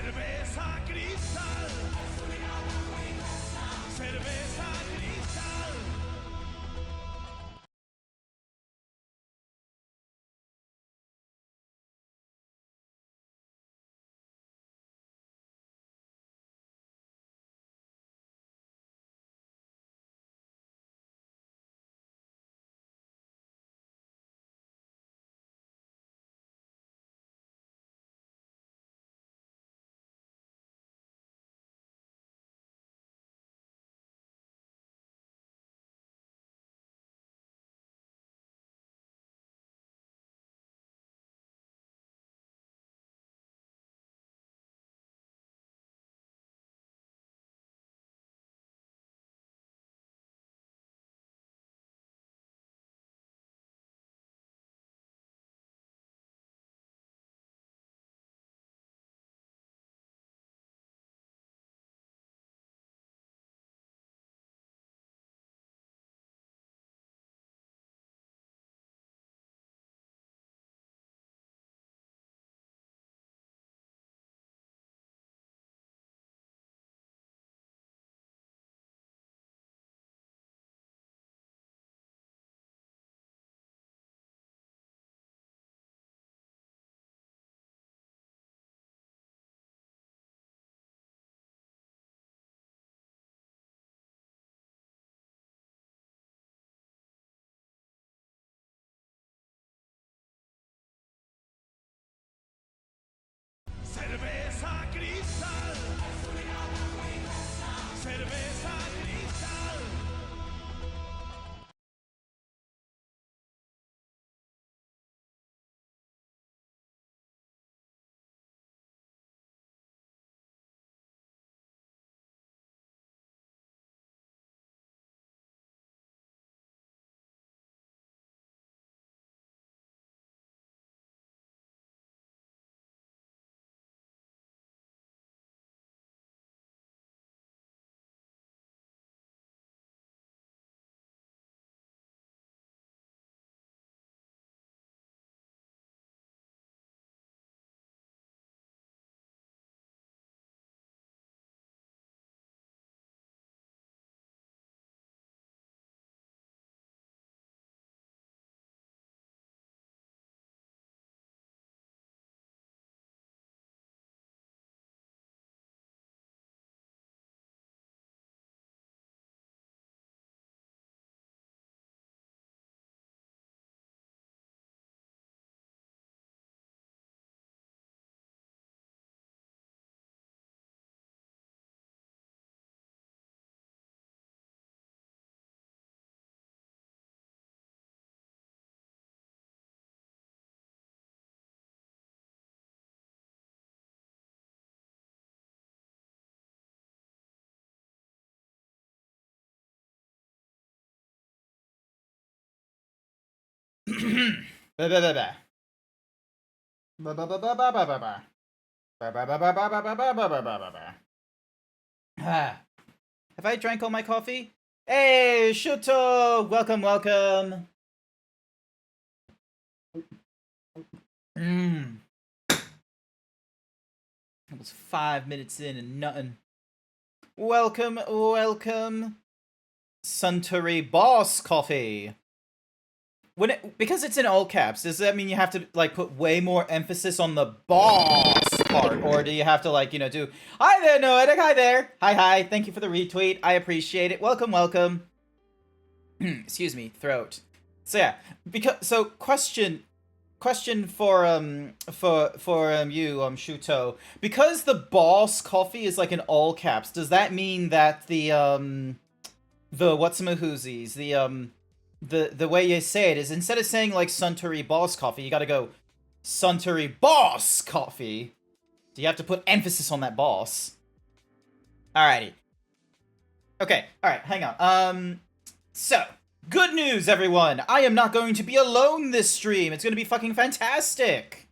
Cerveza cristal. Cerveza cristal. Cerveza cristal. Cerveza cristal. Have I drank all my coffee? Hey, Shuto! Welcome, welcome! Mmm. That was 5 minutes in and nothing. Welcome, welcome. Suntory Boss Coffee. Because it's in all caps, does that mean you have to like put way more emphasis on the boss part, or do you have to like do hi there Noetic, hi there, hi, thank you for the retweet, I appreciate it. Welcome, welcome. Excuse me, throat. So yeah, question for you Shuto, because the boss coffee is like in all caps, does that mean that the whatsamahoozies, the way you say it is, instead of saying like Suntory Boss Coffee, you gotta go Suntory Boss Coffee? Do you have to put emphasis on that boss? Alrighty. Okay, alright, hang on. So, good news, everyone! I am not going to be alone this stream. It's gonna be fucking fantastic!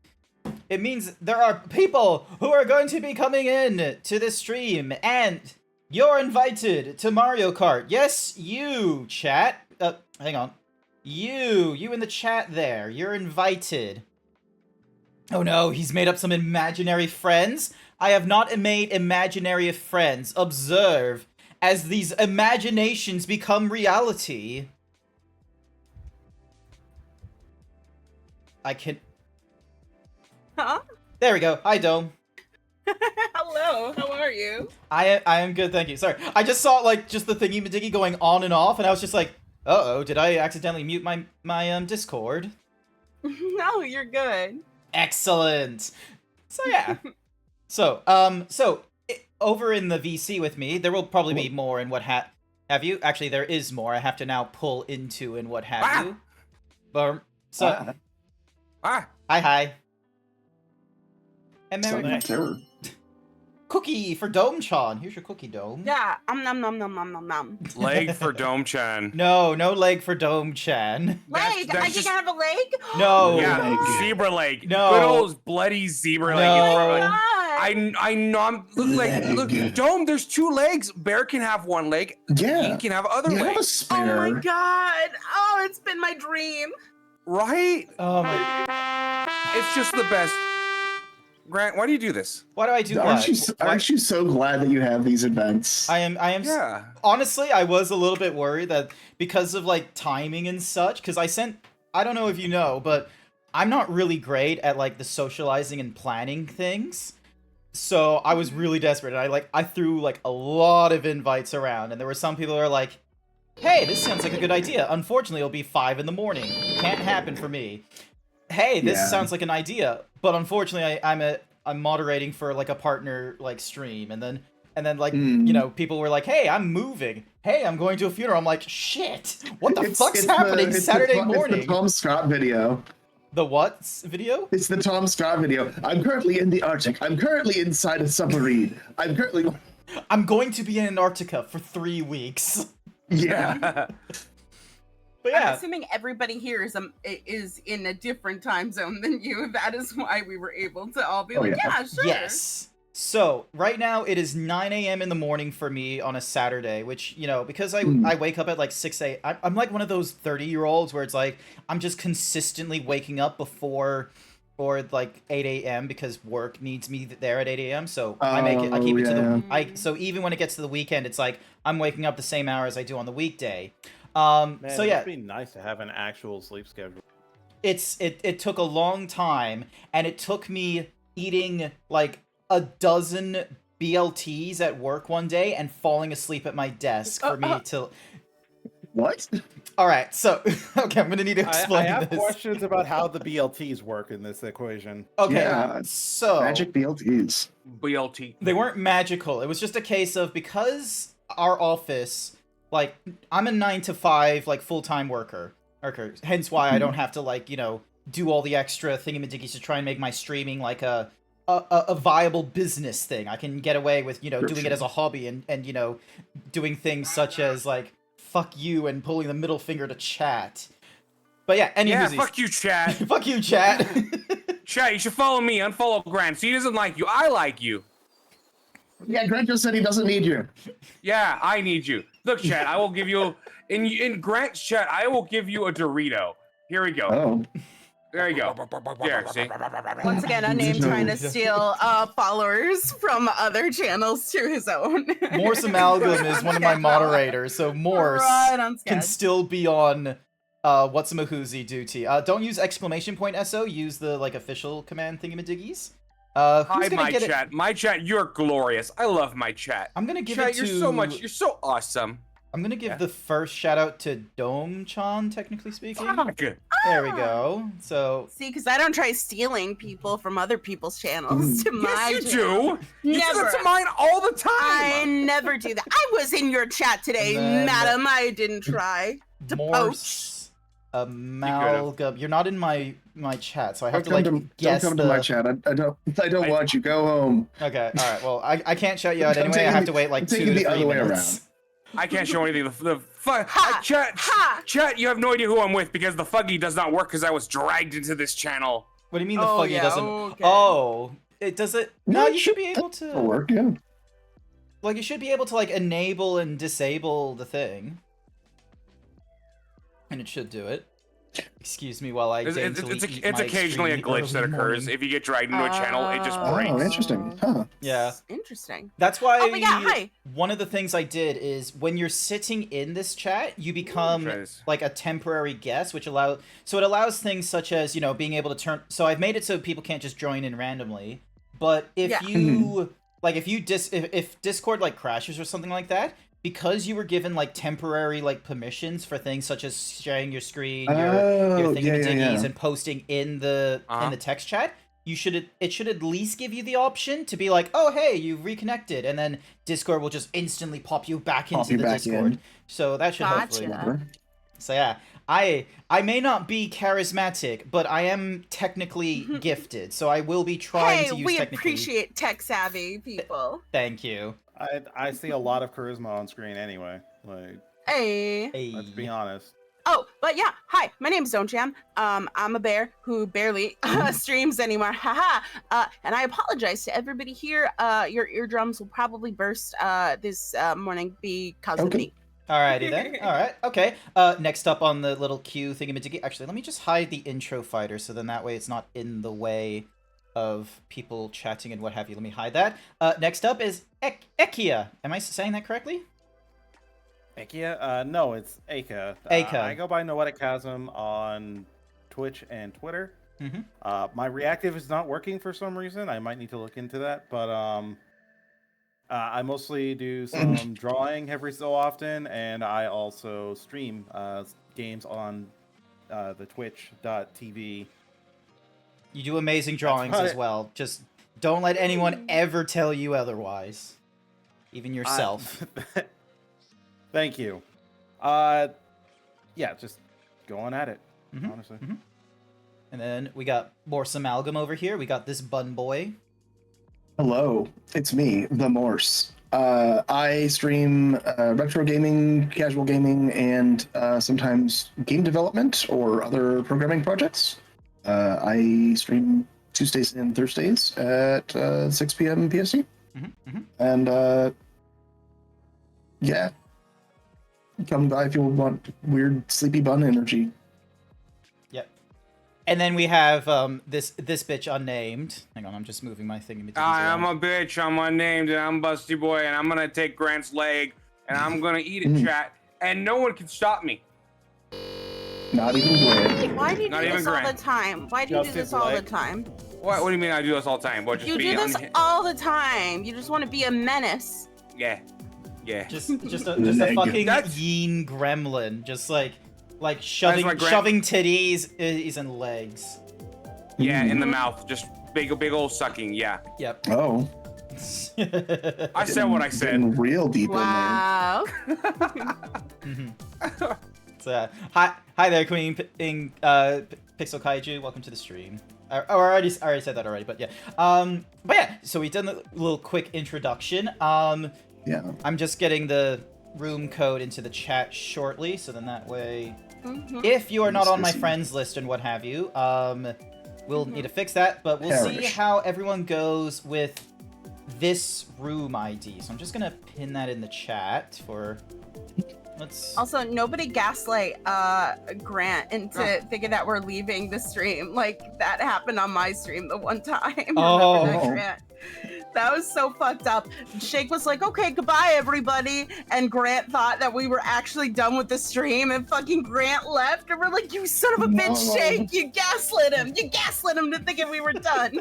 It means there are people who are going to be coming in to this stream, and you're invited to Mario Kart. Yes, you, chat. Hang on. You in the chat there. You're invited. Oh no, he's made up some imaginary friends? I have not made imaginary friends. Observe as these imaginations become reality. I can... Huh? There we go. Hi, Dome. Hello, how are you? I am good, thank you. Sorry, I just saw, like, just the thingy-majiggy going on and off, and I was just like, uh-oh, did I accidentally mute my Discord? No, you're good. Excellent! So, yeah. Over in the VC with me, there will probably be more in what have you? Actually, there is more. I have to now pull into and what have you. But, hi. American cookie for Dome-chan. Here's your cookie, Dome. Yeah, nom nom nom nom nom nom. Leg for Dome-chan. No leg for Dome-chan. Leg? I didn't have a leg? No. Yeah, zebra leg. No. Good old bloody zebra leg. No. Oh my God. I nom. Look, Dome. There's 2 legs. Bear can have 1 leg. Yeah. He can have other You have a legs. spare. Oh my God. Oh, it's been my dream. Right? Oh my... It's just the best. Grant, why do you do this? Why do I do Aren't what? aren't you so glad that you have these events? I am. Yeah. Honestly, I was a little bit worried that because of like timing and such, because I don't know if you know, but I'm not really great at like the socializing and planning things. So I was really desperate, and I threw like a lot of invites around, and there were some people who are like, "Hey, this sounds like a good idea. Unfortunately, it'll be 5 in the morning. Can't happen for me. Hey, this sounds like an idea, but unfortunately, I'm moderating for like a partner like stream, and then like you know, people were like, "Hey, I'm moving. Hey, I'm going to a funeral." I'm like, "Shit, what the fuck's happening Saturday morning?" It's the Tom Scott video. The what video? It's the Tom Scott video. I'm currently in the Arctic. I'm currently inside a submarine. I'm going to be in Antarctica for 3 weeks. Yeah. But yeah, I'm assuming everybody here is in a different time zone than you. That is why we were able to all be yeah, sure. yes. So right now it is 9 a.m. in the morning for me on a Saturday, which, you know, because I wake up at like 6 a.m. I'm like one of those 30-year-olds where it's like I'm just consistently waking up before or like 8 a.m. because work needs me there at 8 a.m. So I keep it to so even when it gets to the weekend, it's like I'm waking up the same hour as I do on the weekday. Man, so yeah, it'd be nice to have an actual sleep schedule. It took a long time, and it took me eating like a dozen BLTs at work one day and falling asleep at my desk for me to... What? All right, so okay, I'm gonna need to explain I have this. questions about how the BLTs work in this equation. Okay, Yeah, so magic BLTs. BLT. they weren't magical. It was just a case of because our office, like, I'm a 9 to 5 like full-time worker. Hence why I don't have to like, you know, do all the extra thingamajiggies to try and make my streaming like a viable business thing. I can get away with, you know, doing it as a hobby and you know, doing things such as like fuck you and pulling the middle finger to chat. But yeah, fuck you, chat. Fuck you, chat. Chat, you should follow me. Unfollow Grant. So he doesn't like you. I like you. Yeah, Grant just said he doesn't need you. Yeah, I need you. Look, chat, I will give you in Grant's chat. I will give you a Dorito. Here we go. Oh. There you go. There, see? Once again, a name trying to steal followers from other channels to his own. Morse Amalgam is one of my moderators, so Morse can still be on Whatsamahoozy duty. Don't use exclamation point SO, use the like official command thingamadiggies. Hi, my chat. My chat, you're glorious. I love my chat. I'm gonna give chat, it to... you're so awesome. I'm gonna give the first shout out to Dome-chan, technically speaking. Good. There we go. So see, because I don't try stealing people from other people's channels to my yes, you do. You Never. do that to mine all the time. I never do that. I was in your chat today, madam. I didn't try to Morse Amalgam. You're not in my chat, so I have to like guess. Don't come to my chat. I don't want you. Go home. Okay. All right. Well, I can't shout you out anyway. I have to wait like 2 to 3 other way minutes. around. I can't show anything. Chat, you have no idea who I'm with because the Fuggy does not work because I was dragged into this channel. What do you mean the Fuggy doesn't? Okay. Oh, it does it? No, you should be able to. Work, yeah. Like, you should be able to like enable and disable the thing, and it should do it. Excuse me while I daintily eat It's my occasionally a extremely glitch that early occurs. morning. If you get dragged into a channel, it just Oh. breaks. Oh, interesting. Huh. Yeah. Interesting. That's why Oh, but yeah, hi. one of the things I did is when you're sitting in this chat, you become Try this. like a temporary guest, which allows things such as, being able to turn. So I've made it so people can't just join in randomly. But if Yeah. you like, if Discord like crashes or something like that, because you were given like temporary like permissions for things such as sharing your screen, your Oh, thingamajiggies, yeah. and posting in the text chat, it should at least give you the option to be like, oh hey, you've reconnected, and then Discord will just instantly pop you back into the Discord. In. So that should hopefully. Gotcha. So yeah, I may not be charismatic, but I am technically gifted, so I will be trying to use we technically. appreciate tech savvy people. Thank you. I see a lot of charisma on screen anyway. Like, Hey. let's be honest. Oh, but yeah, hi, my name's Zonjam. I'm a bear who barely streams anymore. Haha. And I apologize to everybody here. Your eardrums will probably burst this morning because of me. Alrighty then. Alright, okay. Next up on the little queue thingamajiggy. Actually, let me just hide the intro fighter so then that way it's not in the way of people chatting and what have you. Let me hide that. Next up is Ekia. Am I saying that correctly? Akia? No, it's Aka. Aka. I go by Noetic Chasm on Twitch and Twitter. Mm-hmm. My reactive is not working for some reason. I might need to look into that, but I mostly do some drawing every so often, and I also stream games on the twitch.tv. You do amazing drawings as well. Just don't let anyone ever tell you otherwise. Even yourself. Thank you. Yeah, just going at it, honestly. Mm-hmm. And then we got Morse Amalgam over here. We got this bun boy. Hello, it's me, the Morse. I stream retro gaming, casual gaming, and sometimes game development or other programming projects. I stream Tuesdays and Thursdays at 6 p.m. PST. And yeah, come by if you want weird sleepy bun energy. Yep. And then we have this bitch unnamed. Hang on, I'm just moving my thing. I'm a bitch, I'm unnamed, and I'm Busty Boy, and I'm gonna take Grant's leg, and I'm gonna eat it, chat, and no one can stop me. Not even Grant. Why do you do Not even this all Grant. the time? Why do you do Just this his all the leg. time? What do you mean I do this all the time? What, just You be do this all the time. You just want to be a menace. Yeah. Just a Leg. fucking That's- yeen gremlin. Just like shoving my shoving titties and legs. Yeah, in the mouth. Just big old sucking, yeah. Yep. Oh, I said what I said. getting real deep Wow. So, hi there, Queen Pixel Kaiju. Welcome to the stream. I already said that already, but yeah. But yeah. So we've done a little quick introduction. Yeah. I'm just getting the room code into the chat shortly, so then that way, if you are not on my friends list and what have you, we'll need to fix that. But we'll see Perish. how everyone goes with this room ID. So I'm just gonna pin that in the chat for. Let's. Also, nobody gaslight Grant into thinking that we're leaving the stream. Like, that happened on my stream the one time. Oh. Remember that, Grant? That was so fucked up. Shake was like, okay, goodbye, everybody. And Grant thought that we were actually done with the stream, and fucking Grant left. And we're like, you son of a bitch, No. Shake. You gaslit him. You gaslit him to thinking we were done.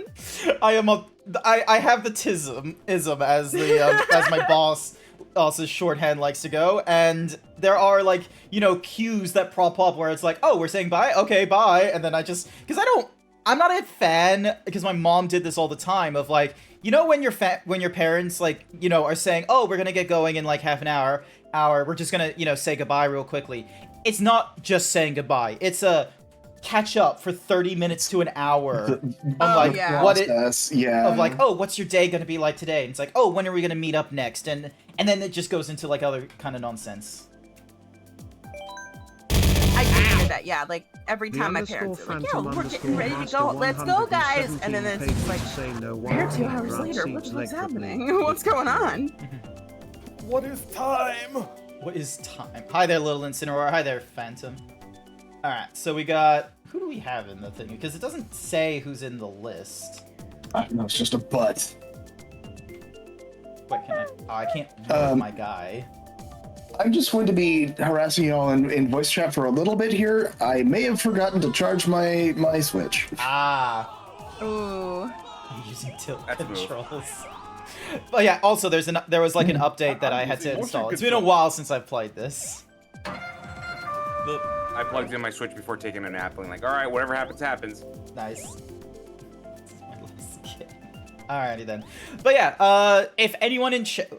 I have the ism as the as my boss also shorthand likes to go, and there are like, cues that prop up where it's like, oh, we're saying bye, okay, bye, and then I just, because I'm not a fan, because my mom did this all the time of like, when your parents like, are saying, oh, we're gonna get going in like half an hour, we're just gonna, say goodbye real quickly. It's not just saying goodbye. It's a catch up for 30 minutes to an hour. Oh, yeah. Of like, oh, what's your day gonna be like today? And it's like, oh, when are we gonna meet up next? And then it just goes into like other kind of nonsense. I do hear that, yeah. Like, every time my parents are like, yo, we're getting ready to go. Let's go, guys. And then it's just like, here 2 hours later. What's happening? What's going on? What is time? What is time? Hi there, little Incineroar. Hi there, Phantom. Alright, so we got... Who do we have in the thing? Because it doesn't say who's in the list. I don't know, it's just a butt. Wait, can I... Oh, I can't move my guy. I'm just going to be harassing y'all in voice chat for a little bit here. I may have forgotten to charge my Switch. Ah. Ooh. I'm using tilt That's a move. controls. But yeah, also there was like an update that I had to using install. motion It's been a controls. while since I've played this. I plugged in my Switch before taking a nap, and like, all right, whatever happens, happens. Nice. Alrighty then. But yeah, if anyone in chat...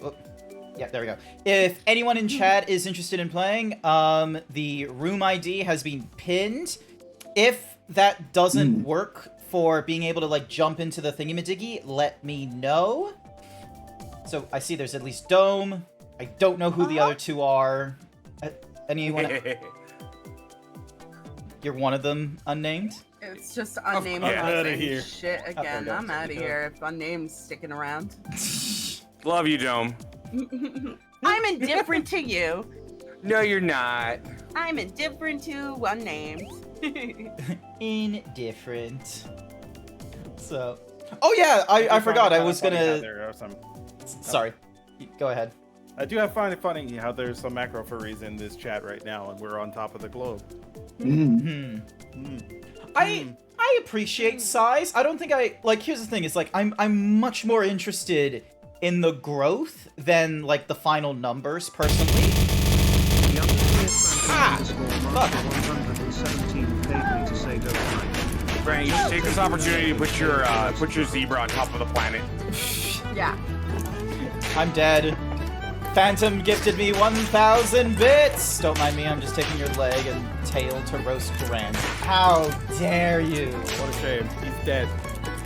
Yeah, there we go. If anyone in chat is interested in playing, the room ID has been pinned. If that doesn't work for being able to, like, jump into the thingamadiggy, let me know. So, I see there's at least Dome. I don't know who the other two are. Anyone... You're one of them, unnamed? It's just unnamed Get outta saying here. shit again. there I'm out of here if unnamed's sticking around. Love you, Dome. I'm indifferent to you. No, you're not. I'm indifferent to unnamed. Indifferent. So... Oh yeah, I forgot, I was gonna... There are some. Sorry. Go ahead. I do find it funny how there's some macro furries in this chat right now, and we're on top of the globe. I appreciate size. I don't think like, here's the thing, is like I'm much more interested in the growth than like the final numbers personally. Fuck. Brandon, you should take this opportunity to put your zebra on top of the planet. Yeah. I'm dead. Phantom gifted me 1,000 bits! Don't mind me, I'm just taking your leg and tail to roast Grant. How dare you? What a shame. He's dead.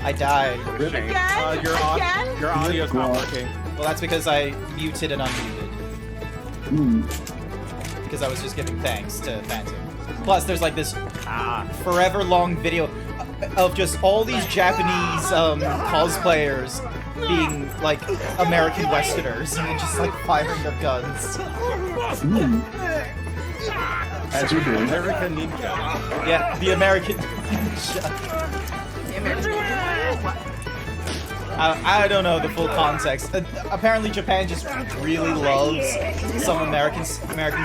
I died. Again? Your audio's not working. Well, that's because I muted and unmuted. Because I was just giving thanks to Phantom. Plus, there's like this forever long video of just all these Japanese cosplayers being like American Westerners and just like firing their guns. As you do. American Ninja. Yeah, the American ninja. I don't know the full context. Apparently Japan just really loves some American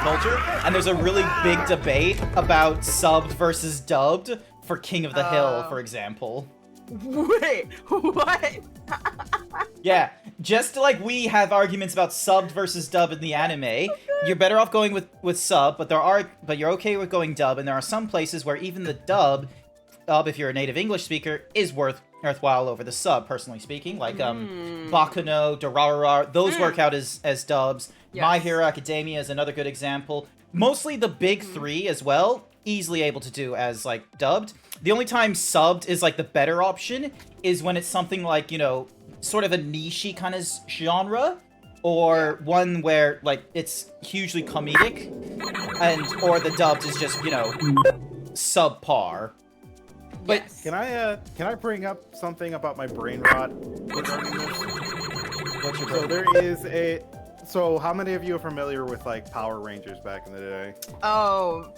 culture, and there's a really big debate about subbed versus dubbed for King of the Hill, for example. Wait, what? Yeah, just like we have arguments about subbed versus dub in the anime, you're better off going with sub, but you're okay with going dub, and there are some places where even the dub, if you're a native English speaker, is worthwhile over the sub, personally speaking. Like Bakuno, Durarara, those work out as dubs. Yes. My Hero Academia is another good example. Mostly the big three as well, easily able to do as like dubbed. The only time subbed is like the better option is when it's something like, you know, sort of a niche-y kind of genre, or one where like it's hugely comedic, or the dubbed is just, you know, subpar. But Yes. Can I bring up something about my brain rot regarding this? what's your So there is a. So how many of you are familiar with like Power Rangers back in the day? Oh,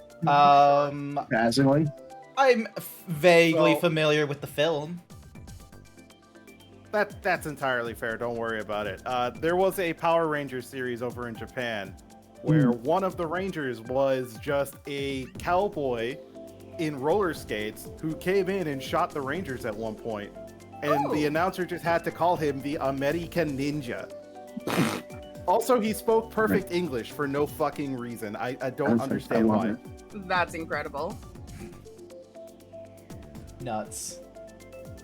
Passingly. I'm vaguely So- familiar with the film. That's entirely fair. Don't worry about it. There was a Power Rangers series over in Japan where one of the Rangers was just a cowboy in roller skates who came in and shot the Rangers at one point. And the announcer just had to call him the American Ninja. Also, he spoke perfect English for no fucking reason. I don't Perfect. understand I love why. it. that's incredible. Nuts.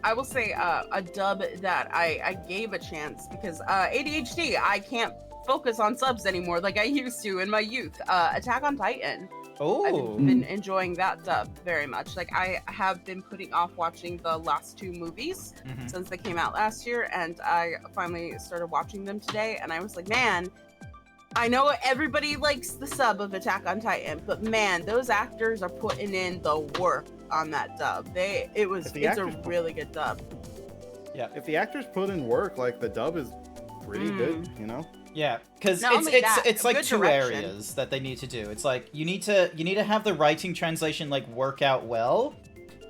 I will say a dub that I gave a chance because ADHD, I can't focus on subs anymore like I used to in my youth. Attack on Titan. Oh. I've been enjoying that dub very much. Like I have been putting off watching the last two movies since they came out last year, and I finally started watching them today, and I was like, man, I know everybody likes the sub of Attack on Titan, but man, those actors are putting in the work on that dub. It's a really good dub. If the actors put in work, like the dub is pretty good, you know. Yeah, because Not only that, it's like good two direction. areas that they need to do. It's like you need to have the writing translation like work out well,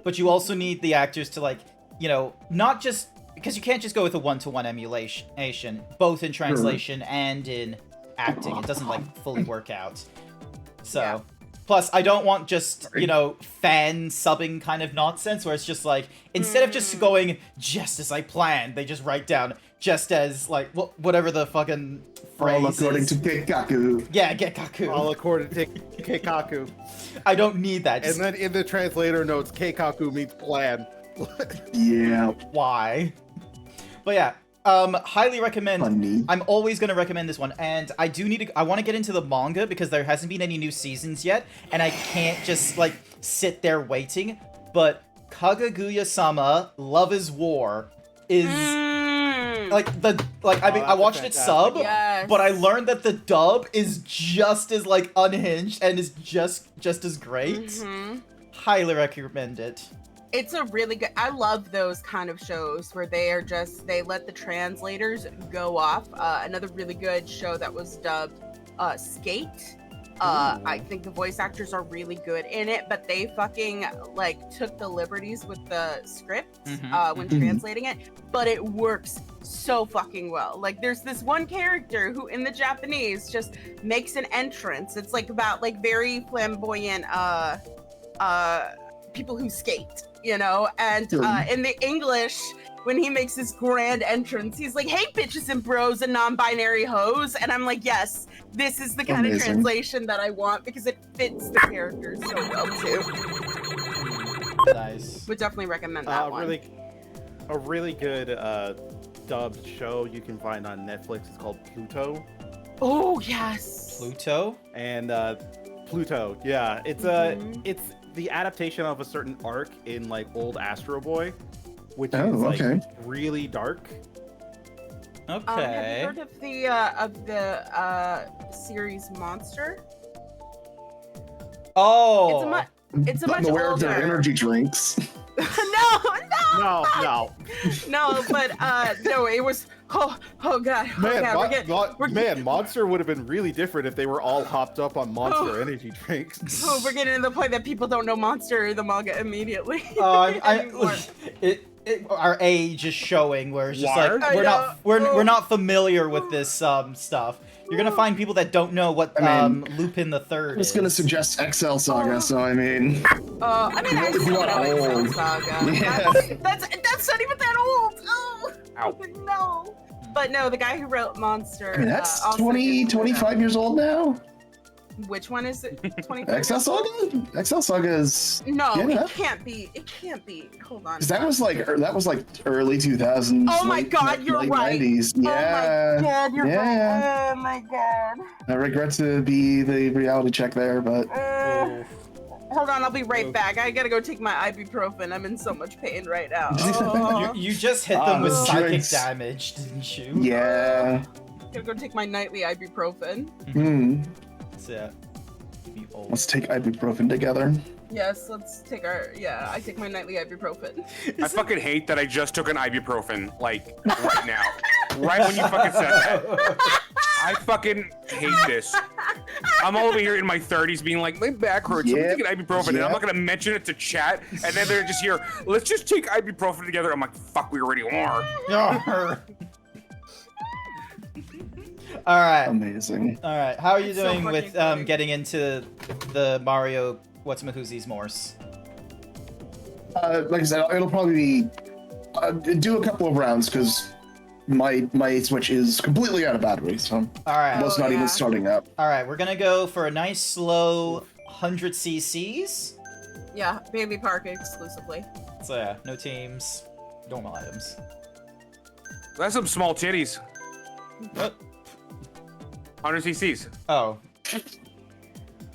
but you also need the actors to like, you know, not just because you can't just go with a one-to-one emulation, both in translation and in acting. It doesn't like fully work out. So, Yeah. plus I don't want just, you know, fan subbing kind of nonsense where it's just like instead of just going just as I planned, they just write down just as like whatever the fucking phrase All according is. to Kikaku. Yeah, Gekkaku. All according to Keikaku. I don't need that. Just And then in the translator notes, Keikaku means plan. Yeah. why? But yeah, highly recommend. Funny. I'm always going to recommend this one, and I do need to. I want to get into the manga because there hasn't been any new seasons yet, and I can't just like sit there waiting. But Kagaguya-sama: Love is War is I watched it fantastic. sub, Yes. but I learned that the dub is just as like unhinged and is just as great. Mhm. Highly recommend it. It's a really good. I love those kind of shows where they let the translators go off. Another really good show that was dubbed Skate. I think the voice actors are really good in it, but they fucking like took the liberties with the script when translating it, but it works so fucking well. Like there's this one character who in the Japanese just makes an entrance. It's like about like very flamboyant people who skate, you know, and in the English, when he makes his grand entrance, he's like, "Hey, bitches and bros and non-binary hoes," and I'm like, "Yes, this is the kind of Amazing. translation that I want because it fits the characters so well too." Nice. Would definitely recommend that one. A really good dubbed show you can find on Netflix is called Pluto. Oh yes. Pluto. And Pluto, yeah, it's it's the adaptation of a certain arc in like old Astro Boy, which is like really dark. Okay. Have you heard of the series Monster? Oh. It's a I'm much aware of their older. energy drinks. No, but no, it was. Oh god, Man, Monster would have been really different if they were all hopped up on Monster energy drinks. Oh, we're getting to the point that people don't know Monster or the manga immediately. Anymore. Our age is showing where it's just like I we're not familiar with this stuff. You're gonna find people that don't know what Lupin the Third I was is. gonna suggest XL Saga, so I mean. I You still are know old. XL Saga. Yeah. That's not even that old. Oh, no. But no, the guy who wrote Monster. I mean, that's also 20, did 25 years old now. Which one is it? 25. XL Saga? XL Saga is. No, Yeah. it can't be. It can't be. Hold on. 'Cause that was like early 2000s. Oh my late- God, you're late right. 90s. Oh Yeah. my god, you're Yeah. right. Oh my god. I regret to be the reality check there, but Hold on, I'll be right back. I gotta go take my ibuprofen. I'm in so much pain right now. Oh, You just hit them with those psychic drinks. damage, didn't you? yeah. gotta go take my nightly ibuprofen. That's it. Be old. Let's take ibuprofen together. Yes, let's take our. Yeah, I take my nightly ibuprofen. I fucking hate that I just took an ibuprofen, like, right now. Right when you fucking said that. I fucking hate this. I'm over here in my 30s being like, my back hurts, let me Yep. take an ibuprofen, and I'm not gonna mention it to chat, and then they're just here, let's just take ibuprofen together. I'm like, fuck, we already are. All right. Amazing. All right. How are you It's so doing with fucking funny. getting into the Mario What's-Mahoozies Morse? Like I said, it'll probably be do a couple of rounds because my Switch is completely out of battery, so All right. almost not yeah. even starting up. All right. We're gonna go for a nice slow 100 cc's. Yeah, Baby Park exclusively. So yeah, no teams, normal items. That's some small titties. What? 100 cc's. Oh,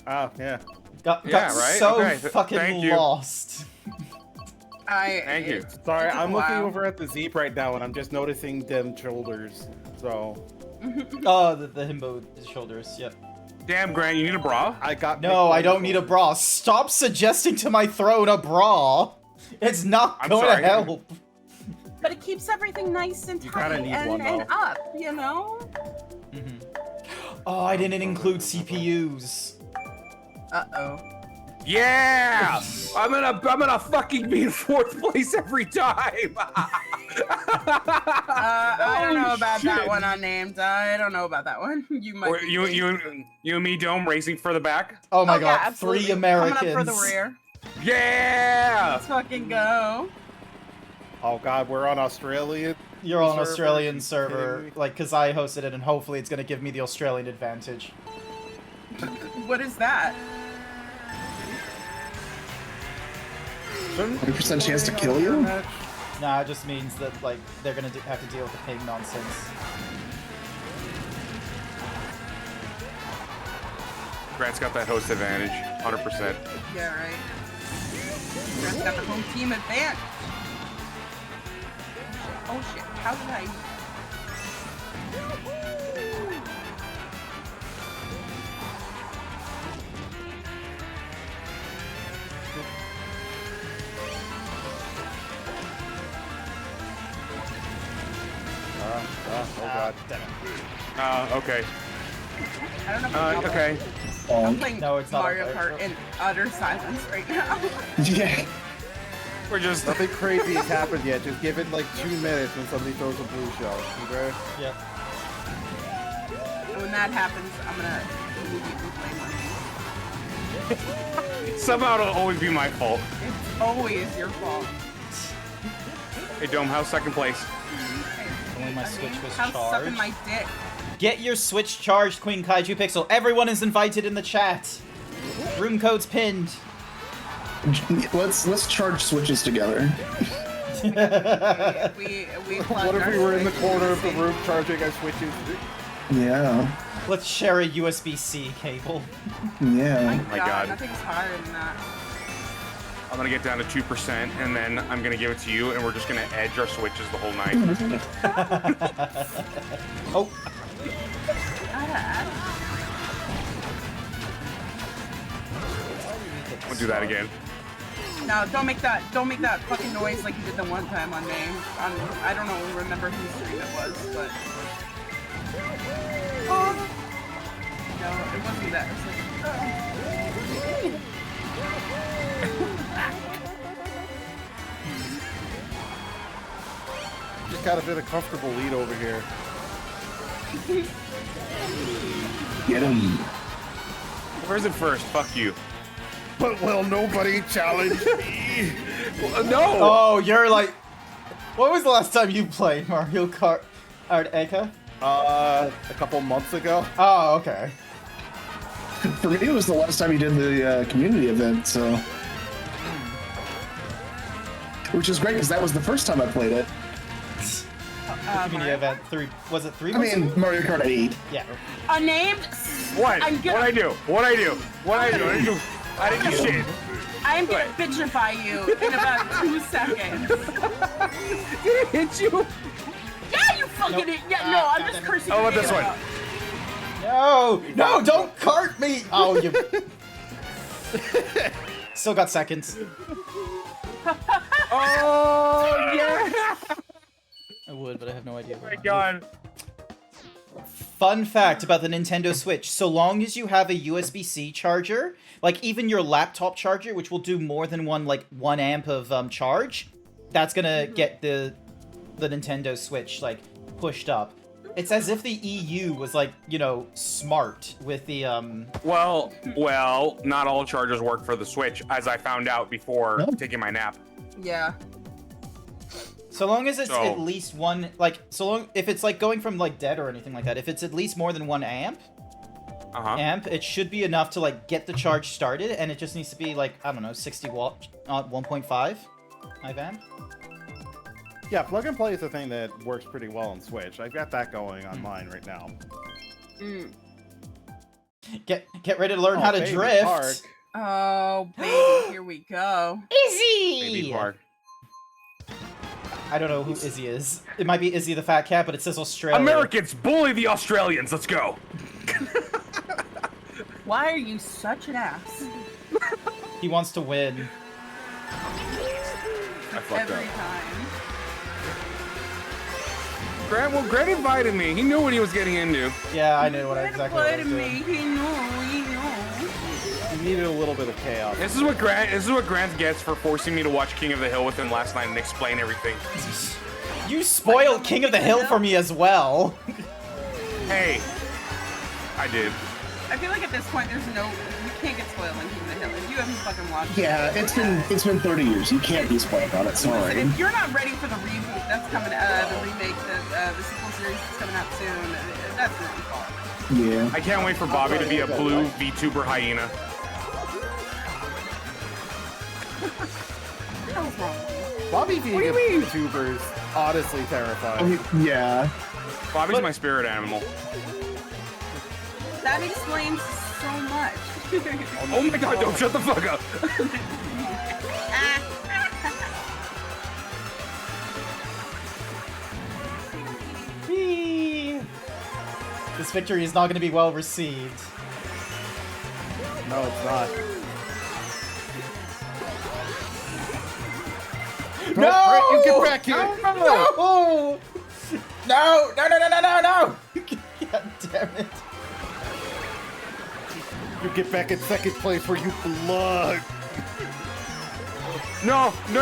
Oh, yeah. got Yeah, right? so Okay, fucking thank you. lost. Thank you. Sorry, It took I'm a looking while. over at the Zeep right now, and I'm just noticing them shoulders. So, Oh, the himbo shoulders. Yep. Damn, Grant, you need a bra? I got... No, I don't need a bra. Stop suggesting to my throne a bra. It's not I'm going sorry. to help. but it keeps everything nice and You kinda tight need and, one, and though. up, you know? Oh, I didn't include CPUs. Uh-oh. Yeah! I'm gonna fucking be in 4th place every time. I don't know about that shit. one unnamed. I don't know about that one. You might. Or be you and me, Dome, racing for the back. Oh my Oh, god, yeah, absolutely. 3 Americans. Coming up for the rear. Yeah! Let's fucking go. Oh god, we're on Australian. You're on an server? Australian Are you server, kidding me? like, because I hosted it, and hopefully it's going to give me the Australian advantage. What is that? 100% chance to kill you? Nah, it just means that, like, they're going to have to deal with the ping nonsense. Grant's got that host advantage, 100%. Yeah, right. Grant's got the home team advantage. Oh shit! How did I? Oh god. Damn it. Okay. I don't know. If I'm Okay. I'm playing No, it's not Mario okay. Kart in utter silence right now. Yeah. We're just... Nothing crazy has happened yet. Just give it like 2 minutes when somebody throws a blue shell. Okay? Yeah. And when that happens, I'm gonna immediately blame my name. Somehow it'll always be my fault. It's always your fault. Hey, Dome, how's 2nd place? Only my Switch was How's sucking charged. my dick? Get your Switch charged, Queen Kaiju Pixel. Everyone is invited in the chat. Room code's pinned. Let's charge switches together. We What if we were in the corner of the room charging our switches? Yeah. Let's share a USB-C cable. Yeah. my God. Nothing's higher than that. I'm gonna get down to 2%, and then I'm gonna give it to you, and we're just gonna edge our switches the whole night. Oh, We'll do that again. No, don't make that fucking noise like you did the one time on name. I don't know, remember whose stream it was, but. No, it wasn't that. It was Just got a bit of comfortable lead over here. Get him. Where's it first? Fuck you. But will nobody challenge me? No! oh, you're like. What was the last time you played Mario Kart Eka? A couple months ago. Oh, okay. For me, it was the last time you did the community event, so. Which is great, because that was the first time I played it. Community event 3. Was it 3 I months mean, ago? Mario Kart 8. Yeah. unnamed. What? I'm gonna- What'd I do? What'd I do? What'd I do? I didn't do shit. I'm gonna bitchify you in about 2 seconds. Did it hit you? Yeah, you fucking Nope. yeah, no, I'm just cursing. How your about this name one? out. No! No, don't cart me! Oh, you. Still got seconds. Oh, yeah! I would, but I have no idea. Oh my god. Fun fact about the Nintendo Switch. So long as you have a USB-C charger, like even your laptop charger, which will do more than 1 amp of charge, that's gonna get the Nintendo Switch, like, pushed up. It's as if the EU was, like, you know, smart with the, Well, not all chargers work for the Switch, as I found out before taking my nap. Yeah. So long as it's So- at least one, like, if it's, like, going from, like, dead or anything like that, if it's at least more than 1 amp, it should be enough to, like, get the charge started, and it just needs to be, like, I don't know, 60 watt, 1.5 amp. Yeah, plug and play is a thing that works pretty well on Switch. I've got that going on mine right now. Mm. Get ready to learn how to baby, drift. Park. Oh, baby, here we go. Izzy! Maybe hard. I don't know who Izzy is. It might be Izzy the Fat Cat, but it says Australia. Americans, bully the Australians. Let's go. Why are you such an ass? He wants to win. I fucked Every up. time. Grant invited me. He knew what he was getting into. Yeah, I knew exactly what I was doing. He knew. You needed a little bit of chaos. This is what Grant gets for forcing me to watch King of the Hill with him last night and explain everything. You spoiled King of the Hill for me as well. Hey, I did. I feel like at this point, you can't get spoiled on King of the Hill. If you haven't fucking watched it. Yeah, it's been 30 years. You can't be spoiled on it. Sorry. If you're not ready for the reboot that's coming, the remake, the sequel series that's coming out soon, that's not your fault. Yeah. I can't wait for Bobby to be a blue VTuber hyena. What the hell's wrong? Bobby being a YouTuber is honestly terrifying. Yeah. Bobby's my spirit animal. That explains so much. Oh my god, don't shut the fuck up. Whee! This victory is not going to be well received. No, it's not. No! You get back here! No! No! No! God damn it. You get back in second place where you belong. No! No!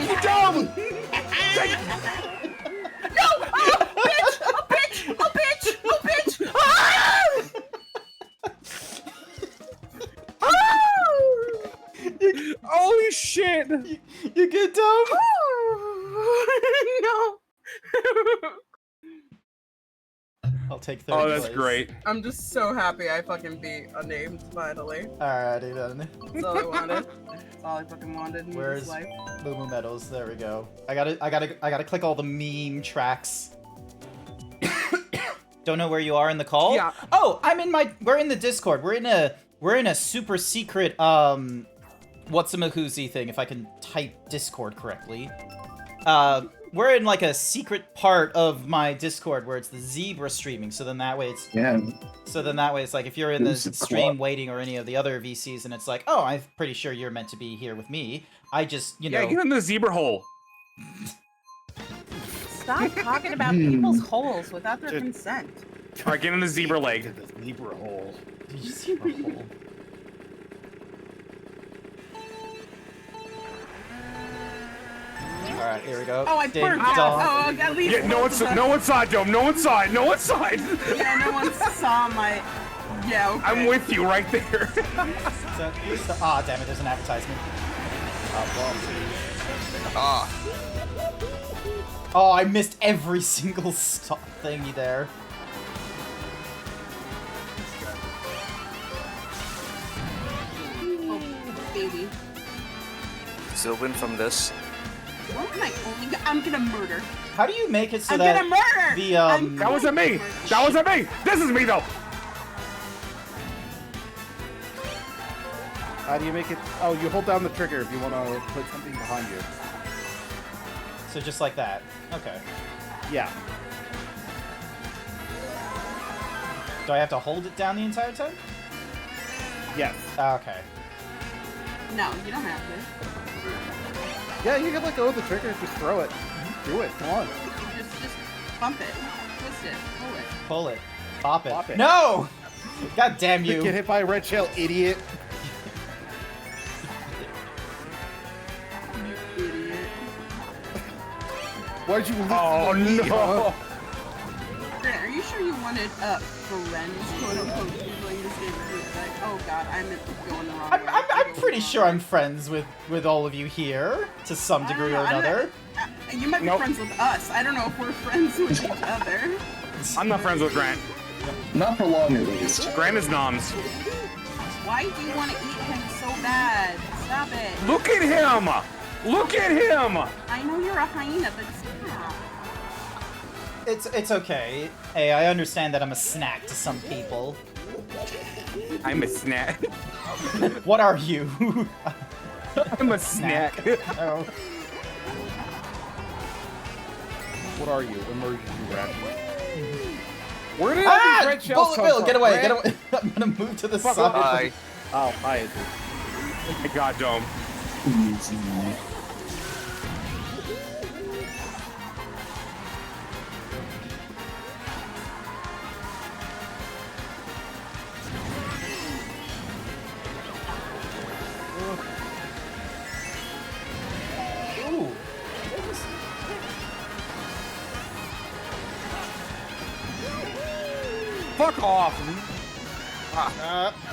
You dumb! No! Oh, bitch! Ah! Holy shit! You get dumb? No. I'll take third Oh, that's place. great. I'm just so happy I fucking beat Unnamed finally. Alrighty then. That's all I wanted. That's all I fucking wanted in Where's this life. Moo Moo Medals? There we go. I gotta click all the meme tracks. Don't know where you are in the call? Yeah. Oh, we're in the Discord. We're in a super secret what's-a-mahoozy thing, if I can type Discord correctly. We're in like a secret part of my Discord where it's the zebra streaming, so then that way it's like if you're in the stream waiting or any of the other VCs and it's like, oh, I'm pretty sure you're meant to be here with me. I just, Yeah, get in the zebra hole. Stop talking about people's holes without their consent. Alright, get in the zebra leg. The zebra hole. Zebra hole. Alright, here we go. Oh, I Ding burnt dong. out. Oh, at least Yeah, no one saw it, Dome. No one saw it. Yeah, no one saw my. Yeah, okay. I'm with you right there. Ah, damn it, there's an advertisement. Oh, I missed every single thingy there. Oh, baby. Still win from this. What am I only? I'm gonna murder. How do you make it so I'm that gonna murder. the That wasn't me. That wasn't me. This is me though. How do you make it? Oh, you hold down the trigger if you want to put something behind you. So just like that. Okay. Yeah. Do I have to hold it down the entire time? Yes. Okay. No, you don't have to. Yeah, you can let go of the trigger. Just throw it. Do it. Come on. Just bump it, twist it, pull it. Pull it. Pop it. Pop it. No! God damn you. Get hit by a red shell, idiot. You idiot. Why'd you leave Oh me, no. huh? Grant, are you sure you wanted friends, quote unquote, people in this game? Like, oh god, I'm going the wrong way. I'm pretty sure I'm friends with all of you here to some I don't degree know, or I'm another. You might be Nope. friends with us. I don't know if we're friends with each other. I'm not friends with Grant. Not for long, at least. Grant is noms. Why do you want to eat him so bad? Stop it. Look at him. Look at him. I know you're a hyena, but stop. It's okay. Hey, I understand that I'm a snack to some people. I'm a snack. What are you? I'm a snack. Oh. What are you? Emergency ration. Where did Ah! these red shells Bullet come Bill, from? get away, Grant? get away. I'm gonna move to the Fuck side. Hi. Oh, hi, Izzy. Oh my god, Dome. Fuck off.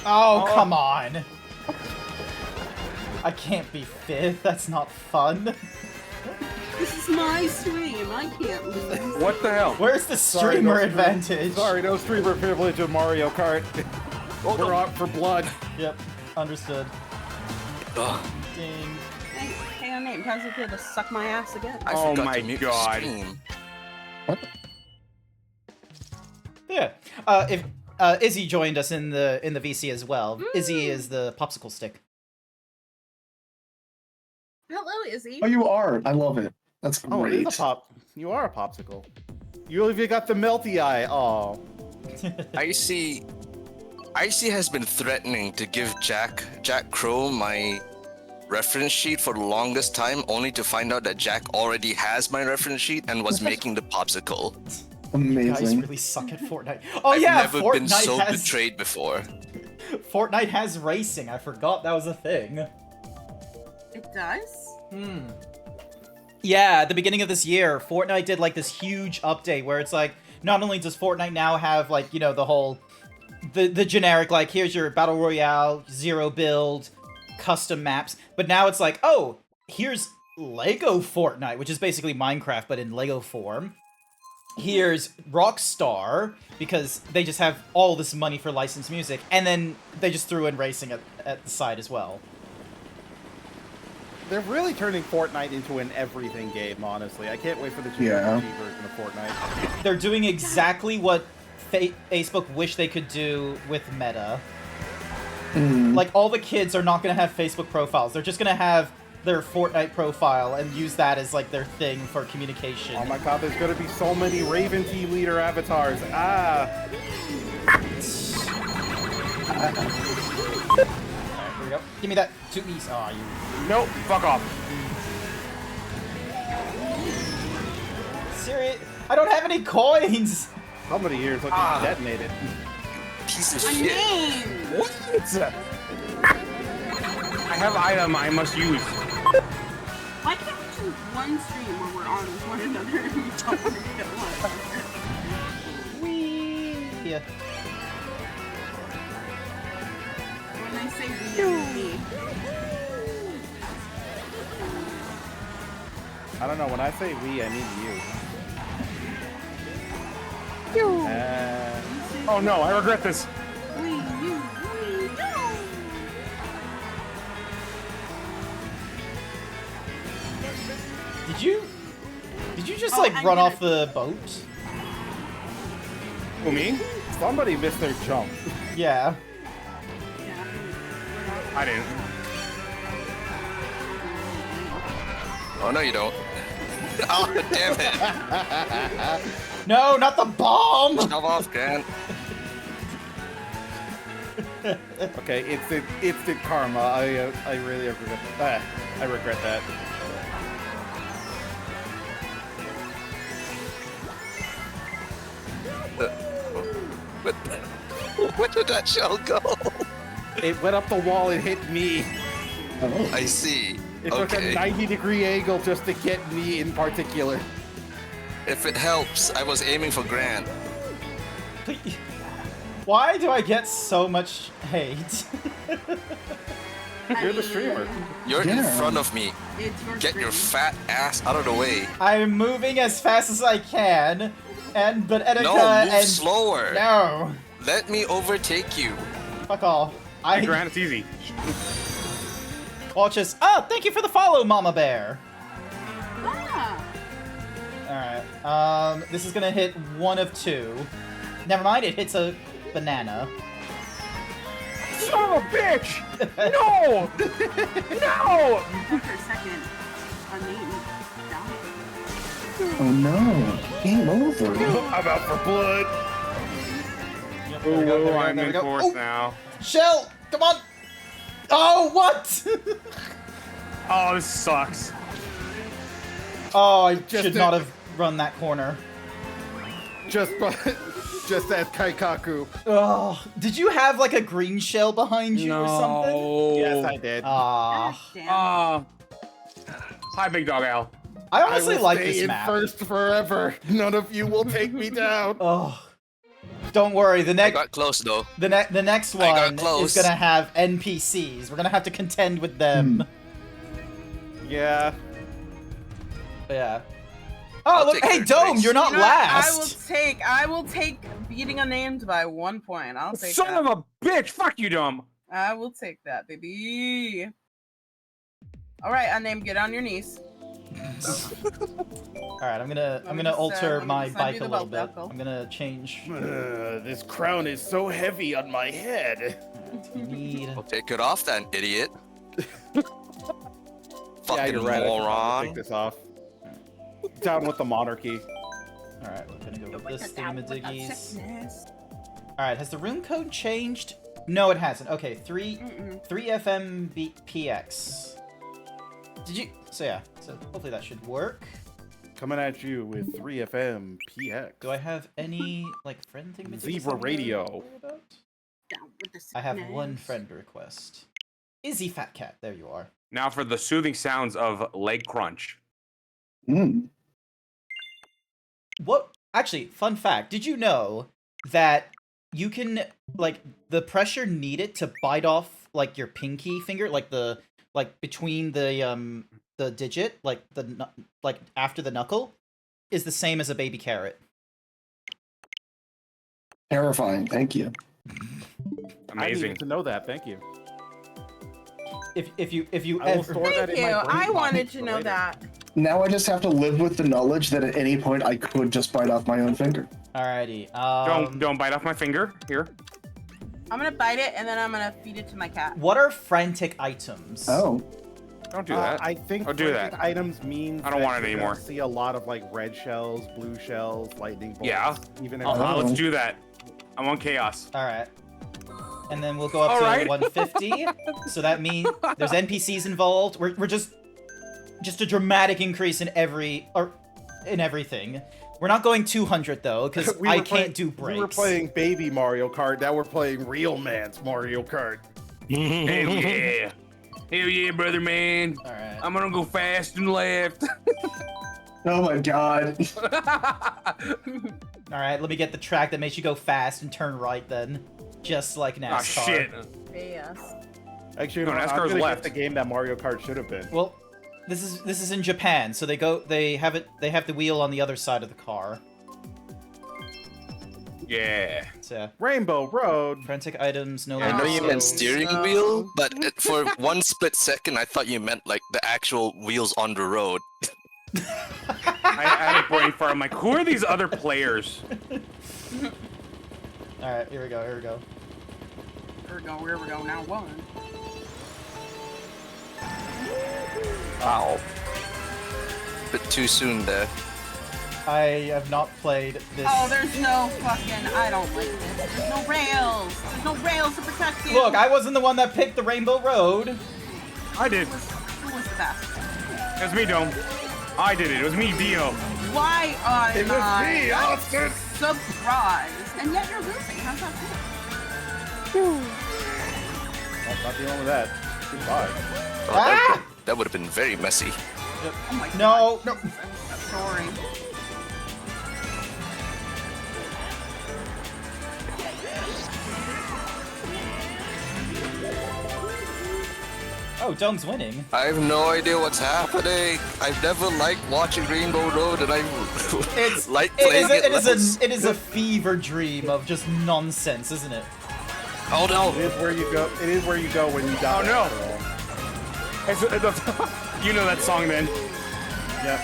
Oh, come on. I can't be 5th. That's not fun. This is my stream. I can't lose. What the hell? Where's the Sorry, streamer no advantage? Sorry, no streamer privilege of Mario Kart. We're out for blood. Yep, understood. Ugh. Ding. Hey, on name. How's it feel to suck my ass again? I Oh forgot my to mute the God. stream. Yeah. If Izzy joined us in the VC as well. Izzy is the popsicle stick. Hello, Izzy. Oh, you are. I love it. That's Oh, it great. is a pop. You are a popsicle. You even got the melty eye. Oh. Icy has been threatening to give Jack Crow my reference sheet for the longest time, only to find out that Jack already has my reference sheet and was making the popsicle. Guys Amazing. really suck at Fortnite. Oh I've yeah, never been Fortnite so has betrayed before. Fortnite has racing. I forgot that was a thing. It does? Yeah, at the beginning of this year, Fortnite did like this huge update where it's like, not only does Fortnite now have like, you know, the whole, the generic, like, here's your Battle Royale, zero build, custom maps, but now it's like, oh, here's Lego Fortnite, which is basically Minecraft, but in Lego form. Here's Rockstar, because they just have all this money for licensed music, and then they just threw in racing at the side as well. They're really turning Fortnite into an everything game, honestly. I can't wait for the Yeah. GrantZeebs version of Fortnite. They're doing exactly what Facebook wish they could do with Meta. Like, all the kids are not going to have Facebook profiles. They're just going to have their Fortnite profile and use that as, like, their thing for communication. Oh my god, there's gonna be so many Raven Team Leader avatars. Ah! Alright, here we go. Give me that 2 E's. Aw, you... Nope, fuck off. Serious? I don't have any coins! How many years looking detonated? Piece of My shit. name! What? I have item I must use. Why can't we choose one stream where we're on with one another and we don't want to kill one another? Whee! Yeah. When I say we, I mean me. I don't know, when I say we, I mean you. Oh no, I regret this. We, you, we, no! Did you just, Oh, like, I'm run gonna- off the boat? Who, me? Somebody missed their jump. Yeah. Yeah, I didn't. Oh no, you don't. Oh damn it! No, not the bomb! Shove off, Grant. Okay, instant karma. I really regret. I regret that. Where did that shell go? It went up the wall and hit me. I see. It took a Okay. 90-degree angle just to get me in particular. If it helps, I was aiming for Grant. Please. Why do I get so much hate? You're the streamer. You're in Yeah. front of me. It's your Get your stream. fat ass out of the way. I'm moving as fast as I can, but Etika No, move and... slower. No! Let me overtake you. Fuck off. Hey, Grant, it's easy. Watch us. Oh, thank you for the follow, Mama Bear. Ah, Alright, this is gonna hit one of two. Never mind, it hits a banana. Son of a bitch! No! No! after a second, a name died. Oh no. Game over. I'm out for blood. Yep, there we go, there we go, I'm there we in go. fourth Oh, now. Shell! Come on! Oh, what? Oh, this sucks. Oh, I Just should a- not have run that corner. Just as Kaikaku. Oh, did you have like a green shell behind you or something? Yes, I did. Ah, Damn. Hi, Big Dog Al. I I honestly will like stay this in map. first forever. None of you will take me down. Oh, Don't worry, the I next got close though. the next I got one close. is gonna have NPCs. We're gonna have to contend with them. Yeah. Yeah. I'll Oh look, take hey third Dome, place. you're not You know what? last. I will take beating unnamed by 1 point. I'll take Son that. of a bitch! Fuck you, dumb. I will take that, baby. All right, unnamed, get on your knees. All right, I'm gonna just, alter let me my just bike undo a the little belt bit. buckle. I'm gonna change. This crown is so heavy on my head. Need. I'll take it off then, idiot. Fucking Yeah, you're right. I should probably moron. take this off. Down with the monarchy. All right, we're gonna go with this thingamadiggies. All right, has the room code changed? No, it hasn't. Okay, 3 FMPX. Did you? So yeah. So hopefully that should work. Coming at you with 3FM PX. Do I have any like friend thingamadiggies? Zebra I'm gonna radio. worry about? Down with the I have one sickness. friend request. Izzy Fat Cat. There you are. Now for the soothing sounds of leg crunch. Mm. What? Actually, fun fact. Did you know that you can like the pressure needed to bite off like your pinky finger, like the between the digit, like like after the knuckle, is the same as a baby carrot. Terrifying. Thank you. I Amazing. needed to know that. Thank you. If you I will ever store that Thank in my you. brain I pocket wanted for to know later. that. Now I just have to live with the knowledge that at any point I could just bite off my own finger. Alrighty. Don't bite off my finger. Here. I'm gonna bite it and then I'm gonna feed it to my cat. What are frantic items? Oh. Don't do that. I think Oh, do frantic that. items mean I don't want it you're anymore. gonna see a lot of like red shells, blue shells, lightning bolts. Yeah. Even if Let's do that. I want chaos. All right. And then we'll go up All to right. 150. So that means there's NPCs involved. We're just a dramatic increase in everything. We're not going 200 though, because I can't do breaks. We were playing baby Mario Kart. Now we're playing real man's Mario Kart. Hell yeah. Hell yeah, brother man. All right. I'm gonna go fast and left. Oh my god. All right. Let me get the track that makes you go fast and turn right. Then, just like NASCAR. Ah, shit. Yes. Actually, No, I'm NASCAR's gonna left. get the game that Mario Kart should have been. Well, this is in Japan, so they have the wheel on the other side of the car. Yeah. So Rainbow Road. frantic items no I longer. know you meant sold. steering wheel, but for one split second, I thought you meant like the actual wheels on the road. I had a brain fart. I'm like, who are these other players? All right. Here we go. Here we go. Now one. Wow. Bit too soon there. I have not played this. Oh, there's no fucking. I don't like this. There's no rails. There's no rails to protect you. Look, I wasn't the one that picked the Rainbow Road. I did. Who was the best? It was me, Dome. I did it. It was me, Dio. Why am It was I me, Austin. surprised? And yet you're losing. How's that feel? I'm not dealing with that. Goodbye. Oh, that would have been very messy. Oh my No, god. I'm sorry. Oh, Dome's winning. I have no idea what's happening. I've never liked watching Rainbow Road, and I It's like it playing is a, it. it is a fever dream of just nonsense, isn't it? Oh no! It is where you go. It is where you go when you die. Oh, no. after all. You know that song then. Yep.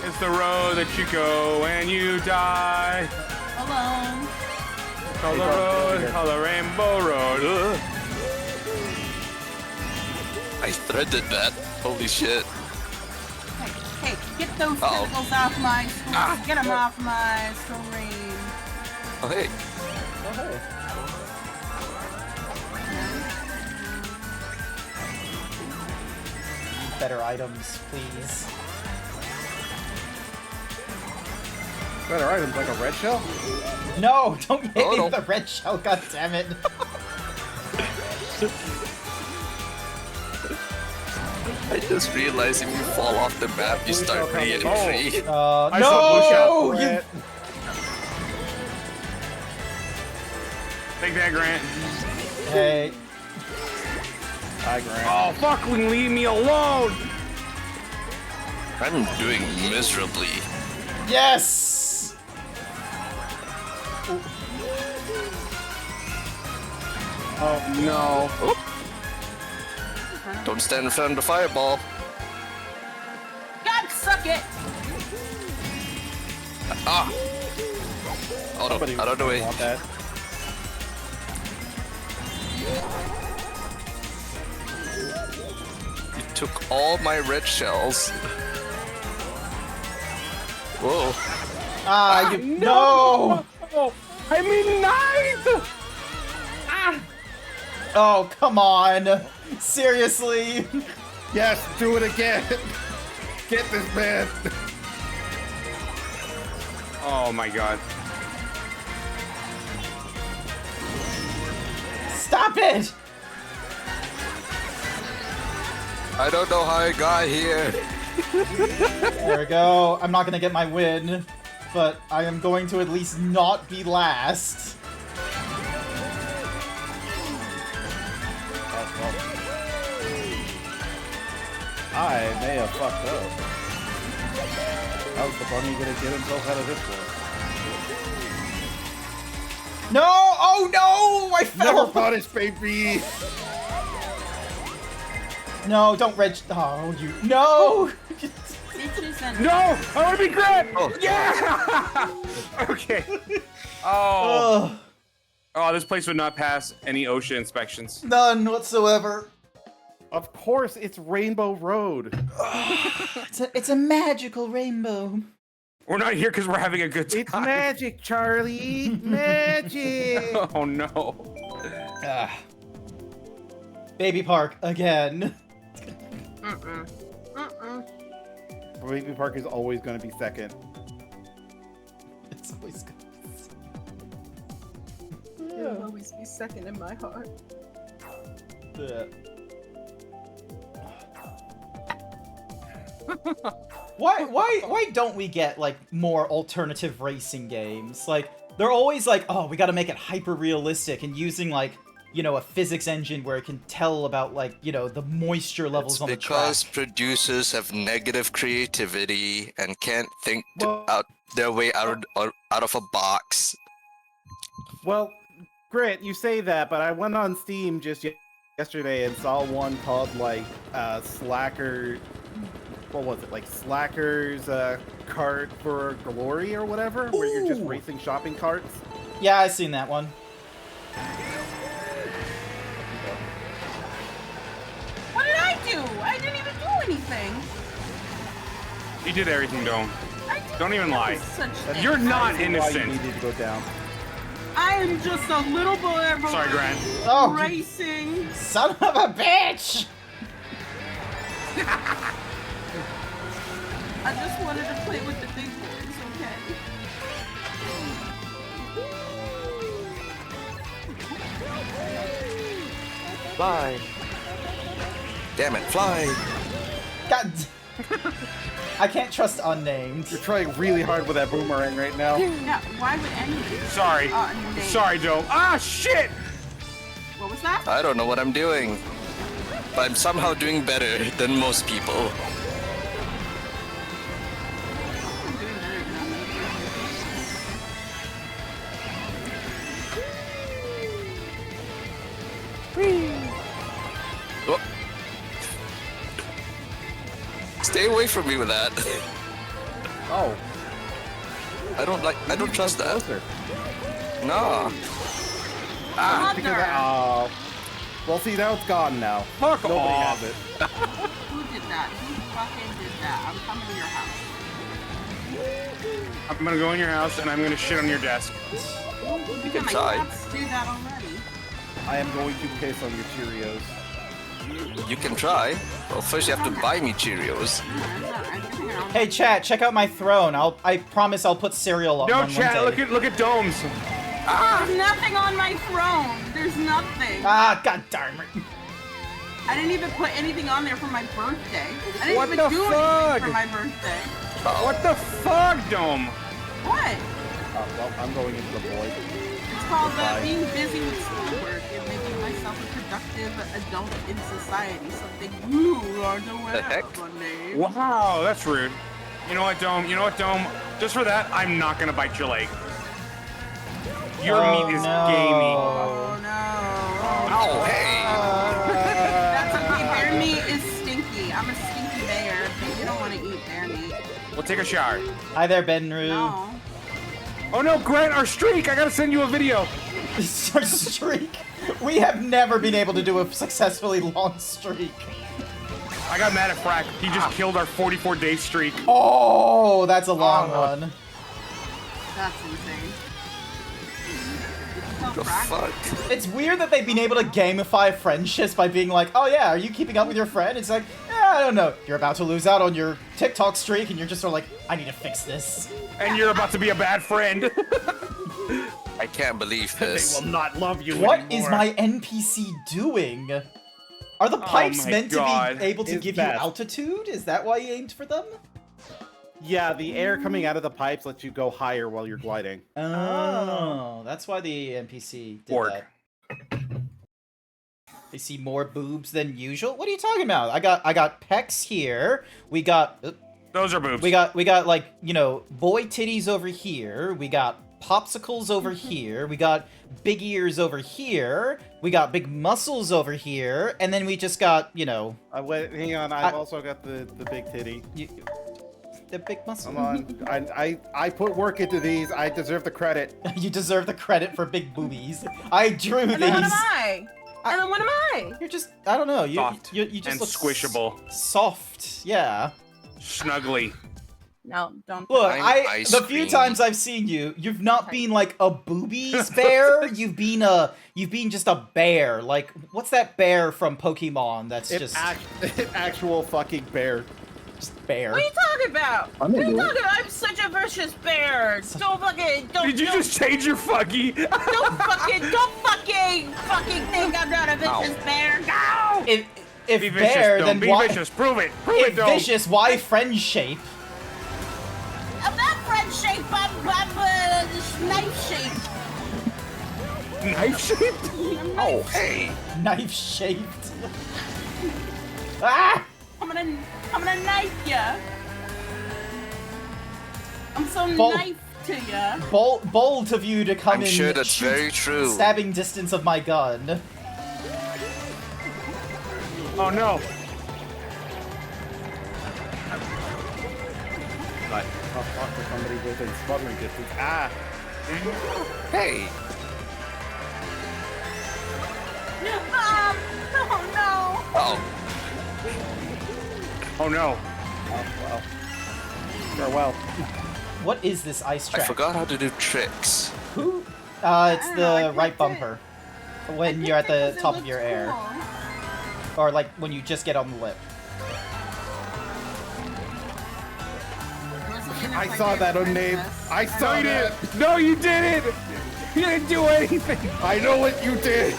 It's the road that you go when you die. Alone. Call the road, call the Rainbow Road. Ugh. I threaded that. Holy shit! Hey, get those Uh-oh. tentacles off my screen. Get them off my screen. Oh hey, Better items, please. Better items like a red shell. No, don't hit Oh, me no. with the red shell, god damn it. I just realized if you fall off the map, you start re-entry. I saw No! Blueshell. You, Take that, Grant. Hey. Hi, Grant. Oh, fucking leave me alone! I'm doing miserably. Yes! Oh, no. Don't stand in front of the fireball. God, suck it! Ah! Out Somebody of the way. want that. You took all my red shells. Whoa. Ah, you no! Oh, I'm in ninth! Oh, come on! Seriously? Yes, do it again. Get this man. Oh my god. Stop it! I don't know how I got here. There we go. I'm not gonna get my win, but I am going to at least not be last. I may have fucked up. How's the bunny gonna get himself out of this one? No! Oh no! I fell! Never punish, baby! No, don't oh, you. No! Bitches and No! I want to be Grant! Oh. Yeah! Okay. Ugh, Oh. Oh, this place would not pass any OSHA inspections. none whatsoever. Of course, it's Rainbow Road. It's a magical rainbow. We're not here because we're having a good time. It's magic, Charlie. Magic. Oh no. Ah. Baby Park again. Baby Park is always going to be second. It's always good. You'll always be second in my heart. Yeah. Why don't we get like more alternative racing games? Like they're always like, oh, we got to make it hyper realistic and using like, you know, a physics engine where it can tell about like, you know, the moisture levels It's on the because track. producers have negative creativity and can't think Well- out their way out of a box. Well, Grant, you say that, but I went on Steam just yesterday and saw one called like Slacker. What was it? Like Slacker's Kart for Glory or whatever, where you're just Ooh. racing shopping carts. Yeah, I've seen that one. What did I do? I didn't even do anything. You did everything, Dome. I did Don't even lie. such You're things. not Why you innocent. needed to go down. I am just a little boy Sorry, Grant. Oh, racing. son of a bitch! I just wanted to play with the big boys, okay? Fly. Damn it, fly. God. I can't trust unnamed. You're trying really hard with that boomerang right now. Yeah, why would anyone? Sorry. Name. Sorry, Dome. Ah, shit! What was that? I don't know what I'm doing, but I'm somehow doing better than most people. I'm doing better than Oh. Stay away from me with that. Oh, I don't trust that. closer. No. Ah, Because well, see, now it's gone now. Fuck Nobody off. has it. Who did that? Who fucking did that? I'm coming to your house. I'm gonna go in your house and I'm gonna shit on your desk. You can try. do that already. I am going to piss on your Cheerios. You can try. Well, first you have to buy me Cheerios. Hey chat, check out my throne. I promise I'll put cereal on No, one chat. day. Look at Domes. There's nothing on my throne. There's nothing. Ah, god darn it. I didn't even put anything on there for my birthday. I didn't What even the do fuck? anything for my birthday. What the fuck, Dome? What? Well, I'm going into the void. It's called being busy with schoolwork and making myself a productive adult in society. Something you aren't aware The heck? of, Monday. Wow, that's rude. You know what, Dome? You know what, Dome? Just for that, I'm not gonna bite your leg. Your meat is gamey. Oh no. Oh, hey! That's okay. Bear meat is stinky. I'm a stinky bear, but you don't want to eat bear meat. We'll take a shower. Hi there, Benru. No. Oh no, Grant, our streak! I gotta send you a video. It's our streak. We have never been able to do a successfully long streak. I got mad at Frack. He just killed our 44-day streak. Oh, that's a long one. That's insane. Did you tell The Frack? fuck? It's weird that they've been able to gamify friendships by being like, oh yeah, are you keeping up with your friend? It's like, I don't know. You're about to lose out on your TikTok streak and you're just sort of like, I need to fix this. And you're about to be a bad friend. I can't believe They this. will not love you What anymore. is my NPC doing? Are the pipes my meant God. to be able to It's give bad. you altitude? Is that why you aimed for them? Yeah, the air coming out of the pipes lets you go higher while you're gliding. Oh, that's why the NPC did Orc. that. They see more boobs than usual. What are you talking about? I got pecs here. We got Those are boobs. we got like, you know, boy titties over here. We got popsicles over here. We got big ears over here. We got big muscles over here, and then we just got, you know, Wait, hang on, I've also got the big titty. the big muscle. Come on, I put work into these. I deserve the credit. You deserve the credit for big boobies. I drew these. And then what am I? And then what am I? You're just, I don't know. Soft You just and look squishable. Soft, yeah. Snuggly. No, don't. Look, I'm ice the few cream. times I've seen you, you've not been like a boobies bear. You've been just a bear. Like, what's that bear from Pokemon? That's just Actual fucking bear. bear. What are you talking about? I'm What are you into it. talking about? I'm such a vicious bear. Don't fucking, Did you just change your fucky? don't fucking think I'm not a vicious bear. No! If Be vicious, bear, Dome. then Be why? vicious. Prove it. Prove If it, Dome. vicious, why friend shape? I'm not friend shape. I'm knife shape. Knife shaped? Oh, hey! Knife shaped. Ah! I'm gonna knife ya. I'm so Bold. knife to ya. Bold of you to come I'm in sure that's shoot very true. stabbing distance of my gun. Oh no. But I'll talk to somebody within sputtering distance. Ah! Hey! Oh no. Oh, Oh no. Oh, well. Farewell. What is this ice I track? forgot how to do tricks. Who? It's I don't know, I the right picked bumper. When you're at the top of your air. Or like when you just get on the lip. I saw that on name. I saw No, you that. didn't. No, you didn't. You didn't do anything. I know what you did.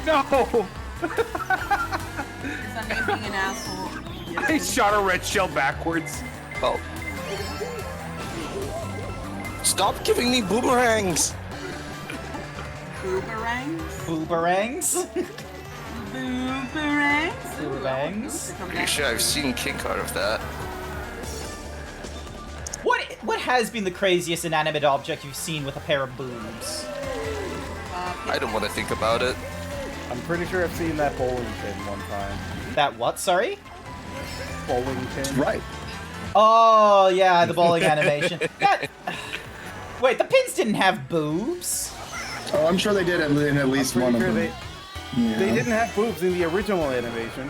No. Is that name being an asshole? I shot a red shell backwards. Oh. Stop giving me boomerangs! Boomerangs? Boomerangs? Boomerangs? Boomerangs? Pretty sure I've seen kick out of that. What has been the craziest inanimate object you've seen with a pair of boobs? I don't want to think about it. I'm pretty sure I've seen that bowling pin one time. That what, sorry? Bowling pin. Right. Oh, yeah, the bowling animation. That... Wait, the pins didn't have boobs? Oh, I'm sure they did in at least I'm one of pretty them. sure Yeah. they didn't have boobs in the original animation.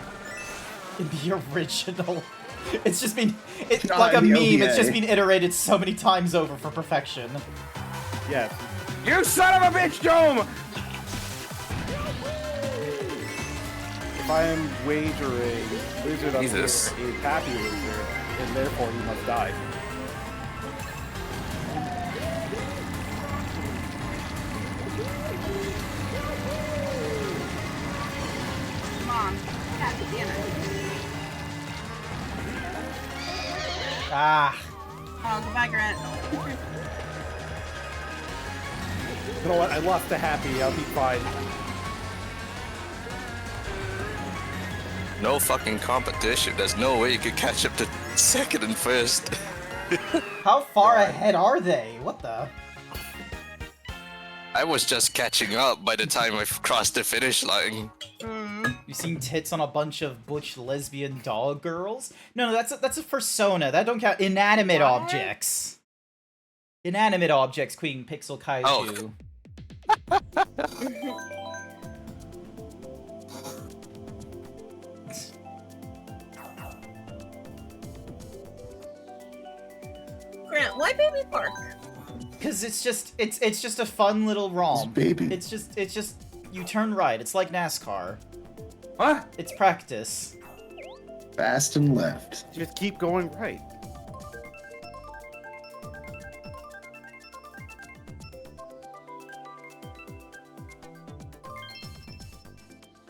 In the original. It's just been... It's Not like a in the meme, it's OVA. just been iterated so many times over for perfection. Yes. You son of a bitch, Dome. If I am wagering, Lizard up here Jesus. is happy lizard, and therefore he must die. Come on. God damn it. Ah. Oh, goodbye, Grant. You know what? I lost to Happy. I'll be fine. No fucking competition. There's no way you could catch up to second and first. How far ahead are they? What the? I was just catching up by the time I crossed the finish line. You seen tits on a bunch of butch lesbian dog girls? No, that's a persona. That don't count. Inanimate What? objects. Inanimate objects, Queen Pixel Kaiju. Grant, why Baby Park? Cause it's just a fun little ROM. Baby. It's just you turn right. It's like NASCAR. What? It's practice. Fast and left. Just keep going right.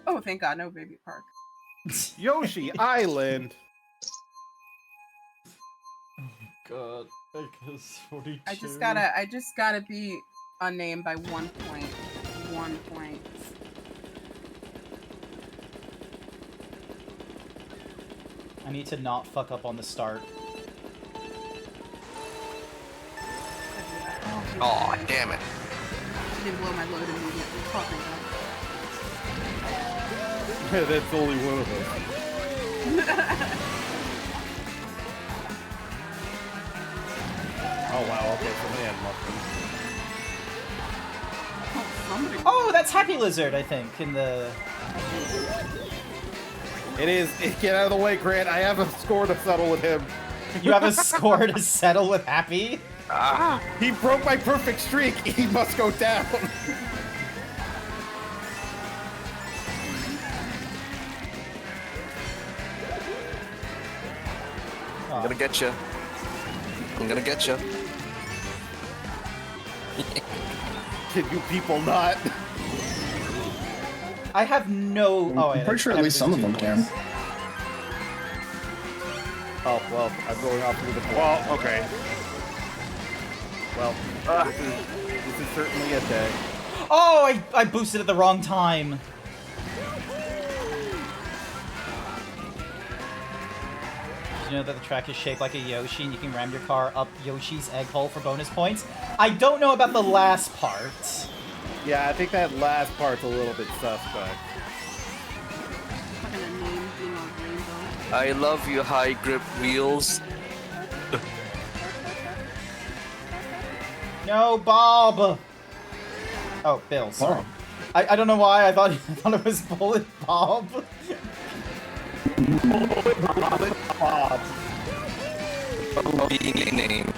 Oh, thank God, no Baby Park. Yoshi Island. God, I guess 42. I just gotta be unnamed by 1 point. 1 point. I need to not fuck up on the start. Oh, damn it. I didn't blow my load immediately. Oh, thank God. That's only one of us. Oh wow, okay, somebody had muffins. Oh, that's Happy Lizard, I think, in the... It is. Get out of the way, Grant. I have a score to settle with him. You have a score to settle with Happy? He broke my perfect streak. He must go down. I'm gonna get you. I'm gonna get you. Can you people not? I have no... Oh, wait, I'm pretty sure at least some of them can. Oh well, I'm going off through the ball. Well, okay. Well, this is certainly a day. Oh, I boosted at the wrong time. Did you know that the track is shaped like a Yoshi and you can ram your car up Yoshi's egg hole for bonus points? I don't know about the last part. Yeah, I think that last part's a little bit suspect. Fucking a name being a rainbow. I love you, high grip wheels. No, Bob! Oh, Bill, sorry. I don't know why, I thought it was Bullet Bob. Bob. Being name.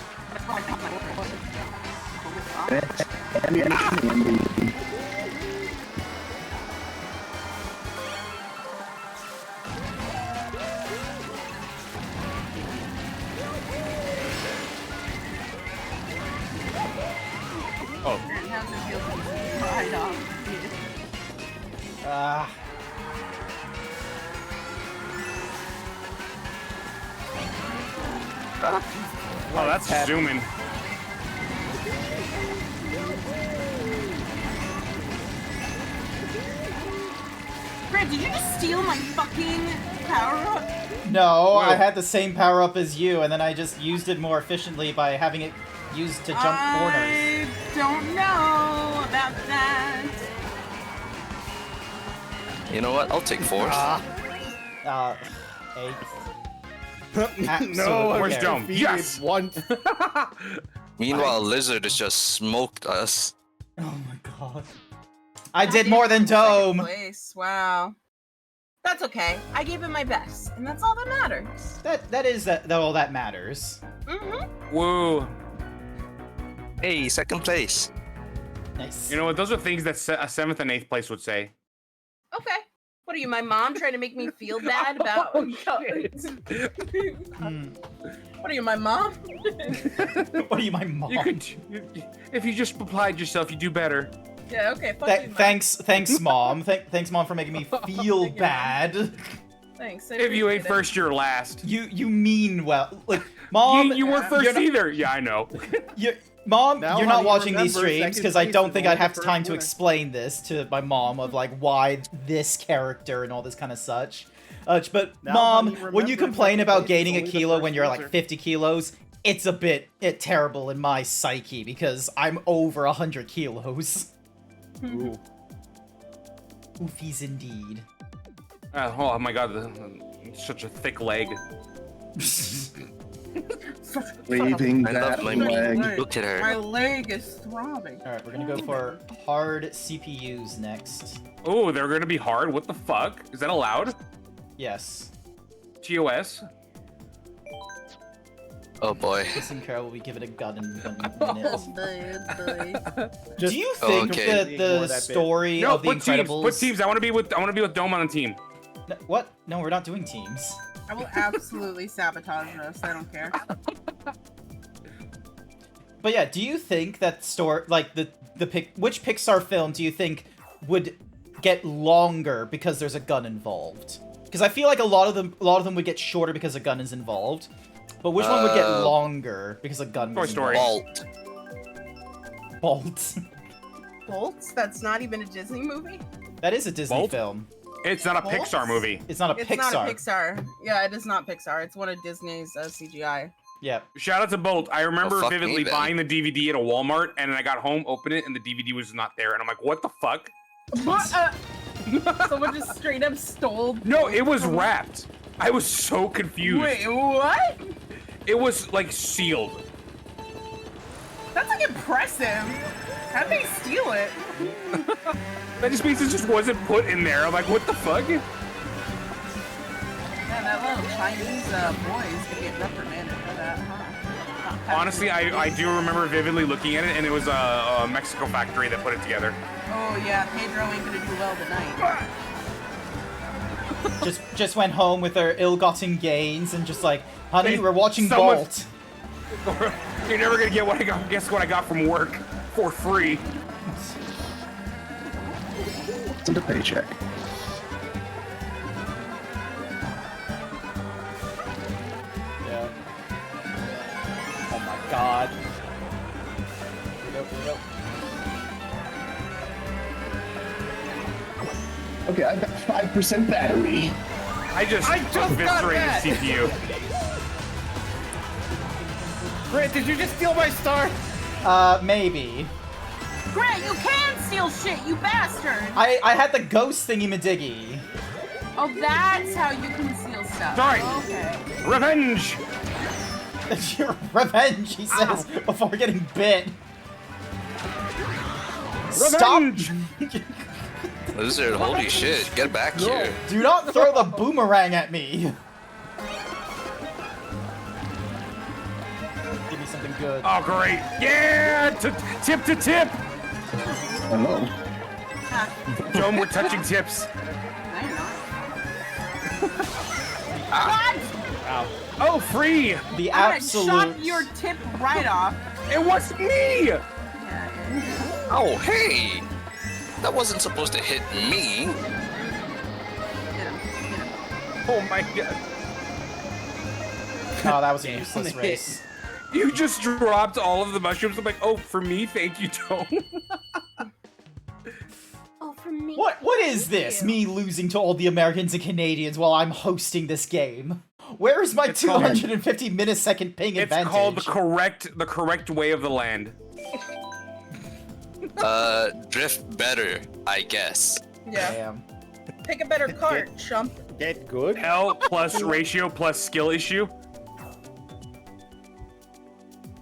Grant, how's it feel to be right off? Ah. Oh, that's zooming. Grant, did you just steal my fucking power-up? No, I Whoa. had the same power up as you, and then I just used it more efficiently by having it used to jump corners. I don't know about that. You know what? I'll take fourth. Eight. No, Where's okay. Dome? Yes! One. Meanwhile, Lizard has just smoked us. Oh my god. I did more than Second Dome! place. Wow. That's okay. I gave it my best, and that's all that matters. That is all that matters. Mm-hmm. Woo. Hey, second place. Nice. You know what? Those are things that a 7th and 8th place would say. Okay. What are you, my mom, trying to make me feel bad about... Oh, shit. What are you, my mom? What are you, my mom? You could, if you just applied yourself, you do better. Yeah, okay. Fuck you, Mom. Thanks, Mom. Thanks, Mom, for making me feel Thank you, Mom. bad. Thanks. I If you ain't appreciate it. first, you're last. You mean well. Like, Mom, you weren't you're first not- either. Yeah, I know. Mom, Now, you're not honey, watching these remember, streams second because I place don't is think only I'd have the time first to winner. explain this to my mom of like why this character and all this kind of such. But Now, Mom, honey, when you remember, complain second about place is gaining a only the kilo first when you're like loser. 50 kilos, it's a bit terrible in my psyche because I'm over 100 kilos. Ooh. Oofies indeed. Oh my god, such a thick leg. Waving I love that my leg. Look at My her. leg is throbbing. Alright, we're gonna go for hard CPUs next. Oh, they're gonna be hard? What the fuck? Is that allowed? Yes. TOS? Oh boy. Listen, Carol, will we give it a gun in 1 Oh, minute? boy. Do you think Okay. that Ignore the that bit. story No, of the put teams. Incredibles... Put teams. I want to be with Dome on the team. No, what? No, we're not doing teams. I will absolutely sabotage us. I don't care. But yeah, do you think that which Pixar film do you think would get longer because there's a gun involved? Because I feel like a lot of them would get shorter because a gun is involved. But which one would get longer because a gun was Toy Story. involved? Bolt. Bolt. Bolts? That's not even a Disney movie? That is a Disney Bolt? film. It's not a Bolts? Pixar movie. It's not a It's Pixar. not a Pixar. Yeah, it is not Pixar. It's one of Disney's CGI. Yeah. Shout out to Bolt. I remember fuck me, vividly then. buying the DVD at a Walmart, and then I got home, opened it, and the DVD was not there. And I'm like, what the fuck? Someone just straight up stole. No, it was wrapped. I was so confused. Wait, what? It was like sealed. That's like impressive. How'd they steal it? That just means it just wasn't put in there. I'm like, what the fuck? Yeah, that little Chinese boys could get reprimanded for that, huh? Honestly, I do remember vividly looking at it, and it was a Mexico factory that put it together. Oh yeah, Pedro ain't gonna do well tonight. just went home with her ill-gotten gains and just like, honey, Hey, we're watching someone- Bolt. You're never gonna get what I got. Guess what I got from work for free. Send a paycheck. Yeah. Oh my god. Here we go, here we go. Okay, I've got 5% battery. I just got eviscerated that! the CPU. Grant, did you just steal my star? Maybe. Grant, you can steal shit, you bastard! I had the ghost thingy-majiggy. Oh, that's how you can steal stuff. Sorry. Okay. Revenge! Your revenge, he says, before getting bit. Revenge! Stop! Lizard, holy shit. Get back here. Do not throw the boomerang at me. Give me something good. Oh, great. Yeah! Tip to tip! Hello. Dome, we're touching tips. No, you're not. What? Oh, free! The I'm gonna absolute. chop your tip right off. It was me! Oh, hey! That wasn't supposed to hit me. Get him. Get him. Oh my god. Oh, that was a useless race. You just dropped all of the mushrooms. I'm like, oh, for me, thank you, Dome. Oh, for me. What is this? Me losing to all the Americans and Canadians while I'm hosting this game? Where is my It's called- 250 millisecond ping It's advantage? called the correct way of the land. Drift better, I guess. Yeah. Damn. Pick a better cart, chump. Get good. L plus ratio plus skill issue.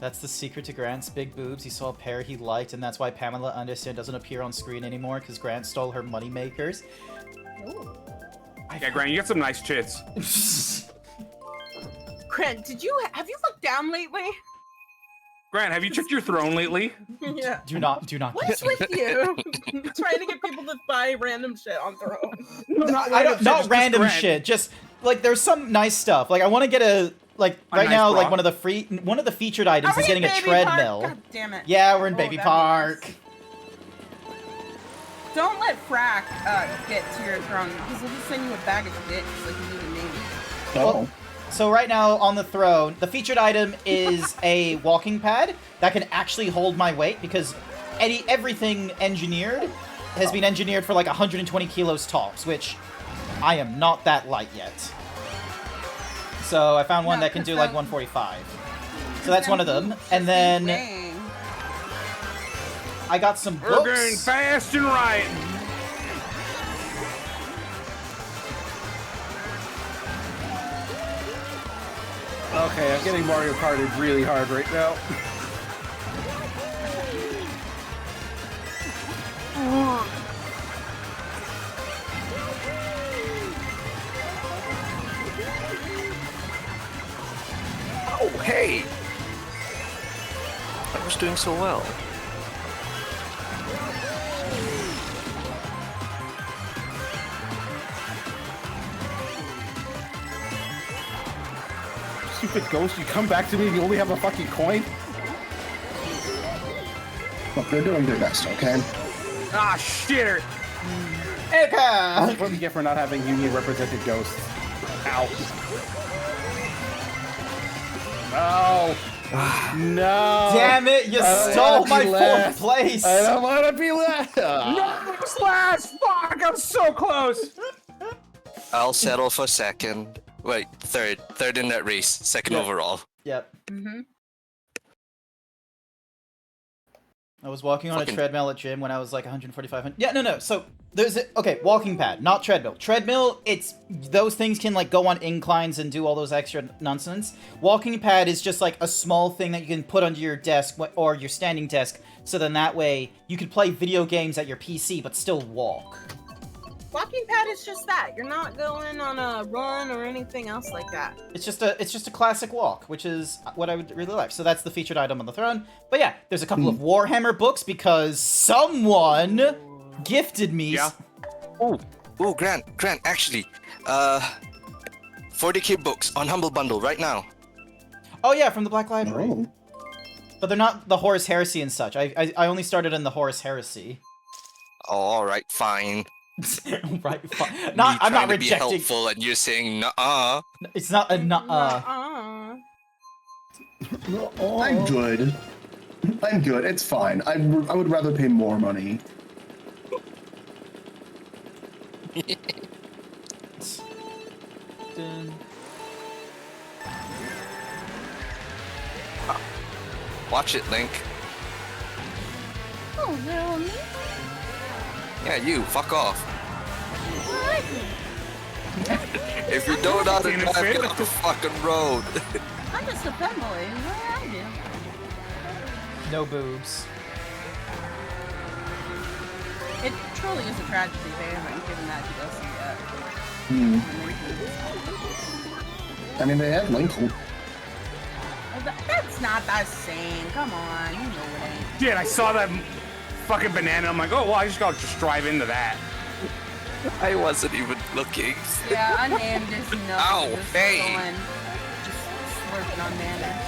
That's the secret to Grant's big boobs. He saw a pair he liked, and that's why Pamela Anderson doesn't appear on screen anymore, because Grant stole her moneymakers. Yeah, Grant, you got some nice chits. Grant, have you looked down lately? Grant, have you checked your throne lately? Yeah. do not What kiss is me. with you? Trying to get people to buy random shit on Throne. Not random Grant. shit. Just like there's some nice stuff. Like I want to get a right nice now. Like bra. one of the featured items Are is we in getting a Baby treadmill. Park? God damn it. Yeah, we're in Oh, Baby that'd be Park. nice. Don't let Frack get to your throne, because he'll just send you a bag of dicks like you do to me. Oh. So right now on the throne, the featured item is a walking pad that can actually hold my weight because everything engineered has been engineered for like 120 kilos tops, which I am not that light yet. So I found one that can do like 145. So that's one of them. And then Dang. I got some We're going books. fast and right. Okay, I'm getting Mario Karted really hard right now. Oh, hey! I was doing so well. Stupid ghost, you come back to me and you only have a fucking coin? Look, they're doing their best, okay? Ah, shit. That's what we get for not having union represented ghosts. Ow. No! No! Damn it, you stole my fourth place! I don't want to be left! No, it's last. Fuck, I'm so close. I'll settle for second. Wait, third. Third in that race. Second Yeah. overall. Yep. Mm-hmm. I was walking on Fucking- a treadmill at gym when I was like 145. Yeah, no. So there's okay, walking pad, not treadmill. Treadmill, it's those things can like go on inclines and do all those extra nonsense. Walking pad is just like a small thing that you can put under your desk or your standing desk, so then that way you could play video games at your PC but still walk. Walking pad is just that. You're not going on a run or anything else like that. It's just a classic walk, which is what I would really like. So that's the featured item on the throne. But yeah, there's a couple of Warhammer books because someone gifted me. Yeah. Ooh, Grant, actually, 40k books on Humble Bundle right now. Oh yeah, from the Black Library. Oh. But they're not the Horus Heresy and such. I only started in the Horus Heresy. Oh, alright, fine. Right. Fine. Me I'm not trying to be rejecting. helpful and you're saying nuh-uh. It's not a I'm good. I'm good. It's fine. I would rather pay more money. Dun. Watch it, Link. Oh, little me. Yeah, you, fuck off. If you don't know how to In a drive, fit. get off the fucking road. I'm just a femboy. What do I do? No boobs. It truly is a tragedy they haven't given that DLC yet. I mean, they have Linkle. That's not the same. Come on, you know it ain't. Dude, I saw that fucking banana. I'm like, oh, well, I just gotta just drive into that. I wasn't even looking. Yeah, unnamed is no. Ow, Just hey. going, just slurping on manners.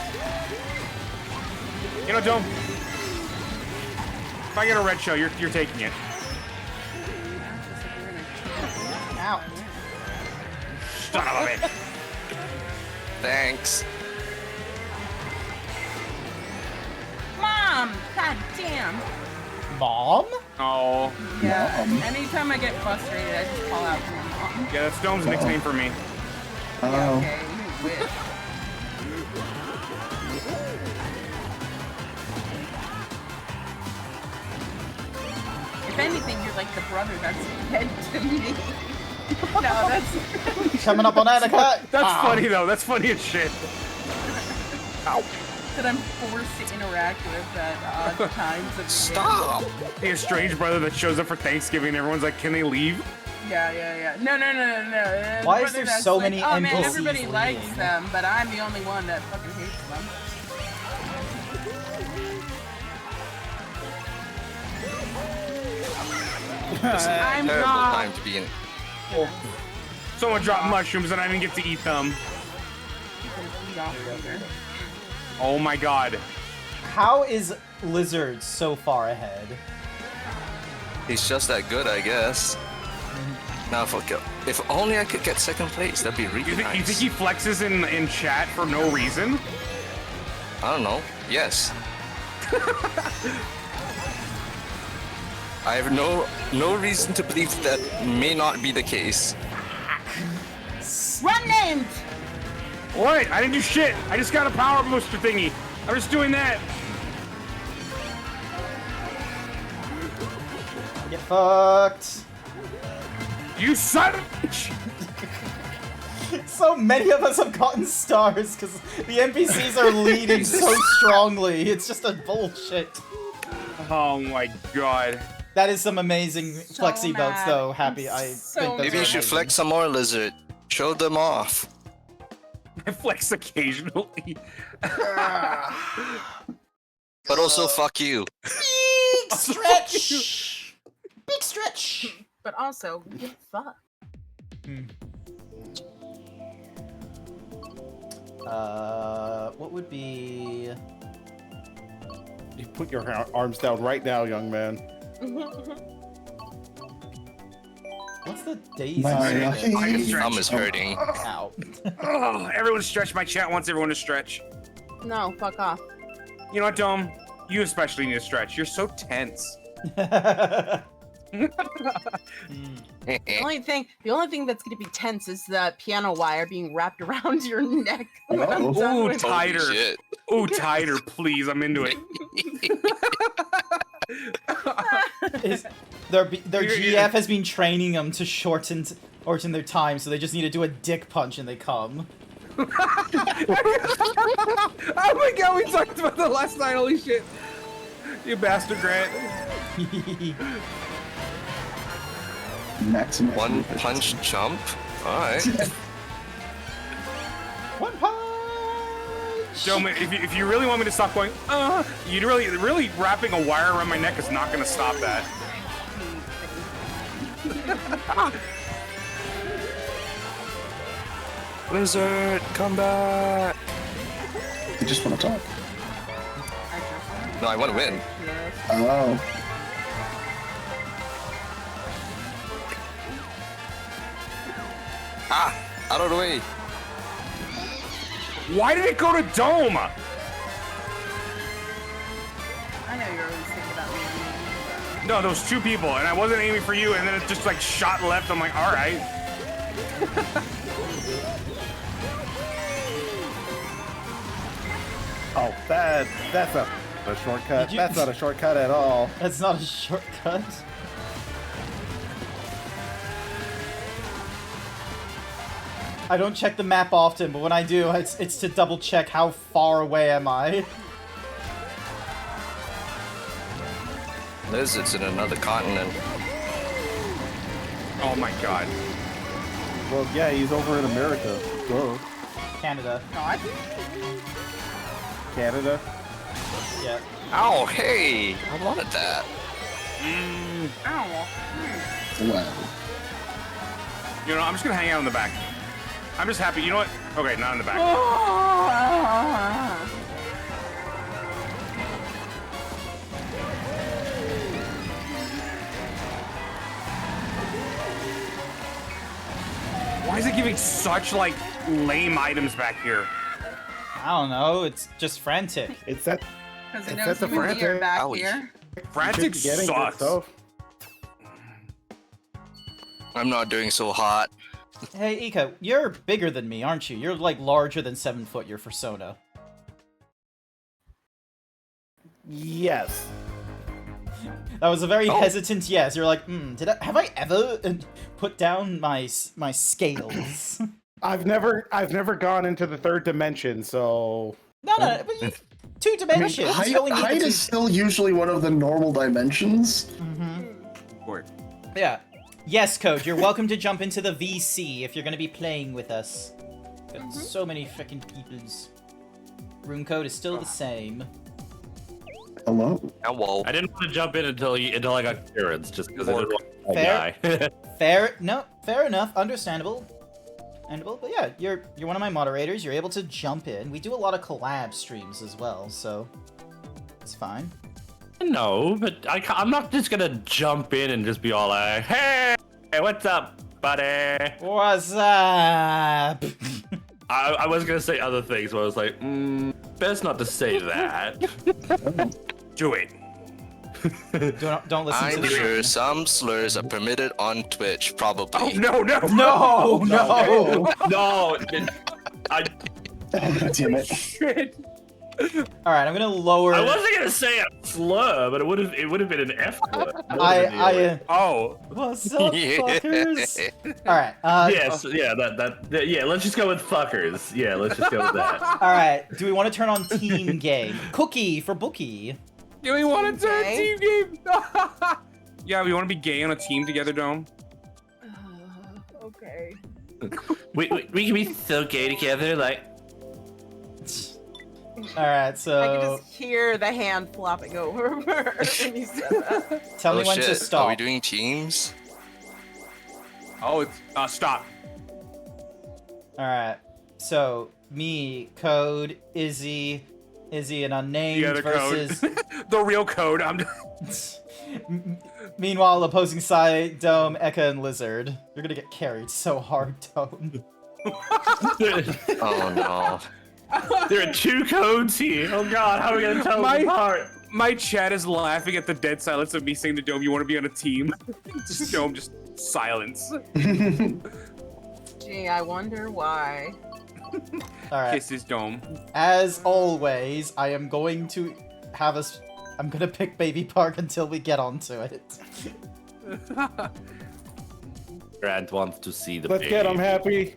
You know, Dome, if I get a red show, you're taking it. Ow. Son of a bitch. Thanks. Mom! God damn! Mom? Oh, Yeah, Mom. anytime I get frustrated, I just call out to my mom. yeah, that's Dome's nickname for me. Yeah, Oh. okay, you wish. If anything, you're like the brother that's dead to me. No, that's Coming up on Anakin. That's funny, though. That's funny as shit. Ow. that I'm forced to interact with at odd times of the day. Stop! The estranged brother that shows up for Thanksgiving and everyone's like, can they leave? Yeah. No. The Why is brother there that's so like, many oh, man, NPCs everybody likes leaving? them, but I'm the only one that fucking hates them. I'm Terrible not. time to be in. Someone dropped mushrooms and I didn't get to eat them. Oh my god. How is Lizard so far ahead? He's just that good, I guess. Now fuck it. If only I could get second place, that'd be really nice. You think he flexes in chat for no reason? I don't know. Yes. I have no reason to believe that may not be the case. Run named. What? I didn't do shit. I just got a power booster thingy. I'm just doing that. Get fucked. You son of a bitch. So many of us have gotten stars because the NPCs are leading so strongly. It's just a bullshit. Oh my god. That is some amazing So flexi belts, mad. though. Happy, I'm I so think those Maybe are you should amazing. flex some more, Lizard. Show them off. I flex occasionally. But also, fuck you. Big stretch. Big stretch. But also, get fucked. What would be? You put your arms down right now, young man. What's the daisy? My Thumb is hurting. Ow. Oh, everyone stretch. My chat wants everyone to stretch. No, fuck off. You know what, Dome? You especially need to stretch. You're so tense. The only thing that's gonna be tense is the piano wire being wrapped around your neck. when I'm Oh. done Ooh, with- tighter. Holy shit. Ooh, tighter, please. I'm into it. Their You're- GF has been training them to shorten their time, so they just need to do a dick punch and they come. Oh my god, we talked about that last night. Holy shit. You bastard, Grant. Maximum. One punch jump. Alright. One punch. Dome, if you really want me to stop going, you really wrapping a wire around my neck is not going to stop that. Lizard, come back. I just want to talk. No, I want to win. Oh. Ah, out of the way. Why did it go to Dome? I know you're always thinking about me. No, there was two people, and I wasn't aiming for you, and then it just like shot left. I'm like, all right. Oh, that's a shortcut. Did you- That's not a shortcut at all. That's not a shortcut. I don't check the map often, but when I do, it's to double check how far away am I. Lizard's in another continent. Oh my god. Well, yeah, he's over in America. Whoa. Canada. Canada. Yeah. Ow, hey! I wanted that. Ow. Wow. You know, I'm just gonna hang out in the back. I'm just happy. You know what? Okay, not in the back. Why is it giving such like lame items back here? I don't know. It's just frantic. It's that. Because it It's knows at the you and me are frantic. back Ouch. here. Frantic Getting good sucks. stuff. I'm not doing so hot. Hey, Ika, you're bigger than me, aren't you? You're like larger than 7 foot. Your persona. Yes. That was a very Oh. hesitant yes. You're like, have I ever put down my scales? I've never gone into the third dimension, so No, but two dimensions. Height, You only need height the is still usually one of the normal dimensions. Yeah. Yes, Code, you're welcome to jump into the VC if you're going to be playing with us. Got so many freaking peoples. Room code is still the same. Hello. Hello. I didn't want to jump in until I got clearance, just because I didn't want to Fair. die. Fair enough. Understandable. But yeah, you're one of my moderators. You're able to jump in. We do a lot of collab streams as well, so it's fine. No, but I'm not just gonna jump in and just be all like, "Hey, what's up?" buddy. What's up? I was gonna say other things, but I was like, best not to say that. Do it. Don't listen to I'm the sure some slurs are permitted on Twitch, probably. Oh no. No. No, I Damn it. Shit. All right, I'm gonna lower. I wasn't gonna say a slur, but it would have been an F word. Oh. What's up, Yeah. fuckers? All right. Yes, yeah, yeah. Let's just go with fuckers. Yeah, let's just go with that. All right. Do we want to turn on team game? Cookie for bookie. Do we want to turn Okay. team game? Yeah, we want to be gay on a team together, Dome. Okay. We can be so gay together, like. All right. I can So just hear the hand flopping over when you said that. tell me Oh when shit, to are stop. we doing teams? Oh, it's stop. All right. So me, Code, Izzy, and unnamed The other versus. code. The real code. Meanwhile, opposing side, Dome, Eka, and Lizard. You're gonna get carried so hard, Dome. Oh no. There are two codes here. Oh god, how are we gonna tell them apart? My chat is laughing at the dead silence of me saying to Dome, "You want to be on a team?" Just Dome, just silence. Gee, I wonder why. All right. Kisses Dome. As always, I am going to have us. I'm gonna pick Baby Park until we get onto it. Grant wants to see the Let's get them happy.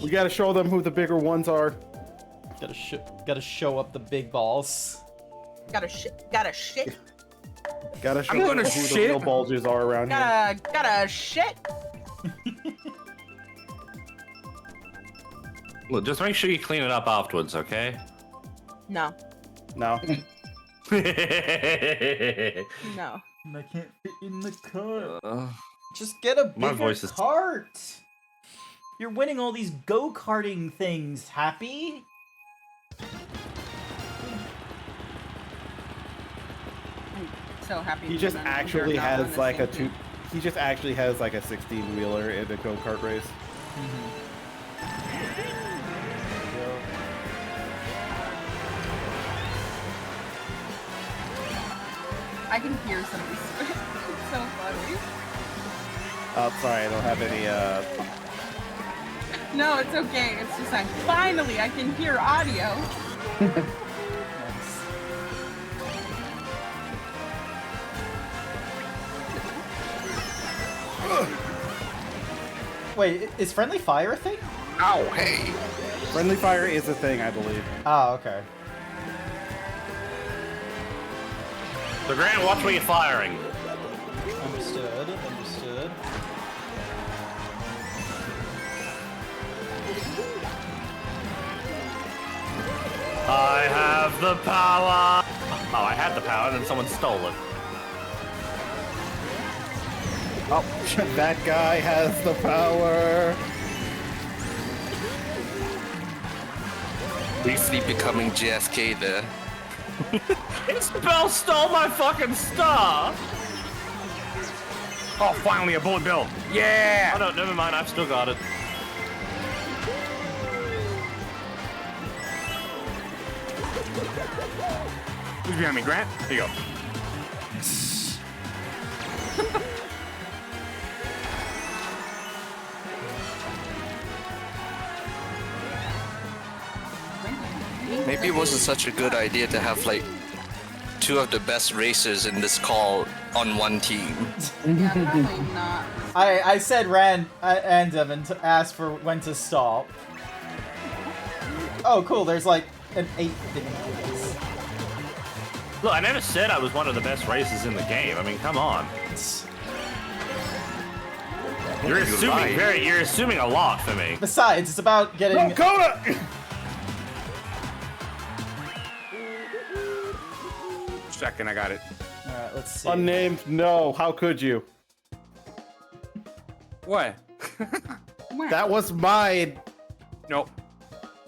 We gotta show them who the bigger ones are. Gotta show up the big balls. Gotta shit. Gotta shit. Gotta show I'm them gonna who the shit. real bulges are around here. Gotta shit. Well, just make sure you clean it up afterwards, okay? No. No. No. I can't fit in the cart. Uh, Just get a My bigger voice is- cart. You're winning all these go-karting things, Happy. So happy. He to just know that actually you're not on has the like a same two. He just actually has like a 16-wheeler in a go-kart race. I can hear somebody swear. It's so funny. Oh, sorry, I don't have any. No, it's okay. It's just like finally I can hear audio. Wait, is friendly fire a thing? ow, hey. Friendly fire is a thing, I believe. Oh, okay. So Grant, watch where you're firing. Understood. I have the power. Oh, I had the power, and then someone stole it. Oh, that guy has the power. Briefly becoming JFK there. Bell stole my fucking star. Oh, finally a bullet bill. Yeah. Oh no, never mind. I've still got it. Who's behind me, Grant? Here you go. Maybe it wasn't such a good idea to have like two of the best racers in this call on one team. Yeah, probably not. I said random and asked for when to stop. Oh, cool. There's like an 8 different things. Look, I never said I was one of the best racers in the game. I mean, come on. You're assuming a lot for me. Besides, it's about getting. Coda! Second, I got it. All right, let's see. Unnamed? No. How could you? What? That was mine. Nope.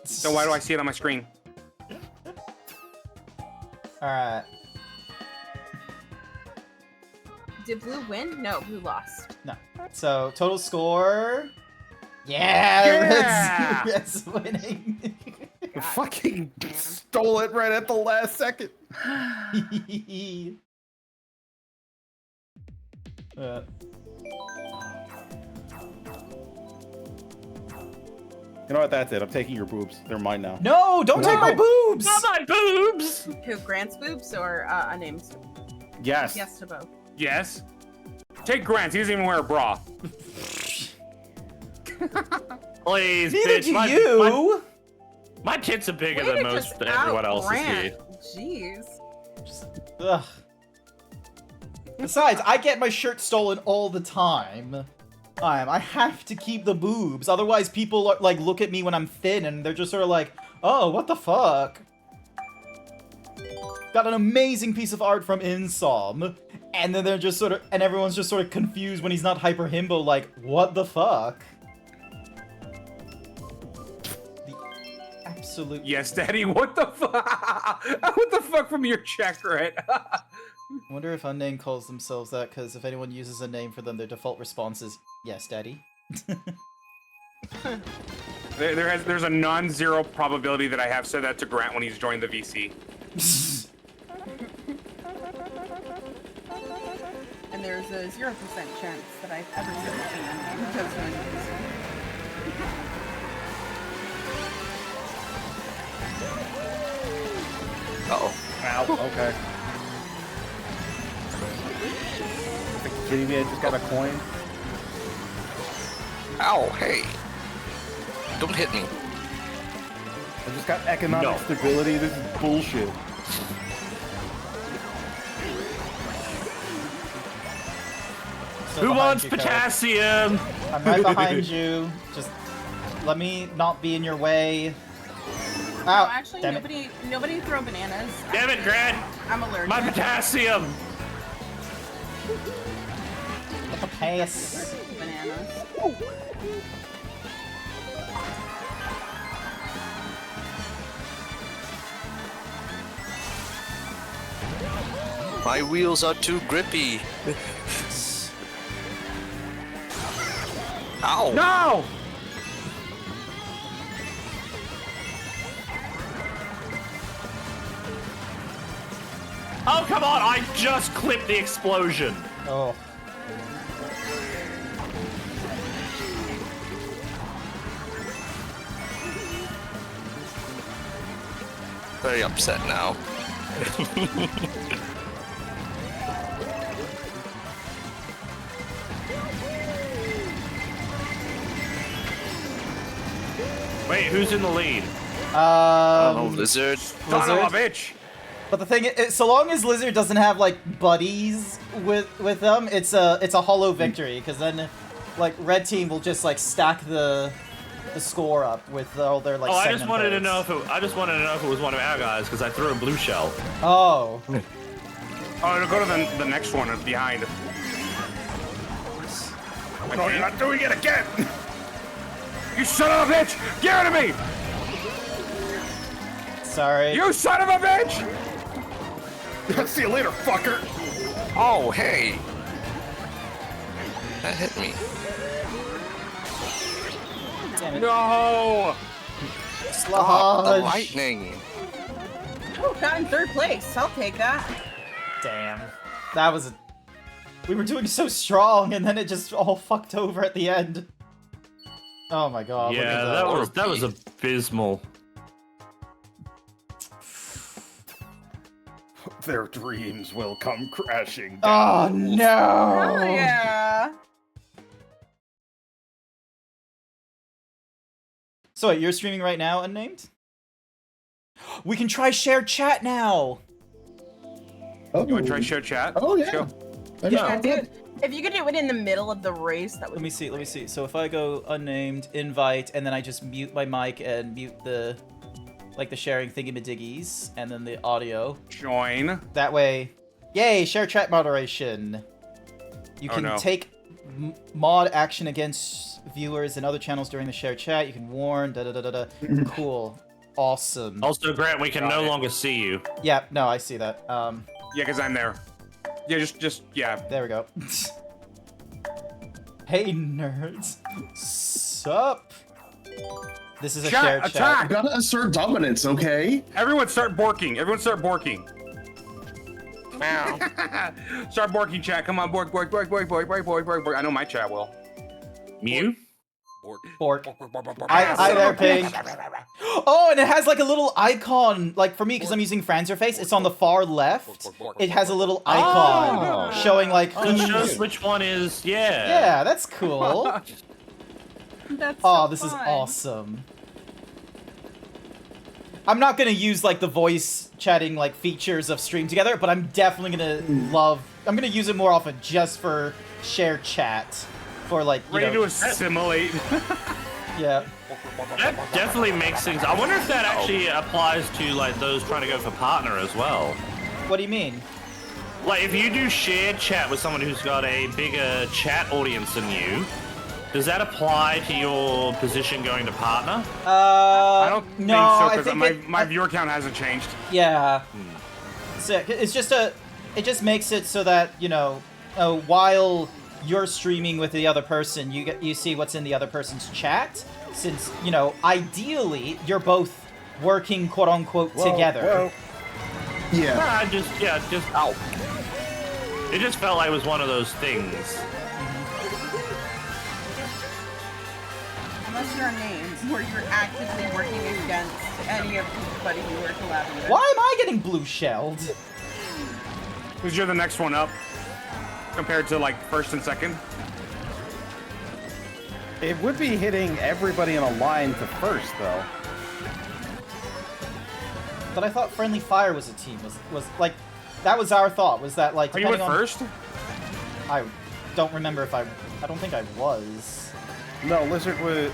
So why do I see it on my screen? All right. Did blue win? No, blue lost. No. So total score. Yeah, Yeah! that's winning. You fucking stole it right at the last second. You know what? That's it. I'm taking your boobs. They're mine now. No, don't take my boobs. Not my boobs. Who, Grant's boobs or unnamed? Yes. Yes to both. Yes. Take Grant. He doesn't even wear a bra. Please, Neither bitch. do My, you. my tits are bigger Way than to most just everyone else's out-Grant. here. Jeez. Ugh. Besides, I get my shirt stolen all the time. I have to keep the boobs, otherwise people are, like look at me when I'm thin and they're just sort of like, oh, what the fuck? Got an amazing piece of art from Insom, and then they're just sort of, and everyone's just sort of confused when he's not hyper himbo, like, what the fuck? The absolute. Yes, Daddy. What the fuck? What the fuck from your check, right? I wonder if unnamed calls themselves that, because if anyone uses a name for them, their default response is, yes, daddy. There's a non-zero probability that I have said that to Grant when he's joined the VC. And there's a 0% chance that I've ever said that because Uh-oh. Ow. Okay. Kidding me? I just got a coin. Ow, hey. Don't hit me. I just got economic stability. This is bullshit. Still Who behind wants you, Kurt. potassium? I'm right behind you. Just let me not be in your way. No, Ow! actually, Damn it. nobody throw bananas. Damn it, Grant! I'm allergic. My potassium! Pass. Bananas. My wheels are too grippy. Ow. No! Oh, come on! I just clipped the explosion! Oh. Very upset now. Wait, who's in the lead? Oh, Lizard. Son of a bitch! But the thing is, so long as Lizard doesn't have like buddies with them, it's a hollow victory. Because then, like, red team will just like stack the score up with all their like. Oh, I second just wanted to and know thirds. if it, I just wanted to know if it was one of our guys because I threw a blue shell. Oh. Oh, it'll go to the next one behind. No, you're not doing it again! You son of a bitch! Get rid of me! Sorry. You son of a bitch! See you later, fucker! Oh, hey. That hit me. Damn it. No! Stop the Sludge. lightning. Oh, got in third place. I'll take that. Damn. That was a... We were doing so strong, and then it just all fucked over at the end. Oh my god. look Yeah, at that was abysmal. Their dreams will come crashing Oh down. no! Oh, yeah. So wait, you're streaming right now, unnamed? We can try shared chat now! Oh, You want to try share chat? Oh, Let's yeah. go. Yeah, dude. If you could do it in the middle of the race, that would Let me see. So if I go unnamed, invite, and then I just mute my mic and mute the, like the sharing thingy-madiggies, and then the audio. Join. That way, yay, share chat moderation. You Oh, can no. take mod action against viewers and other channels during the shared chat. You can warn, da-da-da-da-da. Cool. Awesome. Also, Grant, we can Got no it. longer see you. Yeah, no, I see that. Yeah, because I'm there. Yeah, yeah. There we go. Hey, nerds. Sup? This is a Chat, shared attack! chat. I gotta assert dominance, okay? Everyone start borking. Everyone start borking. Wow. Start borking, chat. Come on, bork. I know my chat will. Mew? Bork. Hi there, pig. Oh, and it has like a little icon, like for me, because I'm using Franzerface, it's on the far left. It has a little icon showing like It shows which one is, yeah. Yeah, that's cool. That's Oh, so this is fun. awesome. I'm not gonna use like the voice chatting like features of Stream Together, but I'm definitely gonna I'm gonna use it more often just for share chat. For like, you Ready know, to assimilate. yeah. That definitely makes things. I wonder if that actually applies to like those trying to go for partner as well. What do you mean? Like if you do shared chat with someone who's got a bigger chat audience than you, does that apply to your position going to partner? I don't think so, I because think my viewer count hasn't changed. Yeah. So it's just it just makes it so that, you know, while you're streaming with the other person, you see what's in the other person's chat, since, you know, ideally you're both working quote unquote together. Yeah. I just ow. It just felt like it was one of those things. Unless you're names where you're actively working against any of anybody you were collabing with. Why am I getting blue shelled? Because you're the next one up, compared to like first and second. It would be hitting everybody in a line to first, though. But I thought Friendly Fire was a team. Was like, that was our thought. Was that like? Are you at depending on- first? I don't remember if I don't think I was. No, Lizard's in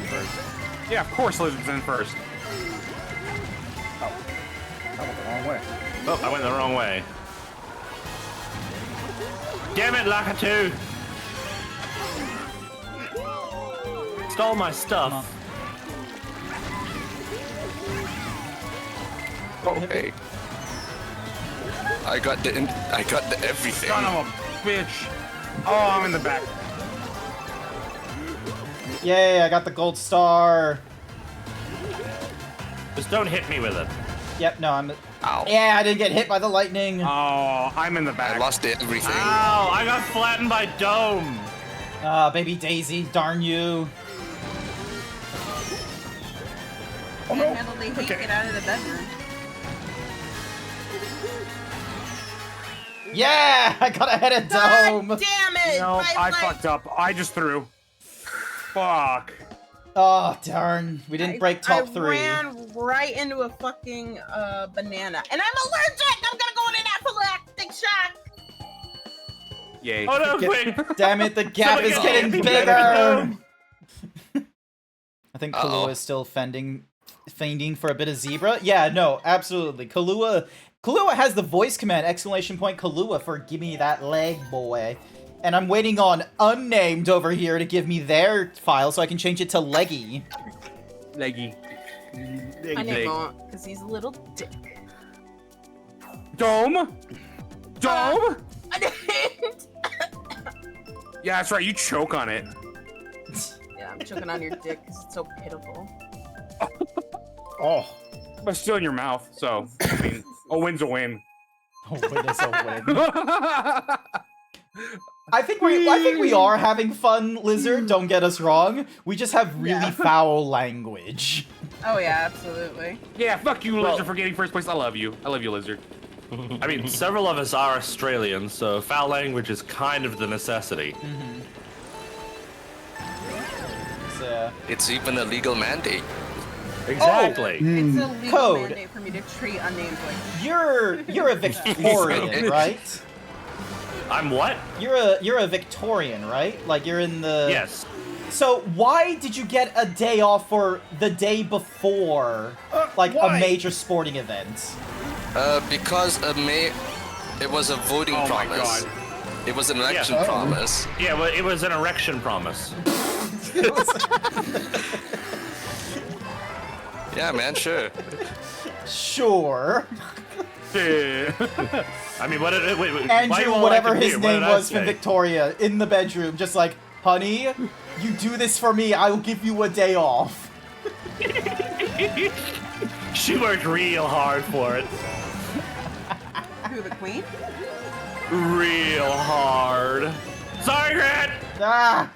first. Yeah, of course Lizard's in first. Oh, I went the wrong way. Oh, I went the wrong way. Damn it, Lakitu! Stole my stuff. Okay. I got the everything. Son of a bitch. Oh, I'm in the back. Yay! I got the gold star. Just don't hit me with it. Yep. No, I'm. Ow. Yeah, I didn't get hit by the lightning. Oh, I'm in the back. I lost everything. Ow! I got flattened by Dome! Baby Daisy, darn you. You can't handle the heat, get out of the bedroom. Yeah, I got ahead of Dome. God damn it! No, My I life- fucked up. I just threw. Fuck. Oh darn, we didn't break top three. I ran right into a fucking banana, and I'm allergic. I'm gonna go in an anaphylactic shock. Yay. Oh no, quick! Damn it, the gap is Somebody getting get bigger. I think Uh-oh. Kahlua is still feigning for a bit of zebra. Yeah, no, absolutely. Kahlua has the voice command, ! Kahlua, for give me that leg, boy. And I'm waiting on Unnamed over here to give me their file so I can change it to Leggy. Leggy. My name won't, because he's a little dick. Dome? Dome? I didn't. Yeah, that's right. You choke on it. Yeah, I'm choking on your dick because it's so pitiful. Oh, But still in your mouth, so, I mean, a win's a win. Oh, wait, it's a win. I think we are having fun, Lizard. Don't get us wrong. We just have really foul language. Oh yeah, absolutely. Yeah, fuck you, Lizard, for getting first place. I love you. I love you, Lizard. I mean, several of us are Australians, so foul language is kind of the necessity. So, It's even a legal mandate. Exactly. It's a legal Code. mandate for me to treat unnamed like you're a Victorian, right? I'm what? You're a Victorian, right? Like you're in the Yes. So why did you get a day off for the day before, like a why? major sporting event? Because it was a voting Oh my promise. God. It was an election Uh-oh. promise. Yeah, well, it was an erection promise. Yeah, man, sure. Sure. Yeah. I mean, what? Wait, why you Andrew, all whatever like his it? What name did I was from say? Victoria, in the bedroom, just like, honey, you do this for me, I will give you a day off. She worked real hard for it. Who, the queen? Real hard. Sorry, Grant. Ah,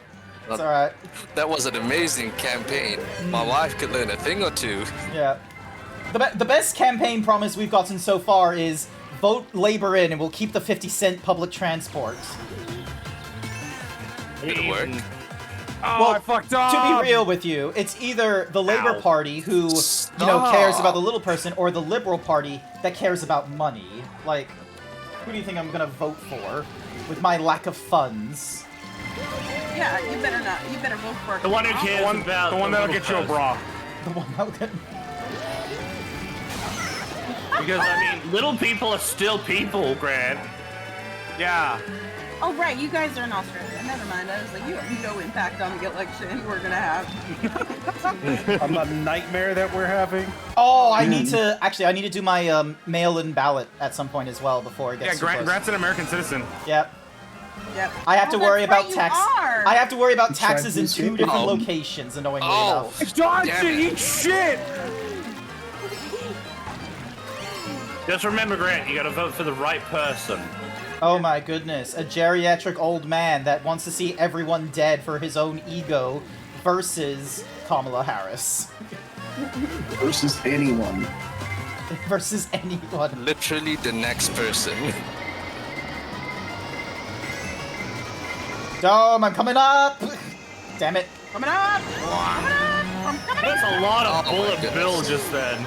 it's alright. That was an amazing campaign. My wife could learn a thing or two. Yeah. The best campaign promise we've gotten so far is vote Labor in and we'll keep the 50-cent public transport. It'll work. Oh, I fucked up. To be real with you, it's either the Labor Ow. Party who, cares about the little person, or the Liberal Party that cares about money. Like, who do you think I'm gonna vote for with my lack of funds? Yeah, you better not. You better vote for it. The one who cares about The one that'll get you a bra. The one that would... Because I mean, little people are still people, Grant. Yeah. Oh, right, you guys are in Australia. Never mind. I was like, you have no impact on the election we're gonna have. On the nightmare that we're having. Oh, I need to... Actually, I need to do my mail-in ballot at some point as well before it gets too close. Grant's an American citizen. Yep. Yep. I have to worry about you tax. are. I have to worry about Try taxes in to 2 escape. different Oh. locations, annoyingly Oh. enough. Dodge Damn it, it. eat shit! Just remember, Grant, you gotta vote for the right person. Oh my goodness, a geriatric old man that wants to see everyone dead for his own ego versus Kamala Harris. Versus anyone. Versus anyone. Literally the next person. Dome, I'm coming up! Damn it. Coming up! Coming up! I'm coming That's up! a lot of Oh my bullet goodness. bill just then.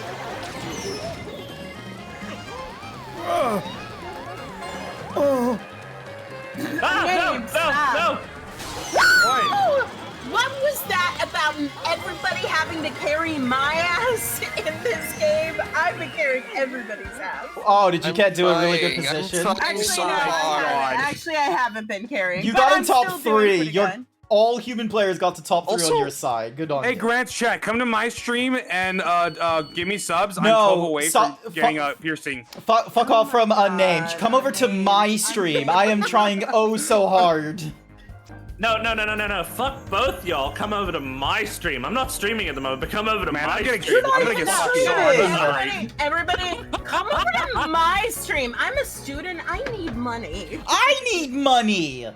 James, Ah, Oh, what was that about everybody having to carry my ass in this game? I've been carrying everybody's ass. Oh, did you I'm get do a really good trying, I'm position? trying. Actually, so no, I hard. haven't. Actually, I haven't been carrying. You but got in I'm top still doing 3. pretty You're good. all human players got to top 3 on Also- your side. Good on Hey, you. Grant's chat, come to my stream and give me subs. I'm No, 12 away stop- from getting a piercing. Fuck off from my unnamed. God, Come over to my stream. I am trying oh so hard. No. Fuck both y'all. Come over to my stream. I'm not streaming at the moment, but come over to Man, my I'm gonna stream. get, I'm gonna get sucked so hard. streaming. Sorry. Everybody, come over to my stream. I'm a student. I need money. I need money.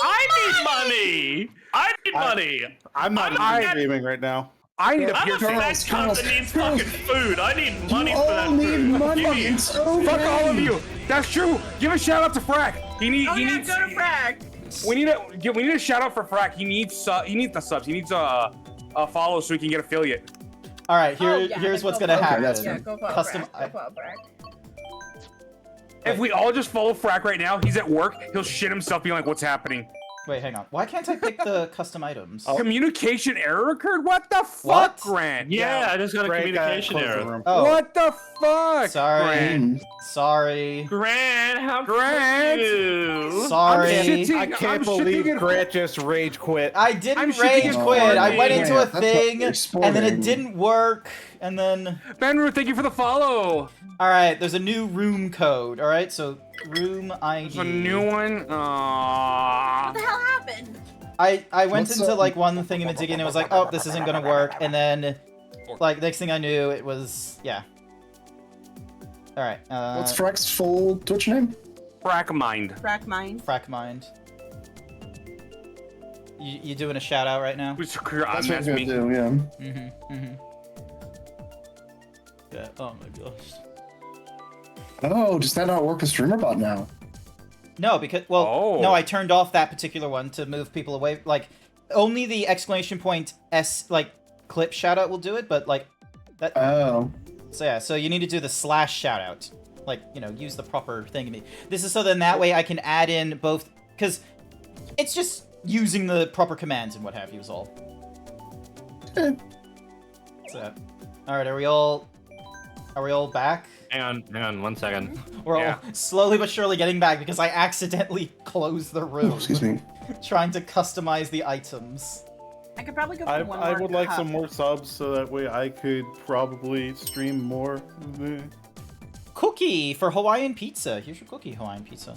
I need money. I need money. I'm not I'm even not- streaming right now. I need a I'm a piercing. fat cunt that needs fucking food. I need money You for all that need food. money. Give me- It's okay. Fuck all of you. That's true. Give a shout out to Frack. He needs. Oh yeah, go to Bragg. We need a shout out for Frack. He needs the subs. He needs a follow so he can get affiliate. All right, Oh, yeah, here's then what's go gonna for it. happen. that's Yeah, fine. go for Custom. Bragg. Go for Bragg. If we all just follow Frack right now, he's at work. He'll shit himself, being like, "What's happening?" Wait, hang on. Why can't I pick the custom items? Communication error occurred. What the fuck, What? Grant? Yeah, I just got a Greg, communication close the error. room. Oh, What the fuck? sorry. Grant? Sorry. Grant, how Grant? could you? Sorry. shitting. I I'm can't shitting believe in- Grant just rage quit. I didn't I'm rage shitting quit. on I me. went into a Yeah, that's not thing, exporting. and then it didn't work, and then... Benru, thank you for the follow. Alright, there's a new room code, alright? So, room ID. There's a new one. What the hell happened? I went What's into, up? like, one thing and it was like, oh, this isn't gonna work, and then, like, next thing I knew, it was... yeah. Alright, What's Frack's full Twitch name? Frack mind. Bragg mine. Frackmind. You doing a shout out right now? That's what I'm That's gonna me. do, yeah. Yeah, oh my gosh. Oh, does that not work with StreamerBot now? No, because, well, Oh. no, I turned off that particular one to move people away. Like, only the exclamation point S, like, clip shout out will do it, but, like, that. Oh. So, yeah, so you need to do the slash shout out. Like, you know, use the proper thing. This is so then that way I can add in both, because it's just using the proper commands and what have you is all. Eh. So, alright, are we all back? Hang on 1 second. We're Yeah. all slowly but surely getting back because I accidentally closed the room. Oh, excuse me. Trying to customize the items. I could probably go for I one I more would like cup. some more subs so that way I could probably stream more. Cool. cookie for Hawaiian pizza. Here's your cookie, Hawaiian pizza.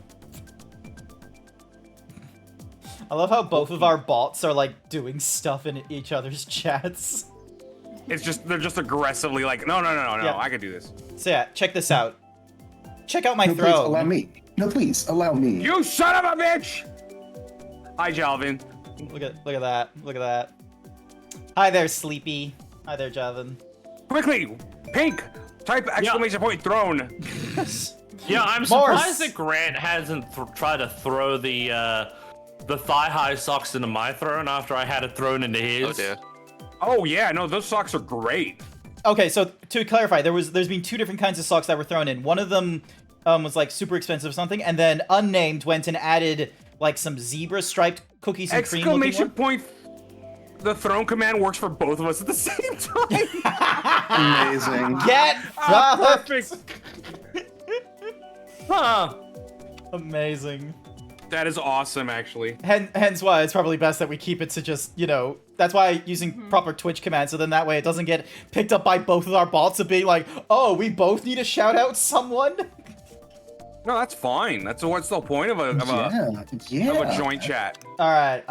I love how both of our bots are like doing stuff in each other's chats. It's just they're just aggressively like, no, Yeah. I can do this. So yeah, check this out. Check out my No, please throne. allow me. No, please allow me. You son of a bitch! Hi, Jalvin. Look at that. Look at that. Hi there, Sleepy. Hi there, Javin. Quickly, Pink, type exclamation point throne. Yeah, I'm Morse. surprised that Grant hasn't tried to throw the thigh-high socks into my throne after I had it thrown into his. Oh dear. Oh yeah, no, those socks are great. Okay, so to clarify, there's been two different kinds of socks that were thrown in. One of them was like super expensive or something, and then Unnamed went and added like some zebra striped cookies and cream looking Exclamation one. point. The throne command works for both of us at the same time. Amazing. Get fucked! Perfect. Huh. Amazing. That is awesome, actually. Hence why it's probably best that we keep it to just, you know, that's why using proper Twitch commands, so then that way it doesn't get picked up by both of our bots of being like, oh, we both need to shout out someone. No, that's fine. That's what's the point of a joint chat. All right,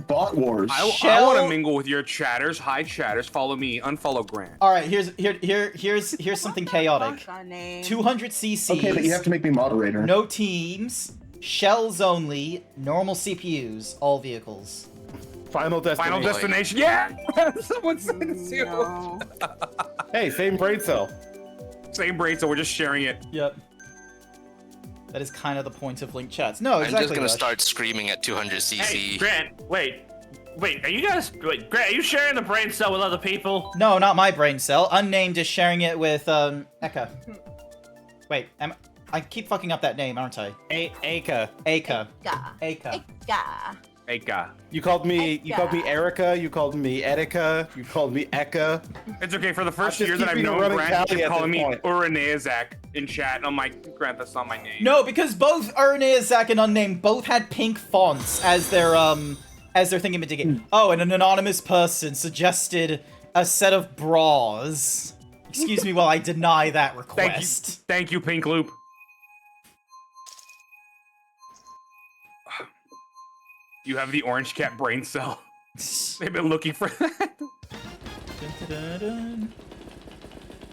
Bot wars. I want Shell- to mingle with your chatters. Hi, chatters. Follow me. Unfollow Grant. all right. Here's something chaotic. Fuck, name. 200 CCs. Okay, but you have to make me moderator. No teams. Shells only. Normal CPUs. All vehicles. Final destination. Final destination. Yeah. Someone said it too. No. Hey, same brain cell. Same brain, so we're just sharing it. Yep. That is kind of the point of linked chats. No, I'm exactly. just gonna Rush. start screaming at 200 cc. Hey, Grant, wait, are you guys? Wait, Grant, are you sharing the brain cell with other people? No, not my brain cell. Unnamed is sharing it with Eka. Wait, I keep fucking up that name, aren't I? Aka. Eka. Ga. Eka. Ga. Hey, guy. You called me Erica. You called me Etika. You called me Eka. It's okay. For the first just year that I've keeping a known running Grant, you tally kept at calling this me point. Uraneazak in chat. And I'm like, Grant, that's not my name. No, because both Zach and Unnamed both had pink fonts as their thingamajiggy. Oh, and an anonymous person suggested a set of bras. Excuse me while I deny that request. Thank you, Pink Loop. You have the orange cat brain cell. They've been looking for that. Dun-dun-dun-dun.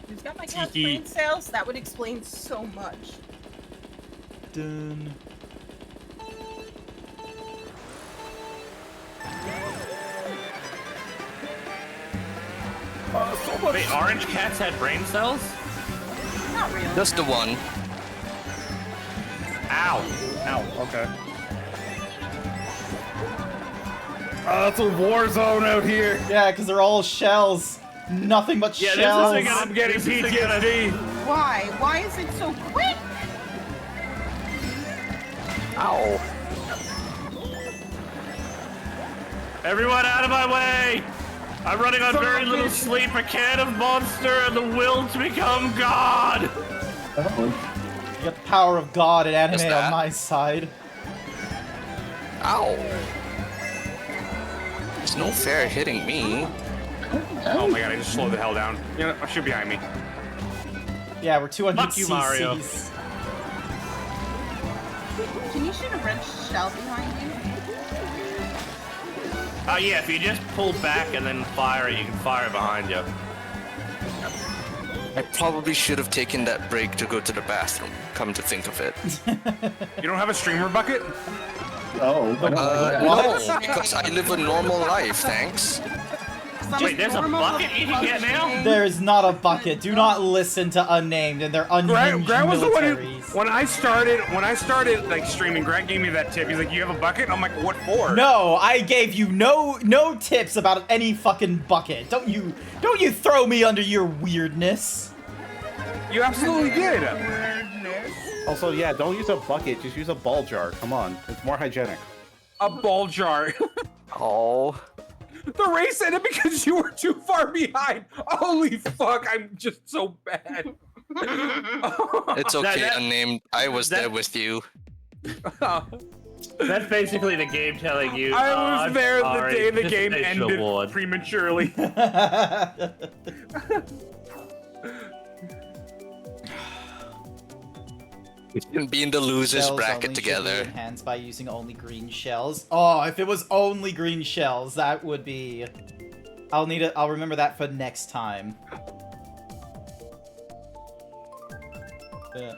Who's got my cat's Tiki. brain cells? That would explain so much. Dun. Wait, orange cats had brain cells? Not really. Just the one. Ow. Ow. Okay. It's a war zone out here. Yeah, because they're all shells. Nothing but Yeah, shells. this is I'm getting this is PTSD. Why? Why is it so quick? Ow. Everyone out of my way! I'm running on very little sleep, a can of monster, and the will to become God! You got the power of God and What's anime that? on my side. Ow. There's no fair hitting me. Oh my god, I just slowed the hell down. You know, shoot behind me. Yeah, we're 200 Fuck you, CCs. Mario. Can you shoot a red shell behind you? Oh yeah, if you just pull back and then fire it, you can fire it behind you. I probably should have taken that break to go to the bathroom, come to think of it. You don't have a streamer bucket? Oh, I don't like that. No, because I live a normal life, thanks. Wait, there's a bucket you can get now? There is not a bucket. Do not listen to Unnamed and their unhinged Grant was the one who, militaries. when I started like streaming, Grant gave me that tip. He's like, "You have a bucket?" I'm like, "What for?" No, I gave you no tips about any fucking bucket. Don't you throw me under your weirdness. You absolutely did. Also, yeah, don't use a bucket. Just use a ball jar. Come on, it's more hygienic. A ball jar. Oh. The race ended because you were too far behind. Holy fuck, I'm just so bad. It's okay, that- unnamed. I was there with you. That's basically the game telling you. I "Oh, was I'm there sorry, the day the game participation ended award." prematurely. And be in the losers Shells bracket only should be together. enhanced by using only green shells. Oh, if it was only green shells, that would be... I'll remember that for next time. Yeah.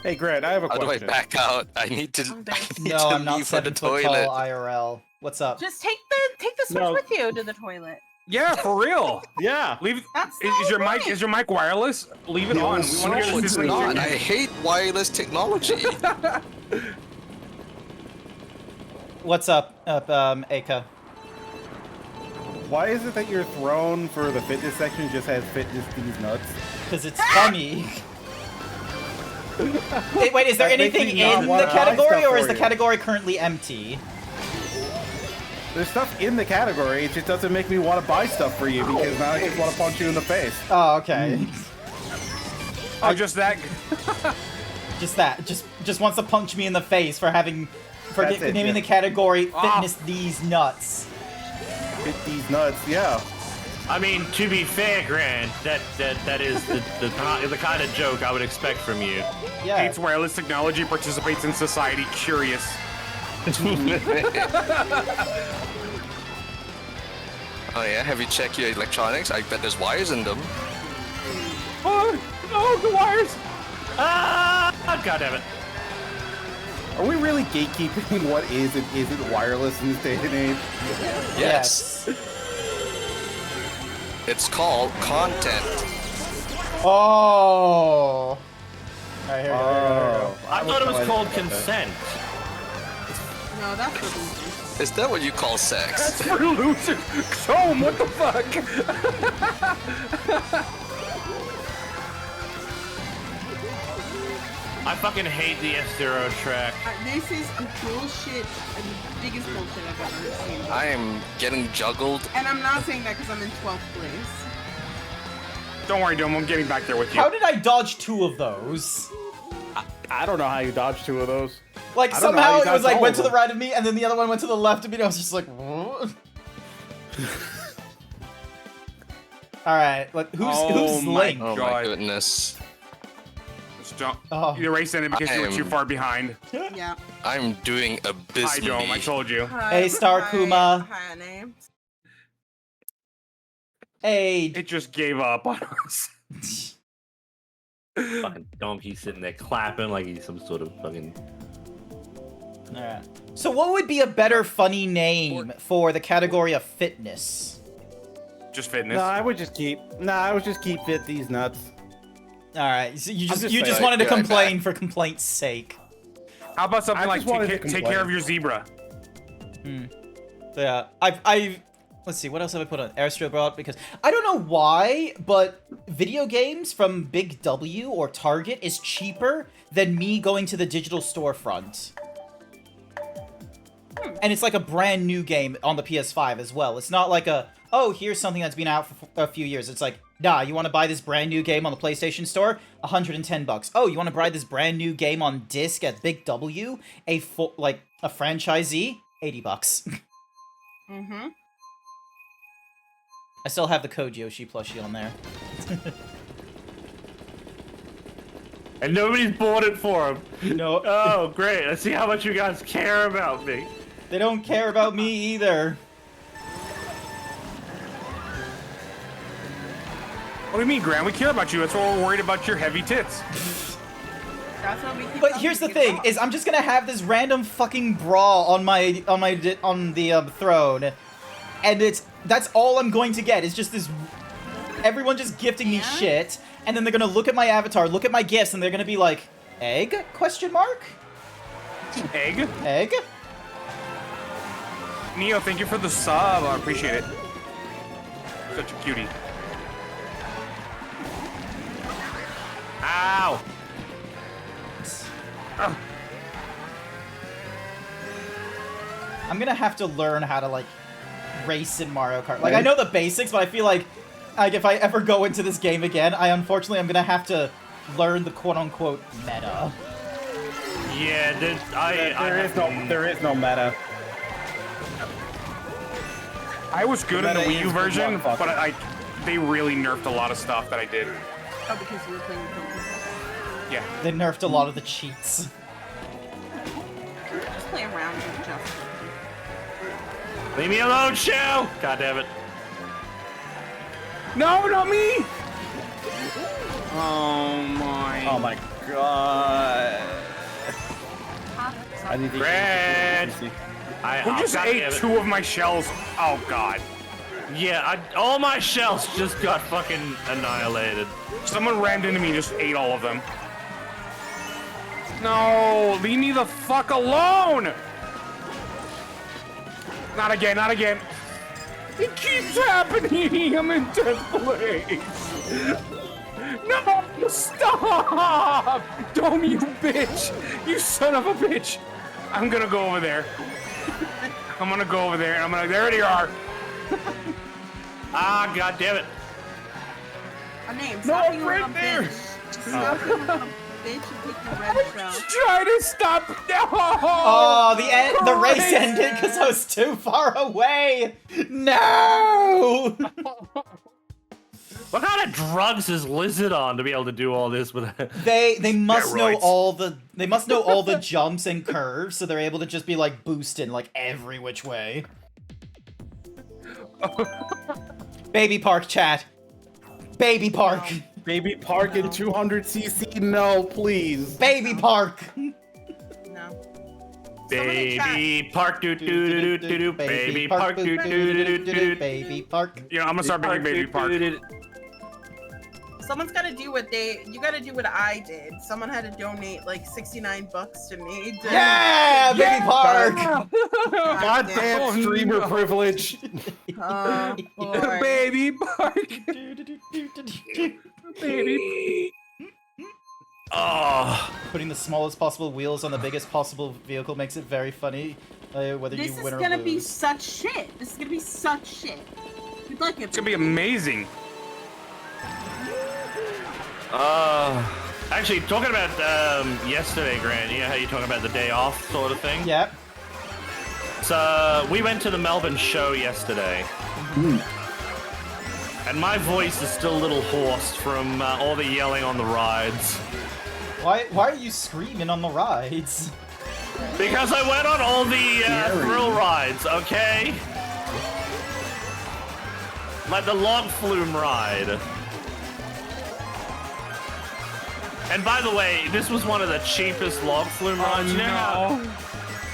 Hey, Grant, I have a How do I question. back out? I need to, I need No, to I'm not leave for the 7 foot toilet. tall IRL. What's up? Just take the switch No. with you to the toilet. Yeah, for real. Yeah. Leave. That's Is your mic? right. Is your mic wireless? Leave it No, on. We want to No, hear the it's sizzling not. chicken. I hate wireless technology. What's up, Aka? Why is it that your throne for the fitness section just has fitness these nuts? Because it's funny. Wait, is there That makes anything me not in wanna the buy category, stuff or is for the you. category currently empty? There's stuff in the category, it just doesn't make me want to buy stuff for you because now I just want to punch you in the face. Oh, okay. Oh, just that. Just that. Just wants to punch me in the face for having... For That's it, naming yeah. the category Ah. Fitness These Nuts. Fit these nuts, yeah. I mean, to be fair, Grant, that is the kind of joke I would expect from you. Yeah. Hates wireless technology, participates in society, curious. Oh yeah, have you checked your electronics? I bet there's wires in them. Oh, the wires. Ah! God damn it. Are we really gatekeeping what is and isn't wireless in this day and age? Yes. It's called content. Oh. Alright, here we go. I thought it was called consent. No, that's what losers. Is that what you call sex? For losers. Show 'em what the fuck. I fucking hate the F-Zero track. This is a bullshit, the biggest bullshit I've ever seen. I am getting juggled. And I'm not saying that because I'm in 12th place. Don't worry, Dome. I'm getting back there with you. How did I dodge 2 of those? I don't know how you dodged 2 of those. Like, I don't know how somehow you it was dodged like, all went of to the them. right of me, and then the other one went to the left of me, and I was just like, what? Alright, who's Oh my Link? Oh my God. goodness. Just don't. Oh. You erased it because you were too far behind. Yeah. I'm doing Hi, Dome. I abysmally. told you. Hey, Star Kuma. Hi, name. Hey. It just gave up on us. Fucking donkey sitting there clapping like he's some sort of fucking... Alright. So what would be a better funny name for the category of fitness? Just fitness. No, I would just keep fit these nuts. Alright, so you just saying, wanted to yeah, complain for complaint's sake. How about something I like just wanted to take care complain. of your zebra? Yeah, I've let's see, what else have I put on? Airstrip brought because I don't know why, but video games from Big W or Target is cheaper than me going to the digital storefront. And it's like a brand new game on the PS5 as well. It's not like a, oh, here's something that's been out for a few years. It's like, nah, you want to buy this brand new game on the PlayStation Store? $110. Oh, you want to buy this brand new game on disc at Big W? A franchisee? $80. Mm-hmm. I still have the Code Yoshi plushie on there. And nobody's bought it for him. No, Oh, great. Let's see how much you guys care about me. they don't care about me either. What do you mean, Grant? We care about you. That's why we're worried about your heavy tits. That's what we keep But telling here's the you thing: about. is I'm just gonna have this random fucking bra on the throne, and that's all I'm going to get. Is just this everyone just gifting me Yeah? shit, and then they're gonna look at my avatar, look at my gifts, and they're gonna be like, egg? Question mark? Egg? Egg? Neo, thank you for the sub. I appreciate it. Such a cutie. Ow! Ugh. I'm gonna have to learn how to like race in Mario Kart. Like I know the basics, but I feel like if I ever go into this game again, I'm gonna have to learn the quote-unquote meta. Yeah, There is no meta. I was good in the Meta Wii U is version, motherfucker. but they really nerfed a lot of stuff that I did. Oh, because you were playing with people. Yeah. They nerfed a lot of the cheats. Just play around with Justin. Leave me alone, Shell! God damn it. No, not me! Oh my. Oh my god. I need to Brad! Who just ate 2 of my shells? Oh god. Yeah, all my shells just got fucking annihilated. Someone ran into me and just ate all of them. No, leave me the fuck alone! Not again, not again. It keeps happening. I'm in 10th place. No, stop! Don't, you bitch! You son of a bitch! I'm gonna go over there. I'm gonna go over there and I'm gonna. There they are. Ah, god damn it. A name. No, Stop being right a there. bitch. Stop being a bitch and take the red shell. Try to stop. No! Oh, the race ended because I was too far away. No. What kind of drugs is Lizard on to be able to do all this with it? They must know Steroids. all the jumps and curves, so they're able to just be like boosting like every which way. Baby Park chat. Baby Park. Baby Park in 200cc, no, please. Baby Park. No. Baby Park, do do do do do do. Baby Park, do do do do do. Baby Park. Yeah, I'm gonna start making Baby Park. Someone's got to do what you got to do what I did. Someone had to donate like $69 to me. To, Yeah, Baby Park. Goddamn streamer privilege. Oh, boy. Baby Park. Baby. Oh, Putting the smallest possible wheels on the biggest possible vehicle makes it very funny, whether This you is win or gonna lose. be such shit. This is gonna be such shit. You'd like it. It's gonna be amazing. actually, talking about yesterday, Grant. You know how you're talking about the day off sort of thing. Yep. So we went to the Melbourne show yesterday, and my voice is still a little hoarse from all the yelling on the rides. Why are you screaming on the rides? Because I went on all the thrill rides, okay? Like the log flume ride. And by the way, this was one of the cheapest log flume rides.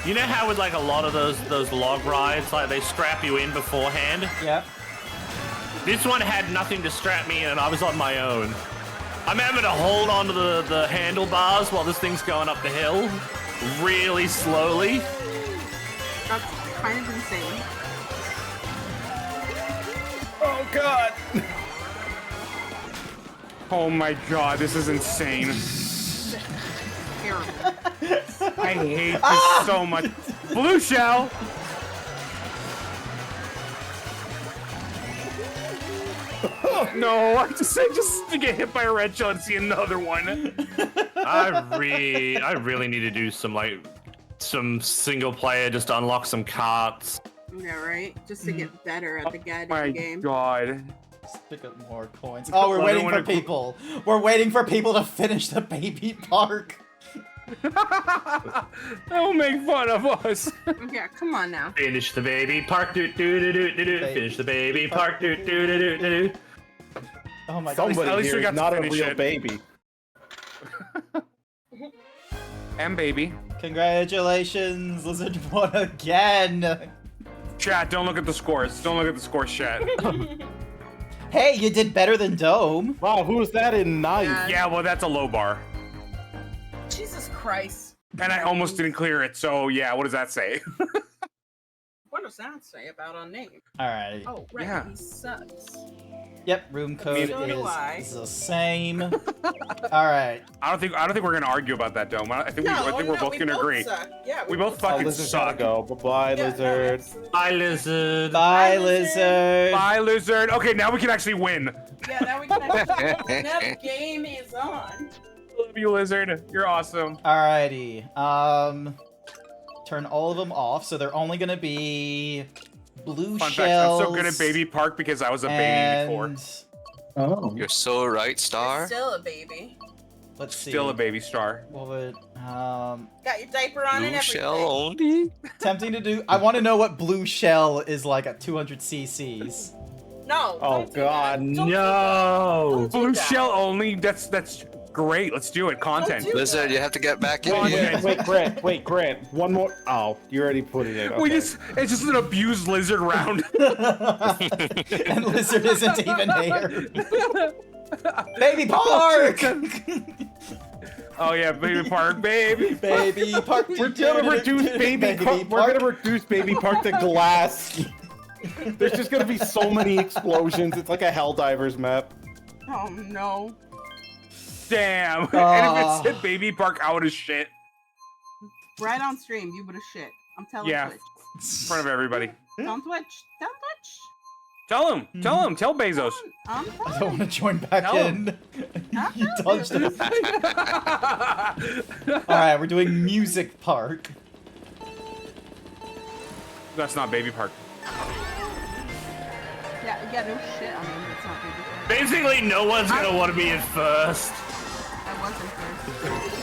You know how with like a lot of those log rides, like they strap you in beforehand? Yep. This one had nothing to strap me in and I was on my own. I'm having to hold onto the handlebars while this thing's going up the hill really slowly. That's kind of insane. Oh god. Oh my god, this is insane. Terrible. I hate this so much. Blue shell. No, I just to get hit by a red shell and see another one. I really need to do some single player just to unlock some carts. Yeah, right? Just to get better at the My goddamn game. god. Pick up more coins. Oh, we're waiting for people. We're waiting for people to finish the Baby Park. Don't make fun of us. Yeah, come on now. Finish the baby park, do do do do do do. Finish the baby park, do do do do do do. Oh my god. Somebody at least here we got is to not a finish real it. baby. And baby. Congratulations, Lizard won again. Chat, don't look at the scores. Don't look at the scores, chat. Hey, you did better than Dome. Wow, who's that in ninth? Yeah, well, that's a low bar. Jesus Christ. And I almost didn't clear it, so yeah, what does that say? What does that say about our name? Alright. Oh, right. Yeah. He sucks. Yep, room code so do I. is the same. Alright. I don't think we're gonna argue about that, Dome. I think we're both gonna agree. Suck. Yeah, We both Oh, fucking Lizard's gotta suck. go. Bye-bye, Lizard. Bye, lizard. Bye, Lizard. Bye, Lizard. Okay, now we can actually win. Yeah, now we can actually. Now the game is on. Love you, Lizard. You're awesome. Alrighty. Turn all of them off, so they're only gonna be Blue Fun fact, Shells. I'm so good at Baby Park because I was a baby before. Oh. You're so right, Star. Still a baby. Let's see. Still a baby star. What would Got your diaper on and Blue everything. shell only? tempting to do? I want to know what Blue Shell is like at 200 cc's. No. Oh, don't do God, that. Don't do no. that. Don't do Blue that. shell only. That's great. Let's do it. Content. do Blizzard, you have to get back in Wait, here. wait, Grant. One more. Oh, you already put it in. We Okay. it's just an abused lizard round. And Lizard isn't even here. Baby Park! Oh yeah, Baby Park, baby. Baby Park. We're gonna reduce Baby Park. We're gonna reduce Baby Park to glass. There's just gonna be so many explosions. It's like a Helldivers map. Oh no. Damn. And if it said Baby Park, I would have shit Right on stream, you would have shit. I'm telling Yeah. Twitch. in front of everybody. Don't Twitch. Don't Twitch. Tell him. Tell Bezos. I'm I don't want to join back Tell him. in. You dodged it. Alright, we're doing Music Park. That's not Baby Park. Yeah, no shit. I mean, it's not Baby Park. Basically, no one's gonna want to be in first. I wasn't first.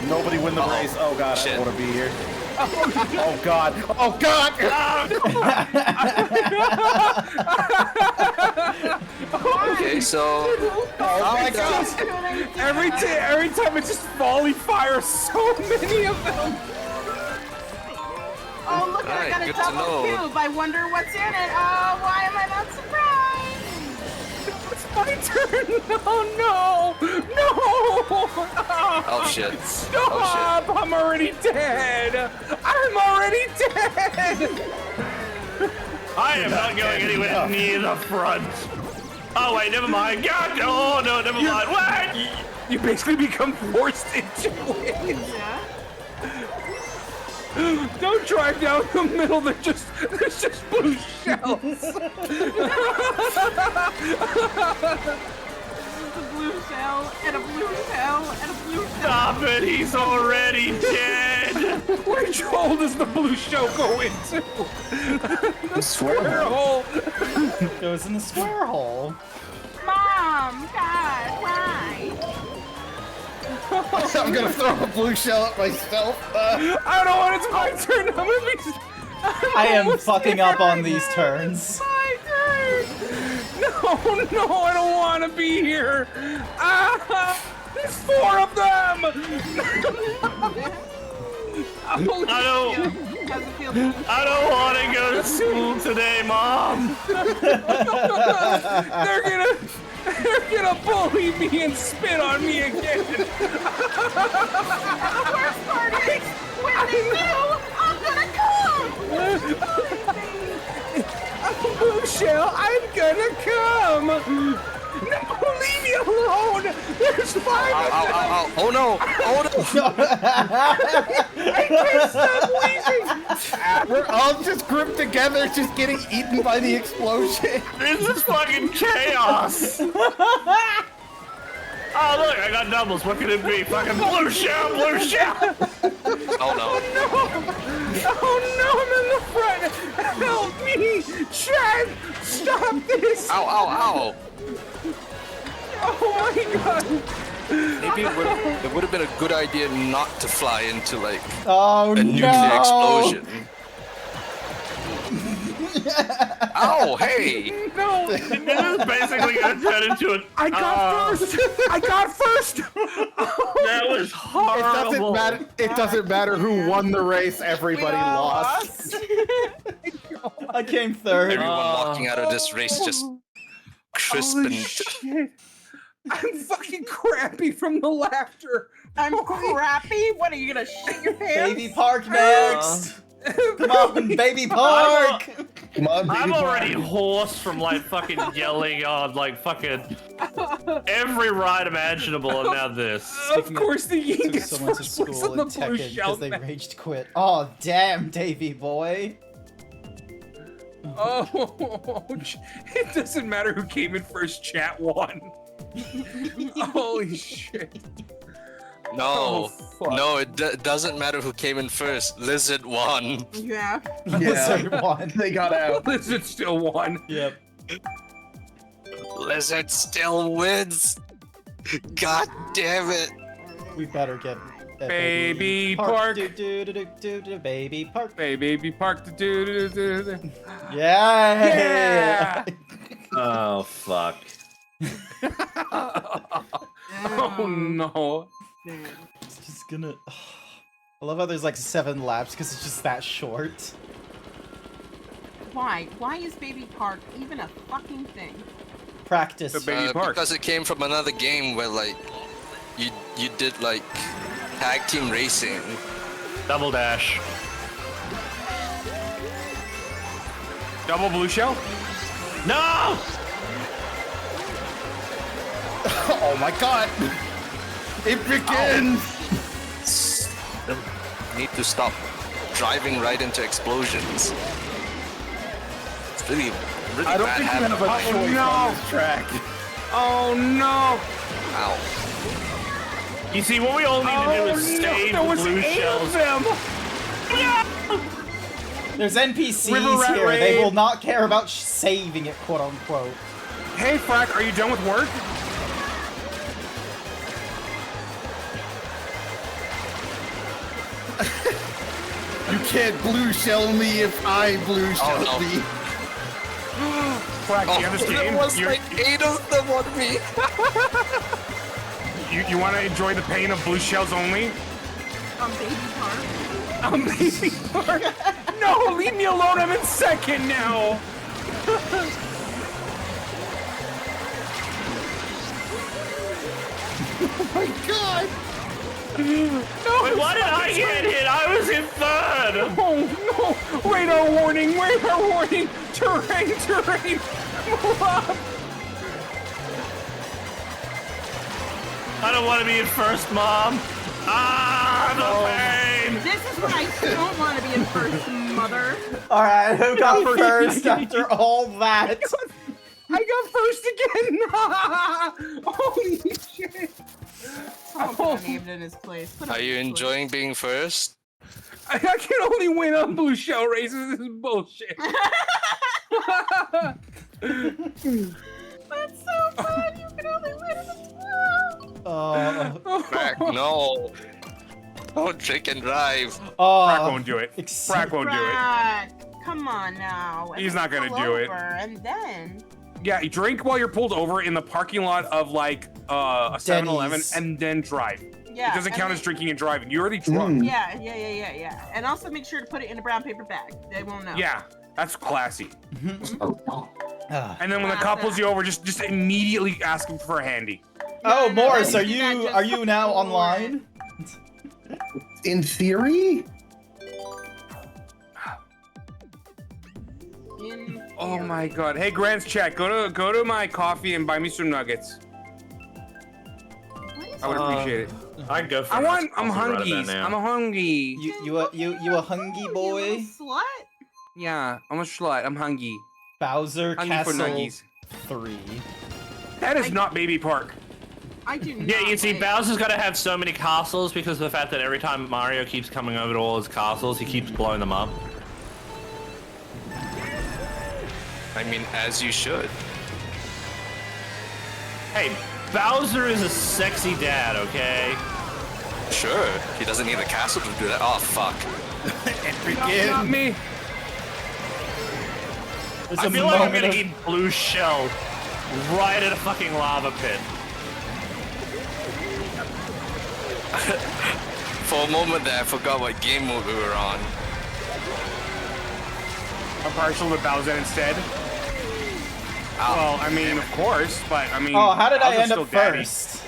Now Nobody win the race. Oh god, I Shit. don't want to be here. Oh god. Oh god. Okay, so. Oh my god. Every time it's just volley fire. So many of them. Oh, look, I Alright, got a good to double know. cube. I wonder what's in it. Oh, why am I not surprised? It's my turn. Oh no. No. Oh shit. Stop! I'm already dead. I'm already dead. I am not going anywhere near the front. Oh wait, never mind. God, no, no, never mind. What? You basically become forced into it. Yeah. Don't drive down the middle. There's just blue shells. A blue shell, and a blue shell, and a blue shell. Stop it! He's already dead. Which hole does the blue shell go into? The square hole. Goes in the square hole. Mom, God, why? I'm gonna throw a blue shell at myself. I don't want. It's my turn. I'm gonna be. I am fucking up on these turns. My turn. No, I don't want to be here. Ah, there's 4 of them. I don't want to go to school today, Mom. They're gonna bully me and spit on me again. The worst part is, when they do, I'm gonna come! Blue shell, I'm gonna come. No, leave me alone. There's 5 of them. Ow. Oh no. Oh no. I can't stop leaving. We're all just grouped together, just getting eaten by the explosion. This is fucking chaos. Oh look, I got doubles. What could it be? Fucking blue shell, blue shell. Oh no. Oh no, I'm in the front. Help me. Chad, stop this. Ow. Oh my god. Maybe it would have been a good idea not to fly into like Oh a nuclear no! explosion. Ow, hey! No. This is basically gonna turn into an. I got first. I got first. That was It horrible. doesn't matter. It doesn't matter who won the race. Everybody lost. I came third. Everyone walking out of this race just crisp Holy and shit. I'm fucking crappy from the laughter. I'm crappy? What, are you gonna shit your pants? Baby Park next! Come on, Baby Park! Come on, baby. I'm already hoarse from like fucking yelling on like fucking every ride imaginable, and now this. Of course, the Ying Took gets someone to first place school on the in blue Tekken shell because they map. raged quit. Oh, damn, Davy boy. Oh, it doesn't matter who came in first. Chat won. Holy shit. No, fuck. no, it doesn't matter who came in first. Lizard won. Yeah. Lizard won. They got out. Lizard still won. Yep. Lizard still wins. God damn it. We better get Baby Park. Baby Park. Baby Park. Yeah. Oh fuck. Oh no. It's just gonna. I love how there's like 7 laps because it's just that short. Why? Why is Baby Park even a fucking thing? Practice. The Baby Park. Because it came from another game where like you did like tag team racing. Double dash. Double blue shell? No! Oh my god! It begins! Need to stop driving right into explosions. It's really I don't bad think you habit. have a choice no. on this track. Oh no. Ow. You see, what we all need to do is save there was blue 8 shells. of them. There's NPCs River Rat here. They Raid. will not care about saving it, quote unquote. Hey, Frack, are you done with work? You can't blue shell me if I blue shell no. me. Frack, you have this there game? was like 8 of them on me. You want to enjoy the pain of blue shells only? Baby Park. Baby Park. No, leave me alone. I'm in second now. Oh my god! Wait, why did I get hit? I was in third! Oh no! Radar warning! Radar warning! Terrain! Terrain! Move up! I don't want to be in first, Mom. Ah, the pain! This is what I don't want to be in first, mother. Alright, who got first after all that? I got first again! Holy shit! Someone put a name in his place. Put a Are you name in his enjoying being first? I can only win on blue shell races. This is bullshit. That's so fun. You can only win in the Frack, no. Don't trick and drive. Frack won't do it. Except- Frack won't do it. Brad, come on now. And He's then not gonna pull do it. over, And then Yeah, you drink while you're pulled over in the parking lot of like a 7-Eleven Denny's. and then drive. yeah, It doesn't and count then- as drinking and driving. You're already drunk. Yeah. And also make sure to put it in a brown paper bag. They won't know. Yeah, that's classy. Ah. And then when the cop pulls you over, just immediately ask him for a handy. Oh, no, Morris, no, are do that just you now before. online? In theory, In Oh theory. my god. Hey, Grant's chat. Go to my coffee and buy me some nuggets. What is I would appreciate it. I can go for I'm coffee hungry. right now. I'm hungry. You a hungry You boy? little slut. Yeah, I'm a slut. I'm hungry. Bowser Hungry for Castle nuggies. 3. That is not Baby Park. I do not. Yeah, you see, like- Bowser's got to have so many castles because of the fact that every time Mario keeps coming over to all his castles, he keeps blowing them up. I mean, as you should. Hey, Bowser is a sexy dad, okay? Sure. He doesn't need a castle to do that. Oh, fuck. Not me. There's I a feel like I'm moment gonna of- get blue shelled right at a fucking lava pit. For a moment there, I forgot what game mode we were on. I'm partial to Bowser instead. Ow. Well, I mean, of course, but I mean. Oh, how did I Bowser's end up still daddy. first?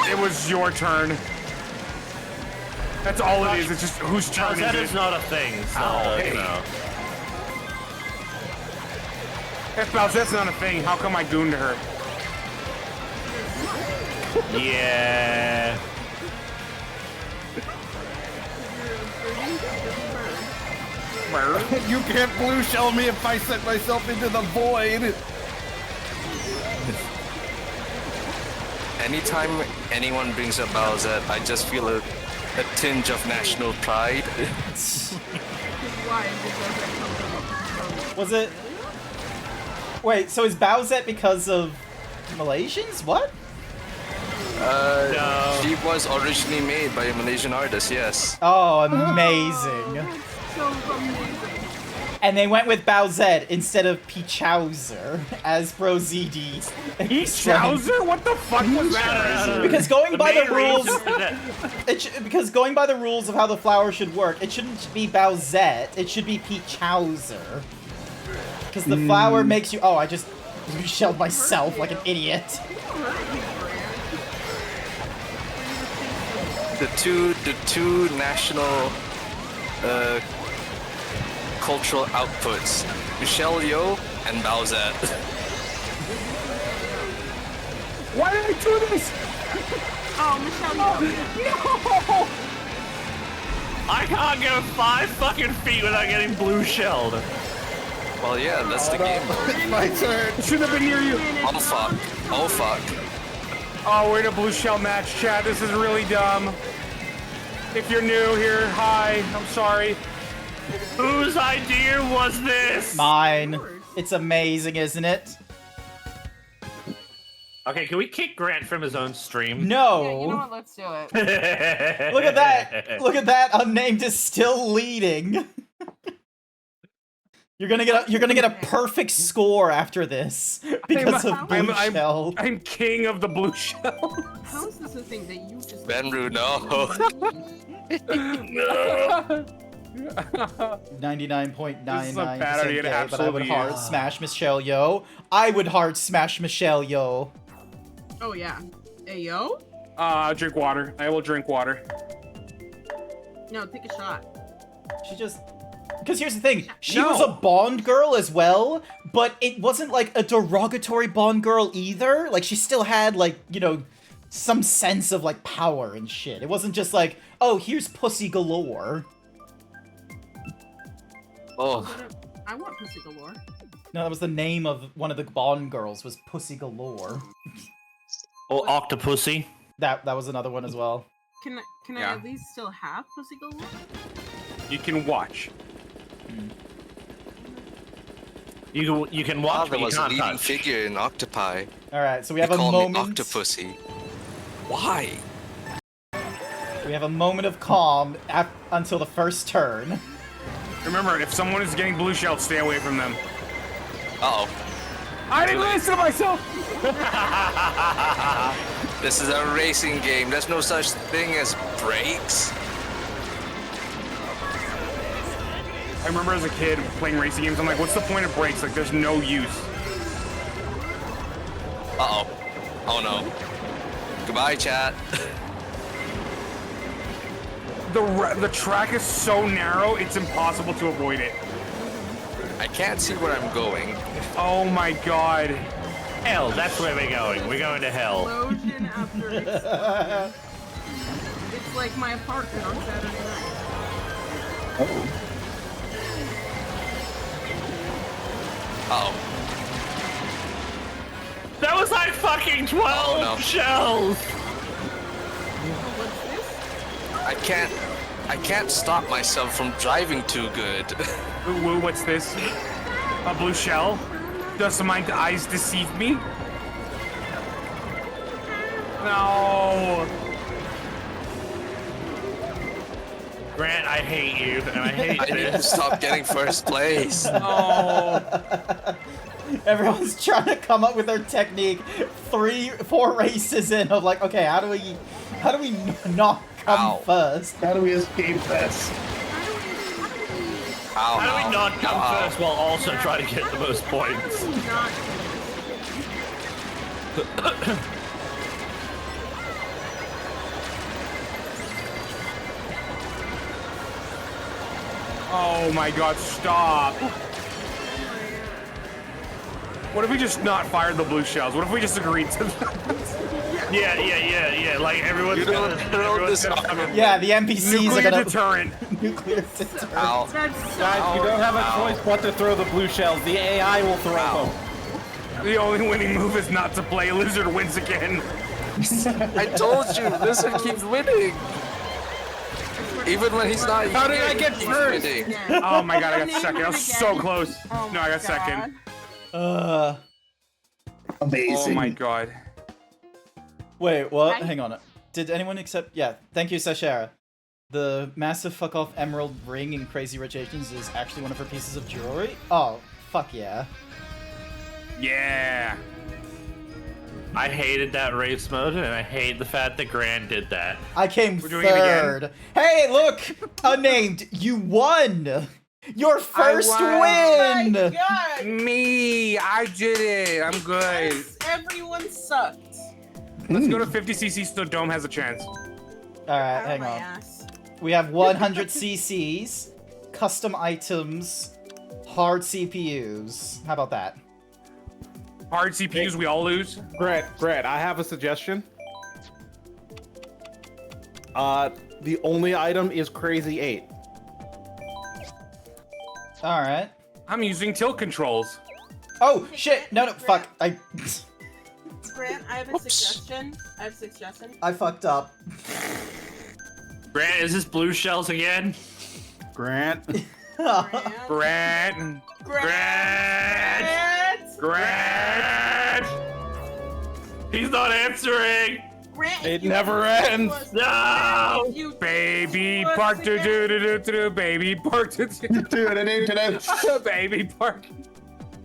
It was your turn. That's all it is. It's just whose turn That is is it? not a thing, so, Ow, you hey. know. If Bowser's not a thing, how come I gooned her? Yeah. You can't blue shell me if I set myself into the void. anytime anyone brings up Bowsette, I just feel a tinge of national pride. Why did Bowsette come from? Was it? Wait, so is Bowsette because of Malaysians? What? No. She was originally made by a Malaysian artist, yes. Oh, amazing. So amazing. And they went with Bowsette instead of Peachowser, as BroZD. Chowser? What the fuck was that? Because going by the main rules, reason for that- because going by the rules of how the flower should work, it shouldn't be Bowsette. It should be Peachowser. Because the flower makes you. Oh, I just shelled myself like an idiot. The two national cultural outputs, Michelle Yeoh and Bowsette. Why did I do this? Oh, Michelle, no. I can't go 5 fucking feet without getting blue shelled. Well, yeah, that's the game. It's my turn. Should have been near you. Oh fuck. Oh fuck. Oh, we're in a blue shell match, chat. This is really dumb. If you're new here, hi. I'm sorry. Whose idea was this? Mine. It's amazing, isn't it? Okay, can we kick Grant from his own stream? No. Yeah, you know what? Let's do it. Look at that. Look at that. Unnamed is still leading. You're gonna get a perfect score after this because of blue shell. I'm king of the blue shell. How is this a thing that you just... Benru, no. 99.99% bad idea, it gay, but I would absolutely hard is. smash Michelle Yeoh. I would hard smash Michelle Yeoh. Oh, yeah. Hey, yo? Drink water. I will drink water. No, take a shot. She just... Because here's the thing, she No. was a Bond girl as well, but it wasn't like a derogatory Bond girl either. Like, she still had, like, you know, some sense of, like, power and shit. It wasn't just like, oh, here's pussy galore. Oh, I want pussy galore. No, that was the name of one of the Bond girls, was Pussy Galore. Oh, Octopussy. That was another one as well. Can I Yeah. at least still have pussy galore? You can watch. You can watch, there but you was a can't leading touch. figure in Octopi. Alright, so we They have a call me moment. Octopussy. Why? We have a moment of calm until the first turn. Remember, if someone is getting blue shelled, stay away from them. Uh-oh. I didn't listen to myself. This is a racing game. There's no such thing as brakes. I remember as a kid playing racing games, I'm like, what's the point of brakes? Like, there's no use. Uh-oh. Oh no. Goodbye, chat. The track is so narrow, it's impossible to avoid it. I can't see where I'm going. Oh my god. Hell, that's where we're going. We're going to hell. Explosion after explosion. It's like my apartment on Saturday night. Oh. Uh-oh. That was like fucking 12 Oh, no. shells. What's this? I can't stop myself from driving too good. Ooh, what's this? A blue shell? Does my eyes deceive me? No. Grant, I hate you, and I hate I need to this. stop getting first place. Oh. Everyone's trying to come up with their technique 4 races in of like, okay, how do we not come Ow. first? How do we escape this? Ow, How do we not come ow. first while also trying to get the most points? Not Oh my god, stop. What if we just not fired the blue shells? What if we just agreed to that? Yeah. Like everyone's You don't gonna, throw everyone's this gonna on come in. Yeah, the NPCs are Nuclear gonna deterrent. nuclear deterrent. Ow. That's so Guys, you don't have a choice but to throw the blue shells. The AI will throw them. The only winning move is not to play. Lizard wins again. works. I told you, Lizard keeps winning. Even when he's not. How did I here, get he keeps first? winning. Oh my god, I got second. I was so close. Oh No, I got second. Amazing. Oh my god. Wait, what? Hi. Hang on. Did anyone accept? Yeah, thank you, Sashara. The massive fuck off emerald ring in Crazy Rich Asians is actually one of her pieces of jewelry? Oh, fuck yeah. Yeah. I hated that race mode, and I hate the fact that Grant did that. I came We're doing it again. third. Hey, look! Unnamed, you won! Your first won. Oh my win! god! Me, I did it. I'm good. Yes, everyone sucked. Let's go to 50cc so Dome has a chance. Alright, Oh, hang my on. ass. We have 100 CCs, custom items, hard CPUs. How about that? Hard CPUs, we all lose. Grant, I have a suggestion. The only item is Crazy 8. Alright. I'm using tilt controls. Oh, shit! No, fuck. Grant, I have a suggestion. I fucked up. Grant, is this Blueshells again? Grant. Grant. Grant. He's not answering! Grant, It never ends. No! Baby park do do do do do do baby park do do do baby park.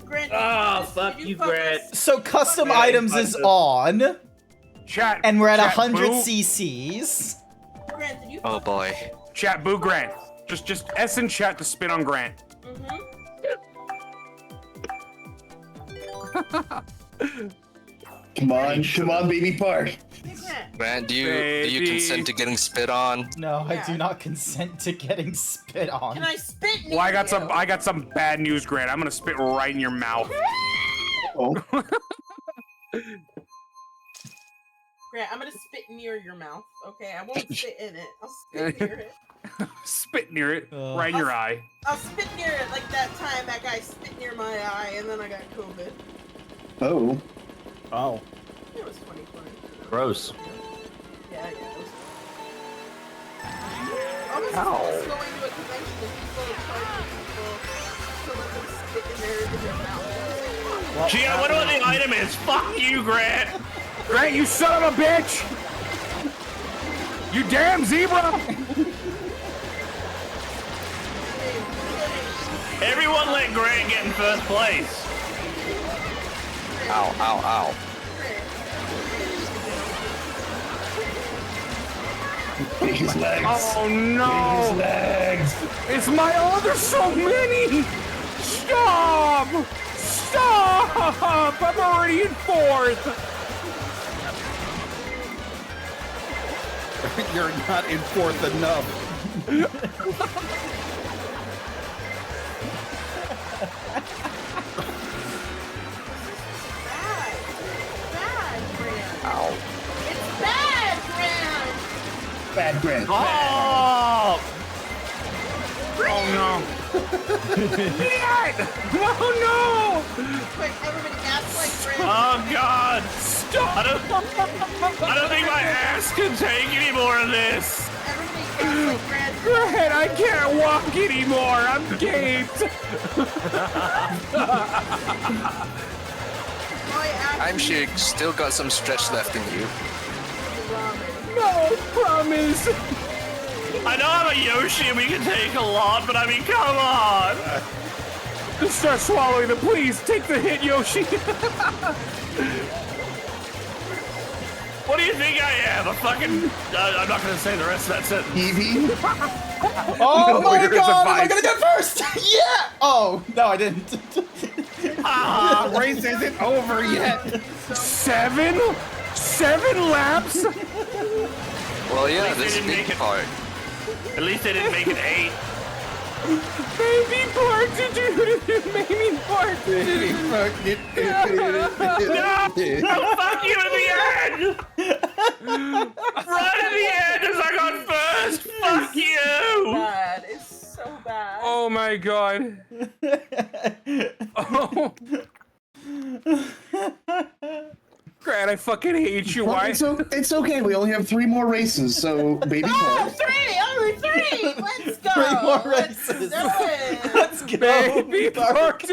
Grant, Oh, did fuck you you, focus? Grant. So custom items is on, Chat. and we're at chat, 100 boo. CCs. Grant, did you Oh focus? boy. Chat boo Grant. Just S in chat to spit on Grant. Come on, baby park. Grant, Grant, do you Baby. consent to getting spit on? No, I Yeah. do not consent to getting spit on. can I spit near Well, I got you? some bad news, Grant. I'm gonna spit right in your mouth. Oh, Grant, I'm gonna spit near your mouth. Okay, I won't spit in it. I'll spit near it. Spit near it, Ugh. right in your eye. I'll spit near it like that time that guy spit near my eye and then I got COVID. oh. Oh. It was 2020. Gross. Yeah, it was. I was supposed to go into a convention and people charging people to let them spit in their mouth. Gee, I wonder what the item is. Fuck you, Grant! Grant, you son of a bitch! You damn zebra! Everyone let Grant get in first place. Ow, ow, ow. His legs. Oh no! His legs. It's my there's so many! Stop! Stop! I'm already in fourth! You're not in fourth enough. Bad, Grant. Ow. It's bad, Grant. Bad Grant. Oh! Oh no! Yet! Oh no! Quick, everybody act like Grant. Oh God! Stop! I don't think my ass can take any more of this. Everybody act like Grant. Grant, I can't walk anymore! I'm gaped! I'm sure you still got some stretch left in you. No, promise! I know I'm a Yoshi and we can take a lot, but I mean, come on! Just start swallowing them, please! Take the hit, Yoshi! What do you think I am? A fucking... I'm not gonna say the rest of that sentence. Eevee. Oh No, my here's a god, am I vice. gonna get first? Yeah! Oh, no, I didn't. Ah, The race isn't over yet. 7? 7 laps? Well, yeah, least they this didn't big make it- part. at least they didn't make it 8. Baby part to do, baby part to do. No, fuck you at the end! Right at the end as I got first! Fuck you! Bad. It's so bad. Oh my god. Oh. Grant, I fucking hate you. Well, Why? it's okay. We only have 3 more races, so baby Oh, Clark. 3! Only 3! Let's go! 3 more Let's races. do it! Let's go. Baby Clark.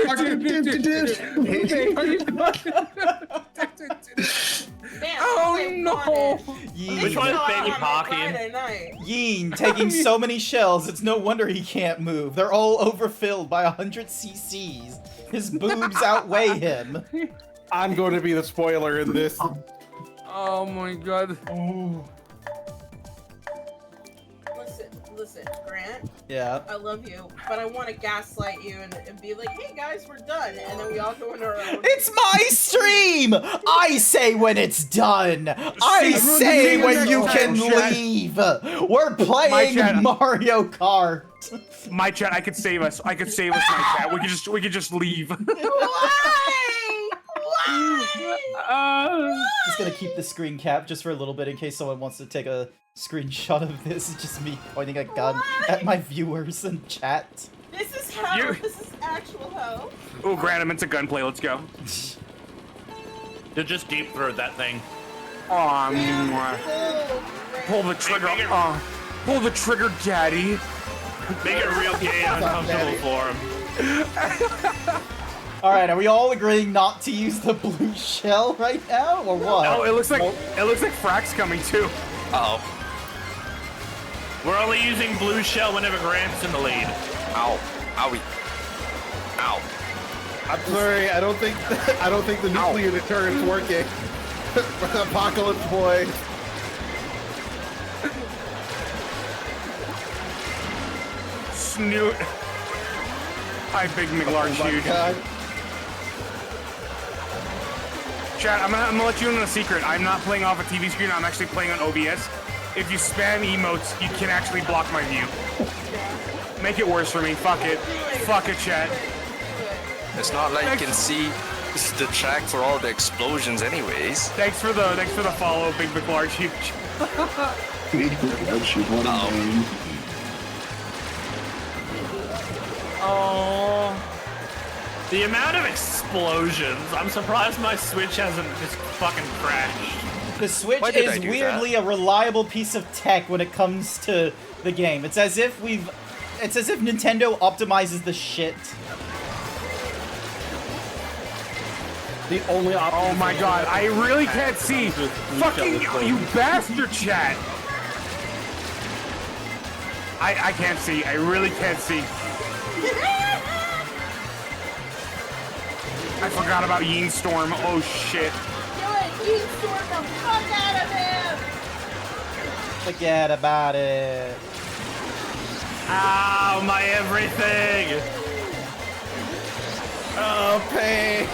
Man, Oh, I no. wanted- Which one is Saw it Baby on my Pocky? Friday night. Yeen taking so many shells, it's no wonder he can't move. They're all overfilled by 100 cc's. His boobs outweigh him. I'm going to be the spoiler in this. Oh my god. Listen, Grant, Yeah. I love you, but I want to gaslight you and be like, hey guys, we're done, and then we all go into our own. It's my stream! I say when it's done! I say when you can leave! We're playing chat. Mario Kart! My chat, I could save us. I could save us, my chat. We could just leave. Why? Why? Just gonna keep the screen cap just for a little bit in case someone wants to take a screenshot of this. It's just me pointing a gun at my viewers and chat. This is hell. You- This is actual hell. Oh, Grant, I'm into gunplay. Let's go. To just deep throat that thing. Aw, Oh, pull the trigger. Pull the trigger, daddy. Make it real gay and uncomfortable for him. Alright, are we all agreeing not to use the blue shell right now, or what? Oh, it looks like Frack's coming too. Uh-oh. We're only using blue shell whenever Grant's in the lead. Ow. Owie. Ow. I'm sorry, I don't think the nuclear deterrent's working. Apocalypse boy. Snoot. Hi, big McLarge, Oh my huge. god. Chat, I'm gonna let you in on a secret. I'm not playing off a TV screen. I'm actually playing on OBS. If you spam emotes, you can actually block my view. Make it worse for me. Fuck it. Fuck it, chat. It's not like you can see the track for all the explosions anyways. Thanks for the follow, big McLarge, huge. Big Clark, what a name. Oh. The amount of explosions. I'm surprised my Switch hasn't just fucking crashed. The Switch Why did I is do weirdly a reliable piece of tech when it comes to the game. It's as if Nintendo optimizes the shit. The only option. Oh my god, I really can't see. Fucking you bastard, chat. I can't see. I really can't see. I forgot about Yeen Storm. Oh shit. You storm the fuck out of him! Forget about it. Ow, my everything! Oh, pain.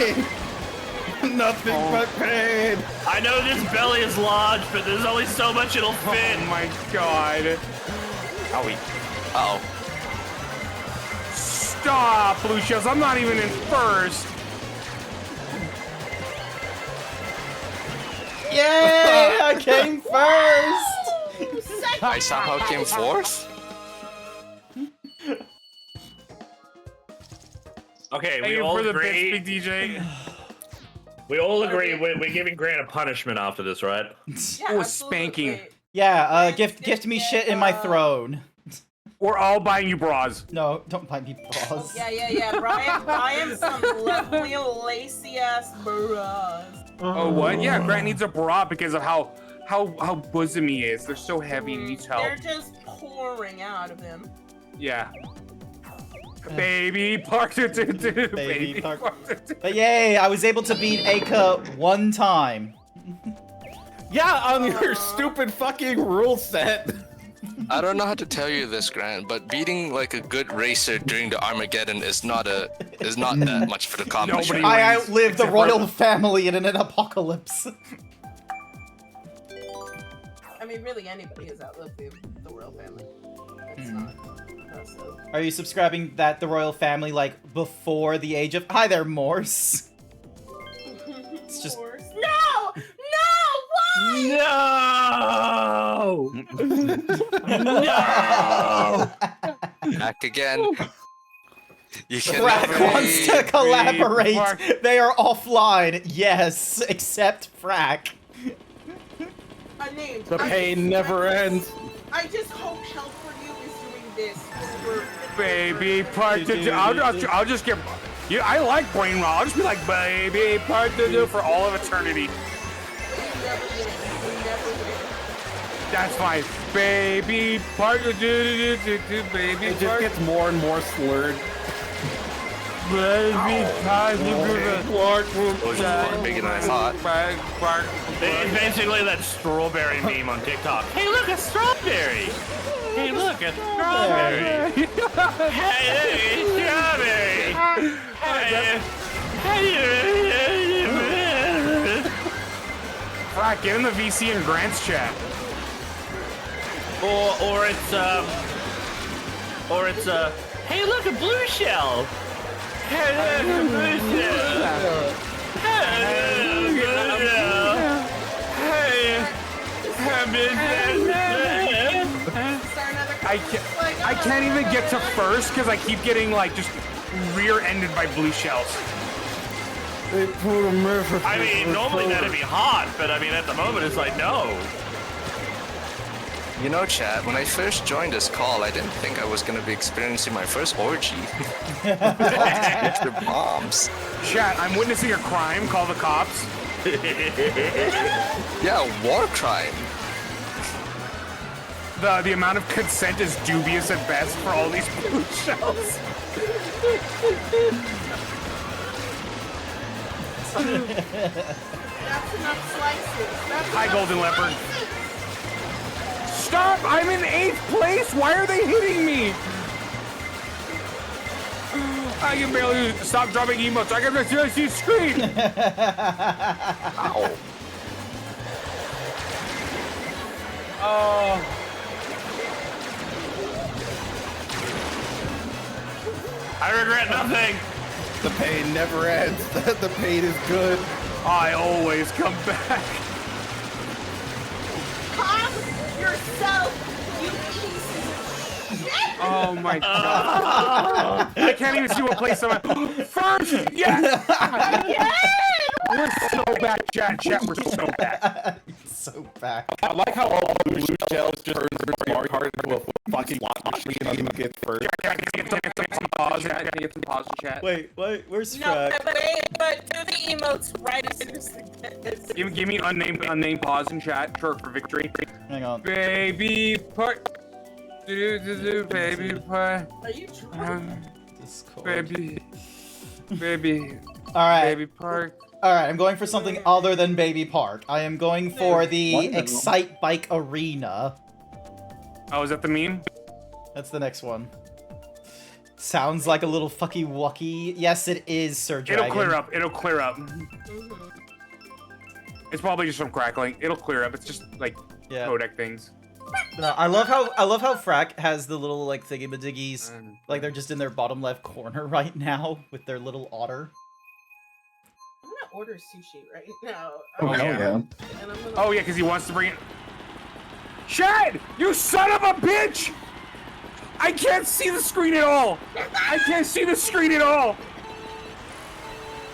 Nothing but pain. I know this belly is large, but there's only so much it'll fit. Oh my god. Owie. Uh-oh. Stop, Blueshells. I'm not even in first. Yay! I came first! I somehow came fourth? Okay, Thank we you all for the agree. bits, big DJ. We all agree we're giving Grant a punishment after this, right? Yeah, Oh, absolutely. spanking. Yeah, gift me shit in my throne. We're all buying you bras. No, don't buy me bras. Yeah. Brian, some lovely lacy ass bras. Oh, what? Yeah, Grant needs a bra because of how bosom he is. They're so heavy. He needs help. They're just pouring out of him. Yeah. Baby Park. Baby Park. Park. But yay, I was able to beat Aka one time. Yeah, on your stupid fucking rule set. I don't know how to tell you this, Grant, but beating like a good racer during the Armageddon is not that much for the accomplishment. Nobody- I outlived the Except royal for- family in an apocalypse. I mean, really, anybody has outlived the royal family. It's not impressive. Are you subscribing that the royal family, like, before the age of... Hi there, Morse. It's just... No! Why? No! No! Back again. You can Frack never wants to Mark. collaborate. They are offline. Yes, except Frack. Unnamed. The pain never ends. I just hope Hell for You is doing this over. Baby part to do. I'll just get. Yeah, I like brain rot. I'll just be like, baby part to do for all of eternity. That's fine. Baby part to do, baby. It just gets more and more slurred. Baby part to do. It was just bigger than I thought. It's basically that strawberry meme on TikTok. Hey, look, a strawberry! Hey, look, a strawberry! Hey, look, a strawberry! Frack, get in the VC and Grant's chat. Or it's hey, look, a blue shell! Hey, look, a blue shell! I can't even get to first because I keep getting like just rear-ended by Blueshells. I mean, normally that'd be hot, but I mean, at the moment it's like, no. You know, chat, when I first joined this call, I didn't think I was going to be experiencing my first orgy. Nuclear bombs. Chat, I'm witnessing a crime. Call the cops. Yeah, war crime. The amount of consent is dubious at best for all these Blueshells. That's enough slices. Hi, Golden Leopard. Stop! I'm in 8th place! Why are they hitting me? I can barely stop dropping emotes. I can barely see screen! Ow. Oh. I regret nothing. The pain never ends. The pain is good. I always come back. Calm yourself, you pieces of shit! Oh my god. I can't even see what place I'm at. First! Yes! We're so bad, chat. We're so bad. So back. I like how all blue shells just turns Mario Kart into a fucking slot machine and gets first. Can I get some pause? Can I get some pause in chat? Wait, where's No, Shrek? but do the emotes right as soon as Give me unnamed pause in chat for victory. Hang on. Baby part. Baby part. Are you trying? Discord. Baby Alright. baby part. Alright, I'm going for something other than Baby Park. I am going for the Wonderful. Excite Bike Arena. Oh, is that the meme? That's the next one. Sounds like a little fucky wucky. Yes, it is, Sir Dragon. It'll clear up. It's probably just from crackling. It'll clear up. It's just like Yeah. codec things. No, I love how Frack has the little like thingy-majiggies. Like they're just in their bottom left corner right now with their little otter. I'm gonna order sushi right now. Oh, yeah. And I'm gonna... Oh yeah, because he wants to bring it. Chad, you son of a bitch! I can't see the screen at all. I can't see the screen at all.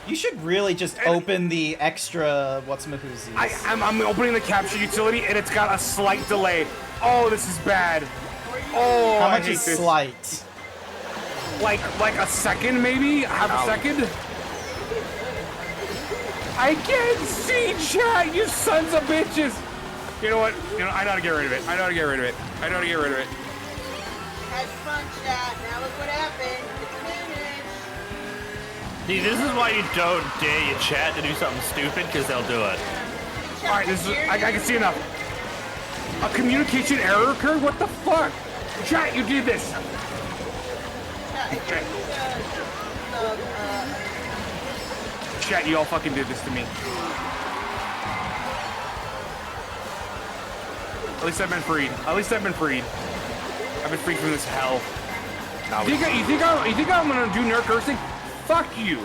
You should really just open the extra what's-mahoozies. I'm opening the capture utility and it's got a slight delay. Oh, this is bad. Oh, How I much hate is this. slight? Like a second, maybe? Half a second? I can't see, chat, you sons of bitches! You know what? I know how to get rid of it. Had fun, chat. Now look what happened. It's finished. See, this is why you don't dare your chat to do something stupid, because they'll do it. Alright, I can see enough. A communication error occurred? What the fuck? Chat, you did this! Chat, you all fucking did this to me. At least I've been freed. I've been freed from this hell. You think I'm gonna do nerd cursing? Fuck you!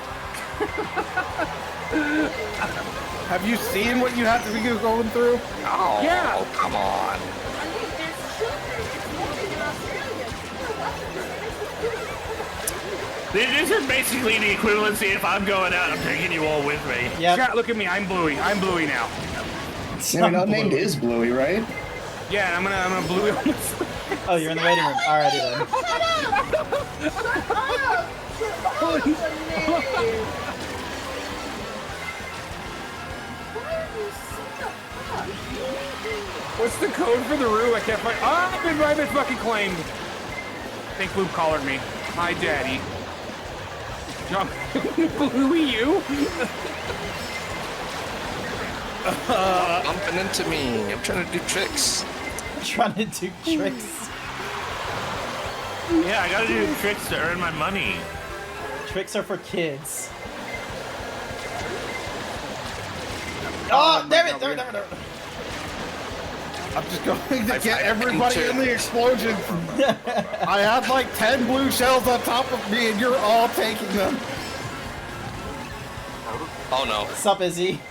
Have you seen what you have to be going through? Oh, Yeah. come on. I mean, there's children. It's moving in Australia. This is basically the equivalency if I'm going out, I'm taking you all with me. Yep. Chat, look at me. I'm bluey now. I mean, unnamed is Bluey, right? Yeah, and I'm gonna Bluey on this. Oh, you're in the waiting room. Alrighty then. What's the code for the room? I can't find. Oh, I've been fucking claimed. Think Blue collared me. Hi, Daddy. Bluey, you? Bumping into me. I'm trying to do tricks. Trying to do tricks. Yeah, I gotta do tricks to earn my money. Tricks are for kids. Oh, damn it! There. I'm just going to get everybody in the explosion. I have like 10 blue shells on top of me, and you're all taking them. Oh no. What's up, Izzy?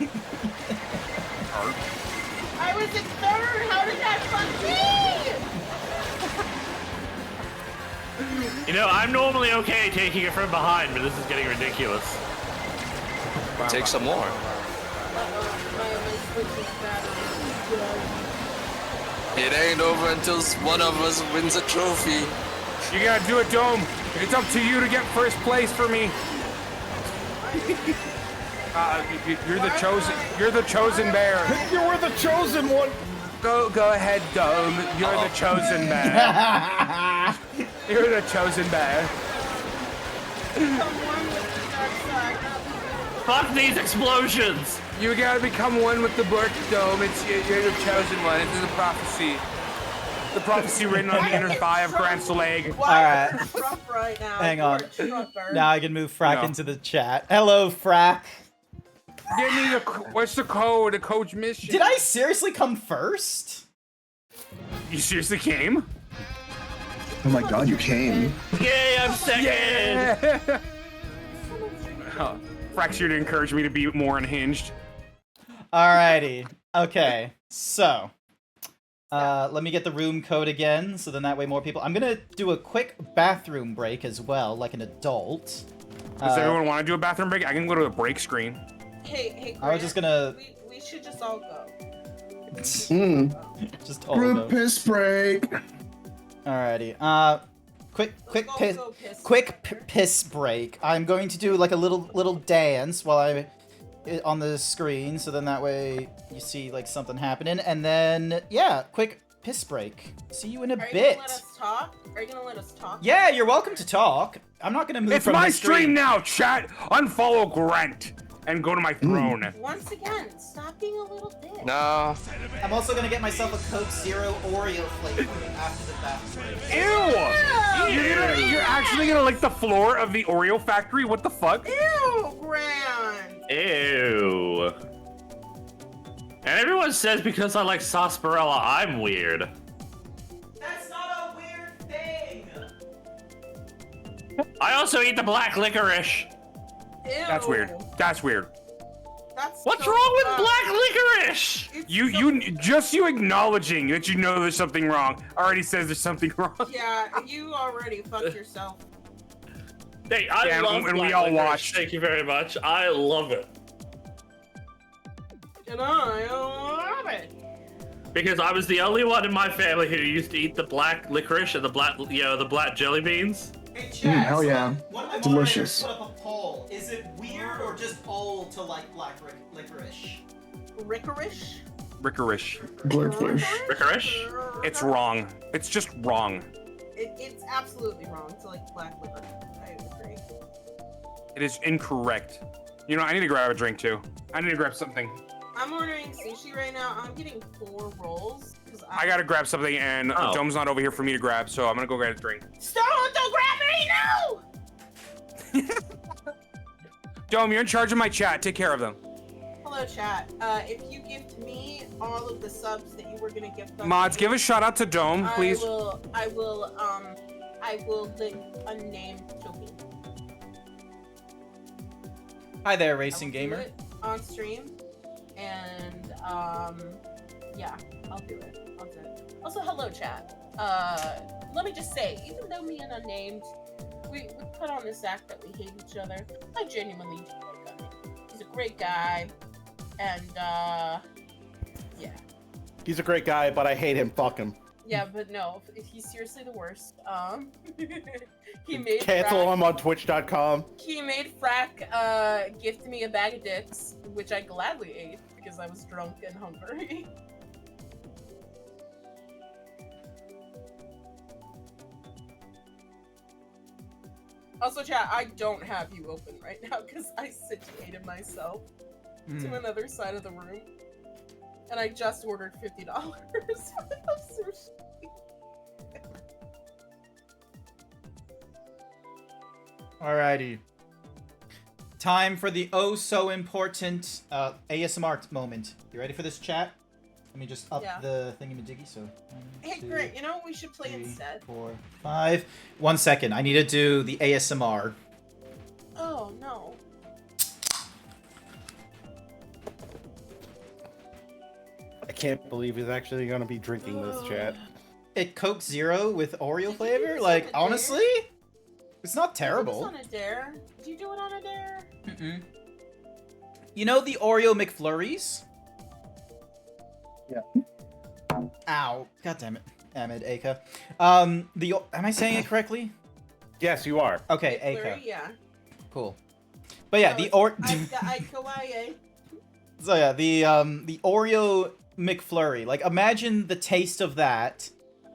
I was in third. How did that fuck me? You know, I'm normally okay taking it from behind, but this is getting ridiculous. Take some more. It ain't over until one of us wins a trophy. You gotta do it, Dome. It's up to you to get first place for me. You're the chosen. You're the chosen bear. You were the chosen one. Go ahead, Dome. You're the chosen bear. You're the chosen bear. Fuck these explosions! You gotta become one with the birth, Dome. You're the chosen one. It's the prophecy. The prophecy written on the inner thigh of Grant's leg. Alright. Trump right now. Hang on. Trumper. Now I can move Frack No. into the chat. Hello, Frack. Give me the. What's the code? The coach mission. Did I seriously come first? You seriously came? Oh my god, you came. Yay, I'm second! Yeah. Frack's here to encourage me to be more unhinged. Alrighty. Okay. So, let me get the room code again, so then that way more people. I'm gonna do a quick bathroom break as well, like an adult. Does everyone want to do a bathroom break? I can go to a break screen. Hey, I was just gonna we should just all go. just all Group go. piss break. Alrighty. Quick Go piss. piss break. I'm going to do like a little dance while I'm on the screen, so then that way you see like something happening, and then yeah, quick piss break. See you in a Are you bit. gonna let us talk? Are you gonna let us talk? Yeah, you're welcome to talk. I'm not gonna move It's from my the stream now, chat. Unfollow Grant and go to my throne. Once again, stop being a little dick. No. I'm also gonna get myself a Coke Zero Oreo flavor after the bathroom break. Ew! You're actually gonna lick the floor of the Oreo factory? What the fuck? Ew, Gran. Ew. And everyone says because I like sarsaparilla, I'm weird. That's not a weird thing. I also eat the black licorice. Ew. That's weird. That's weird. That's What's so wrong with fucked. black licorice? It's You acknowledging that you know there's something wrong already says there's something wrong. Yeah, you already fucked yourself. Hey, I Yeah, love and black we all licorice. watched. Thank you very much. I love it. And I love it. Because I was the only one in my family who used to eat the black licorice and the black jelly beans. Hey, Chad, hell yeah. One of my Delicious. moderators put up a poll. Is it weird or just old to like black licorice? Licorice? Rickerish. Blurfish. Licorice? It's wrong. It's just wrong. It's absolutely wrong to like black licorice. I agree. It is incorrect. You know, I need to grab a drink too. I need to grab something. I'm ordering sushi right now. I'm getting 4 rolls. I gotta grab something, and Oh. Dome's not over here for me to grab, so I'm gonna go grab a drink. Stone, don't grab me, no! Dome, you're in charge of my chat. Take care of them. Hello, chat. If you give to me all of the subs that you were gonna give them, Mods, give a shout out to Dome, please. I will link unnamed Toby. Hi there, I Racing will do Gamer. it on stream, and yeah, I'll do it. Also, hello, chat. Let me just say, even though me and unnamed, we put on this act that we hate each other, I genuinely do like unnamed. He's a great guy, and Yeah. He's a great guy, but I hate him. Fuck him. Yeah, but no, he's seriously the worst. He made Cancel Frack, him on Twitch.com. he made Frack gift me a bag of dicks, which I gladly ate because I was drunk and hungry. Also, chat, I don't have you open right now because I situated myself to another side of the room. And I just ordered $50 of sushi. Alrighty. Time for the oh so important ASMR moment. You ready for this, chat? Let me just up the thingy-majiggy, so... Hey, Grant, you know what we should play 3, instead? 4, 5. 1 second, I need to do the ASMR. Oh, no. I can't believe he's actually going to be drinking this, chat. It Coke Zero with Oreo Did you flavor? do this Like, on a dare? honestly? It's not Did you do terrible. this on a dare? Did you do it on a dare? Mm-mm. You know the Oreo McFlurries? Yeah. Ow. God damn it. Ahmed, Aka. Am I saying it correctly? Yes, you are. Okay, McFlurry, Aka. yeah. Cool. But yeah, No, the it's So yeah, the Oreo McFlurry. Like, imagine the taste of that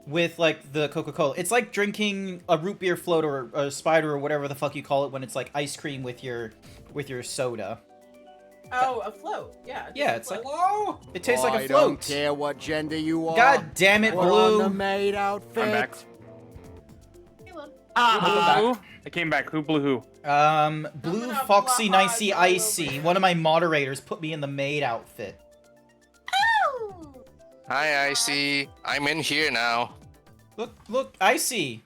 with like the Coca-Cola. It's like drinking a root beer float or a spider or whatever the fuck you call it when it's like ice cream with your soda. Oh, a float. Yeah. Yeah, it's like Whoa! it tastes like a I float. don't care what gender you are. God damn it, Put on the Blue. maid outfit. I'm back. Caleb. Who? I came back. Who blew who? Blue gonna Foxy blah Nicey all over Icy, you. one of my moderators, put me in the maid outfit. Oh! Hi, Icy. I'm in here now. Look, Icy.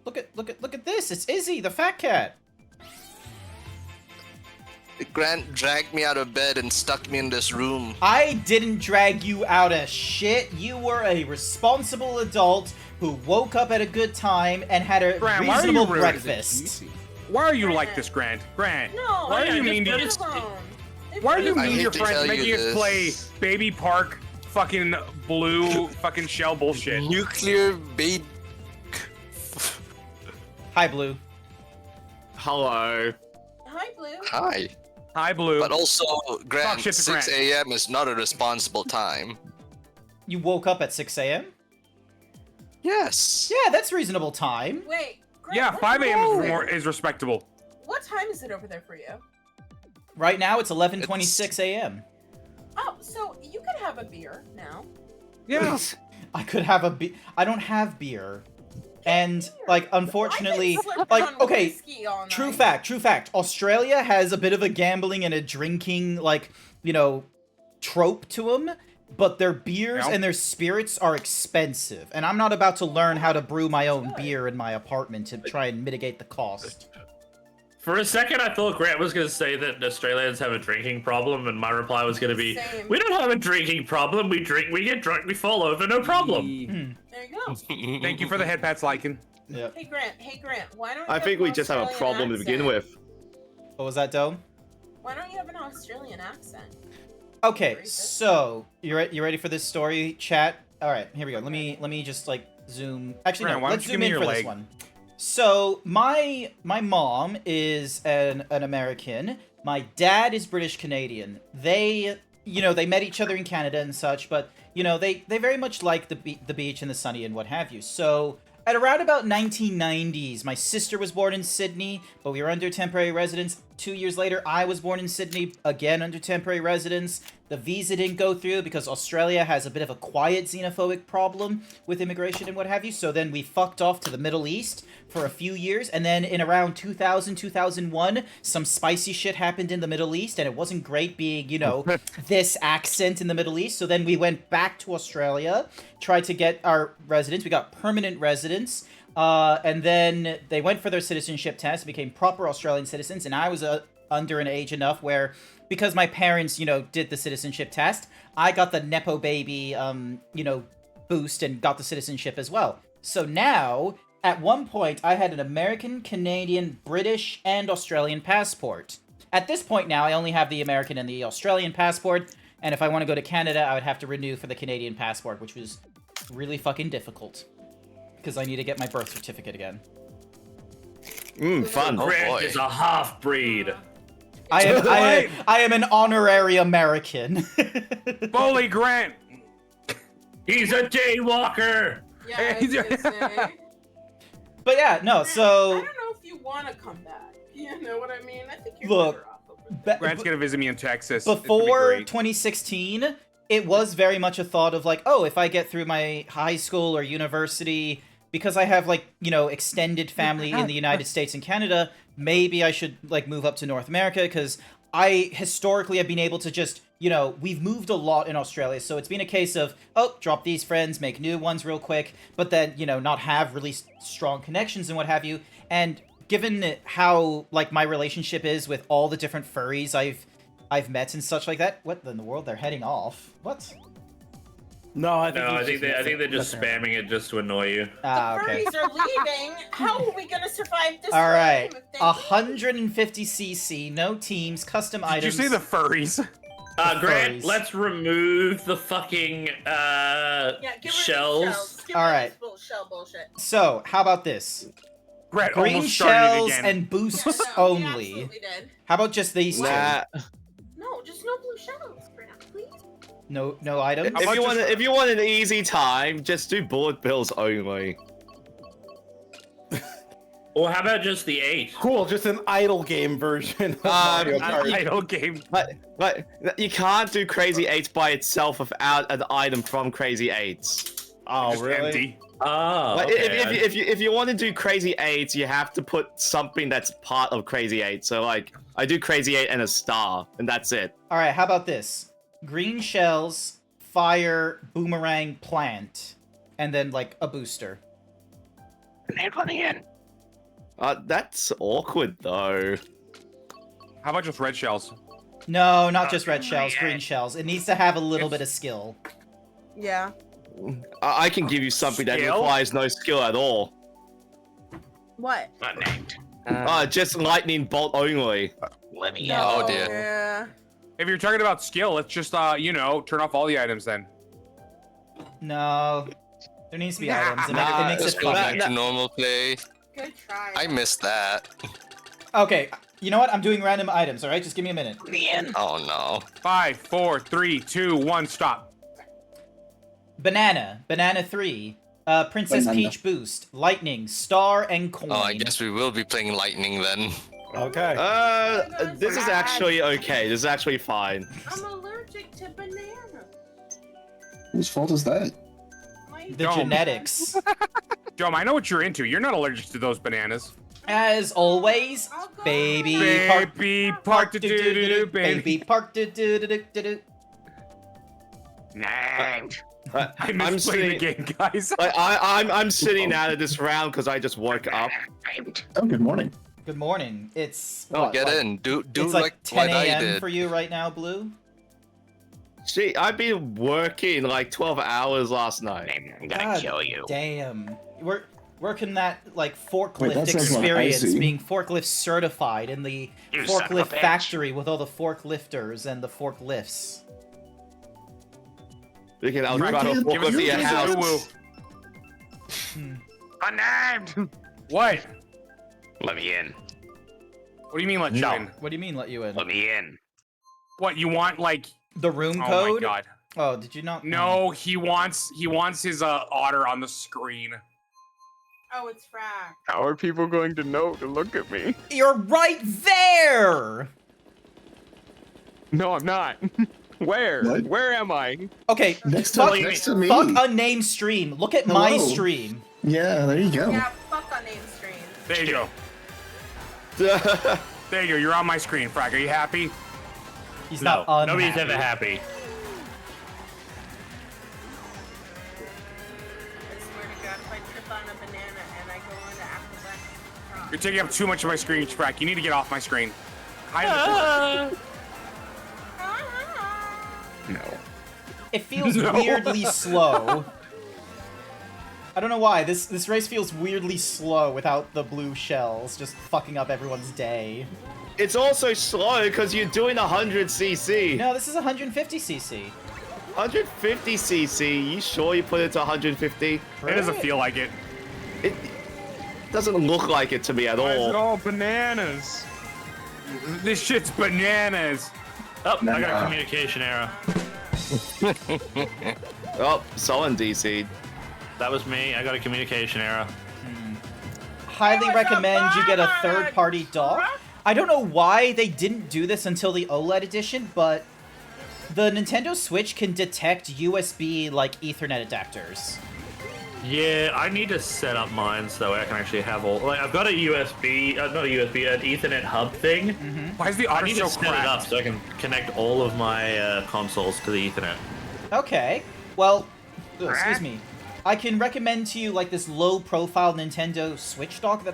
Look at this. It's Izzy, the fat cat. Grant dragged me out of bed and stuck me in this room. I didn't drag you out of shit. You were a responsible adult who woke up at a good time and had a Grant, why are you reasonable rude? breakfast. Why are you like this, Grant? Grant. No, Why are yeah, you just- mean to? just- Why are you I mean to hate your to friends tell you making us this. play Baby Park, fucking blue, fucking shell bullshit? Nuclear baby. Hi, Blue. Hello. Hi, Blue. Hi. Hi, Blue. But also, Grant, shit to 6 Grant. a.m. is not a responsible time. You woke up at 6 a.m.? Yes. Yeah, that's reasonable time. Wait. Grant, Yeah, what 5 time a.m. is is it? is respectable. What time is it over there for you? Right now, it's 11:26 a.m. Oh, so you could have a beer now. Yeah. I could have a beer. I don't have beer. And, like, unfortunately, I've been slipping like, on okay, whiskey all true night. fact. Australia has a bit of a gambling and a drinking, like, you know, trope to them, but their beers Yeah. and their spirits are expensive. And I'm not about to learn how to brew my own Good. beer in my apartment to try and mitigate the cost. For a second, I thought Grant was going to say that Australians have a drinking problem, and my reply was going to be, Same. "We don't have a drinking problem. We drink, we get drunk, we fall over, no problem." There you go. Thank you for the head pats, Lycan. Yeah. Hey, Grant. Why don't you I have think an we just have a Australian problem to begin accent? with. What was that, Dome? Why don't you have an Australian accent? Okay, Racist. so you ready for this story, chat? All right, here we go. Let me just like zoom. Actually, Grant, no. why don't Let's you zoom give me in your for leg? this one. So my mom is an American. My dad is British Canadian. They met each other in Canada and such, but they very much like the beach and the sunny and what have you. So at around about 1990s, my sister was born in Sydney, but we were under temporary residence. 2 years later, I was born in Sydney, again under temporary residence. The visa didn't go through because Australia has a bit of a quiet xenophobic problem with immigration and what have you. So then we fucked off to the Middle East for a few years. And then in around 2000, 2001, some spicy shit happened in the Middle East. And it wasn't great being, this accent in the Middle East. So then we went back to Australia, tried to get our residence. We got permanent residence. And then they went for their citizenship test, became proper Australian citizens, and I was under an age enough where, because my parents, did the citizenship test, I got the Nepo baby, boost and got the citizenship as well. So now, at one point, I had an American, Canadian, British, and Australian passport. At this point now, I only have the American and the Australian passport, And if I want to go to Canada, I would have to renew for the Canadian passport, which was really fucking difficult. Because I need to get my birth certificate again. Fun. Oh, Grant boy. is a half-breed. I am an honorary American. Bully Grant. He's a daywalker. Yeah, I was gonna say. But yeah, no, I so... don't know if you want to come back. You know what I mean? I think you're Look, better off over Grant's gonna visit me in Texas. It's gonna be before great. 2016, it was very much a thought of like, oh, if I get through my high school or university, because I have like, you know, extended family in the United States and Canada, maybe I should like move up to North America, because I historically have been able to just, you know, we've moved a lot in Australia, so it's been a case of, oh, drop these friends, make new ones real quick, but then, you know, not have really strong connections and what have you. And given how, like, my relationship is with all the different furries I've met and such like that, what in the world? They're heading off. What? No, I think they're just spamming it just to annoy you. Ah, The okay. furries are leaving. How are we gonna survive this? All right. time if they 150cc, no teams, custom Did items. you say the furries? Grant, Furries. let's remove the fucking leave? Yeah, get rid shells. Of the shells. Get All rid of right. this shell bullshit. So, how about this? Grant Green almost started it shells again. and boosts Yeah, no, we only. absolutely did. How about just these two? Nah. No, just no blue shells, Grant, please. No items? How about If you want an easy time, just do bullet bills only. Or how about just the 8? Cool, just an idle game version of Mario Kart. Idle game. But you can't do Crazy 8s by itself without an item from Crazy 8s. Oh, Just really? empty. Oh, Like, okay. if you want to do Crazy 8s, you have to put something that's part of Crazy 8. So like, I do Crazy 8 and a star, and that's it. Alright, how about this? Green shells, fire, boomerang, plant, and then, like, a booster. That's awkward though. How about just red shells? No, not just red shells, green shells. It needs to have a little bit of skill. Yeah. I can give you something that Skill? requires no skill at all. What? Just lightning bolt only. Oh, dear. Yeah. If you're talking about skill, let's just you know, turn off all the items then. No. There needs to be items. It Nah, makes Just it go fun. back to normal play. Good try. I missed that. Okay, you know what? I'm doing random items, alright? Just give me a minute. Oh no. 5, 4, 3, 2, 1, stop. Banana 3, Princess Banana. Peach boost, lightning, star, and coin. Oh, I guess we will be playing lightning then. Okay. This is actually okay. This is actually fine. I'm allergic to banana. Whose fault is that? The Don't. genetics. Dome, I know what you're into. You're not allergic to those bananas. As always, I'll go baby away. park, Baby park to do do do baby. baby park do do do do do. I I'm miss playing the sitting. game, guys. Like, I'm sitting out of this round because I just woke up. Oh, good morning. Good morning. It's Oh, what, get like, in. Do It's like like 10 what I a.m. did. for you right now, Blue. See, I've been working like 12 hours last night. God damn. We're working that like forklift Wait, that sounds like experience, icy. being forklift certified in the forklift factory with all the forklifters and the forklifts. Okay, I'll Right, try to give walk us up to your a house. woo-woo. Unnamed. What? Let me in. What do you mean let you No. in? What do you mean let you in? Let me in. What, you want like The room oh code? my god. Oh, did you not? No, he wants his otter on the screen. Oh, it's frack. How are people going to know to look at me? You're right there! No, I'm not. Where? What? Where am I? Okay, Next to, fuck, next to me. fuck unnamed stream. Look at my Hello. stream. Yeah, there you go. Yeah, fuck on name stream. There you go. There you go. You're on my screen, Frag. Are you happy? He's No, not unhappy. nobody's ever happy. I swear to God, if I trip on a banana and I go into apple You're taking up too much of my screen, Frag. You need to get off my screen. Hide the No. It feels No. weirdly slow. I don't know why. This race feels weirdly slow without the blue shells just fucking up everyone's day. it's also slow because you're doing 100cc. No, this is 150cc. 150cc. You sure you put it to 150? It doesn't feel like it. It doesn't look like it to me at Why is all. it all bananas? This shit's bananas. Oh, I got a communication error. Oh, someone DC'd. That was me. I got a communication error. Highly recommend you get a third-party dock. I don't know why they didn't do this until the OLED edition, but the Nintendo Switch can detect USB, like, Ethernet adapters. Yeah, I need to set up mine so I can actually have all. Like, I've got a USB, not a USB, an Ethernet hub thing. Why is the I audio need so to set it up cracked? so I can connect all of my consoles to the Ethernet. Okay, well, excuse me. I can recommend to you, like, this low-profile Nintendo Switch dock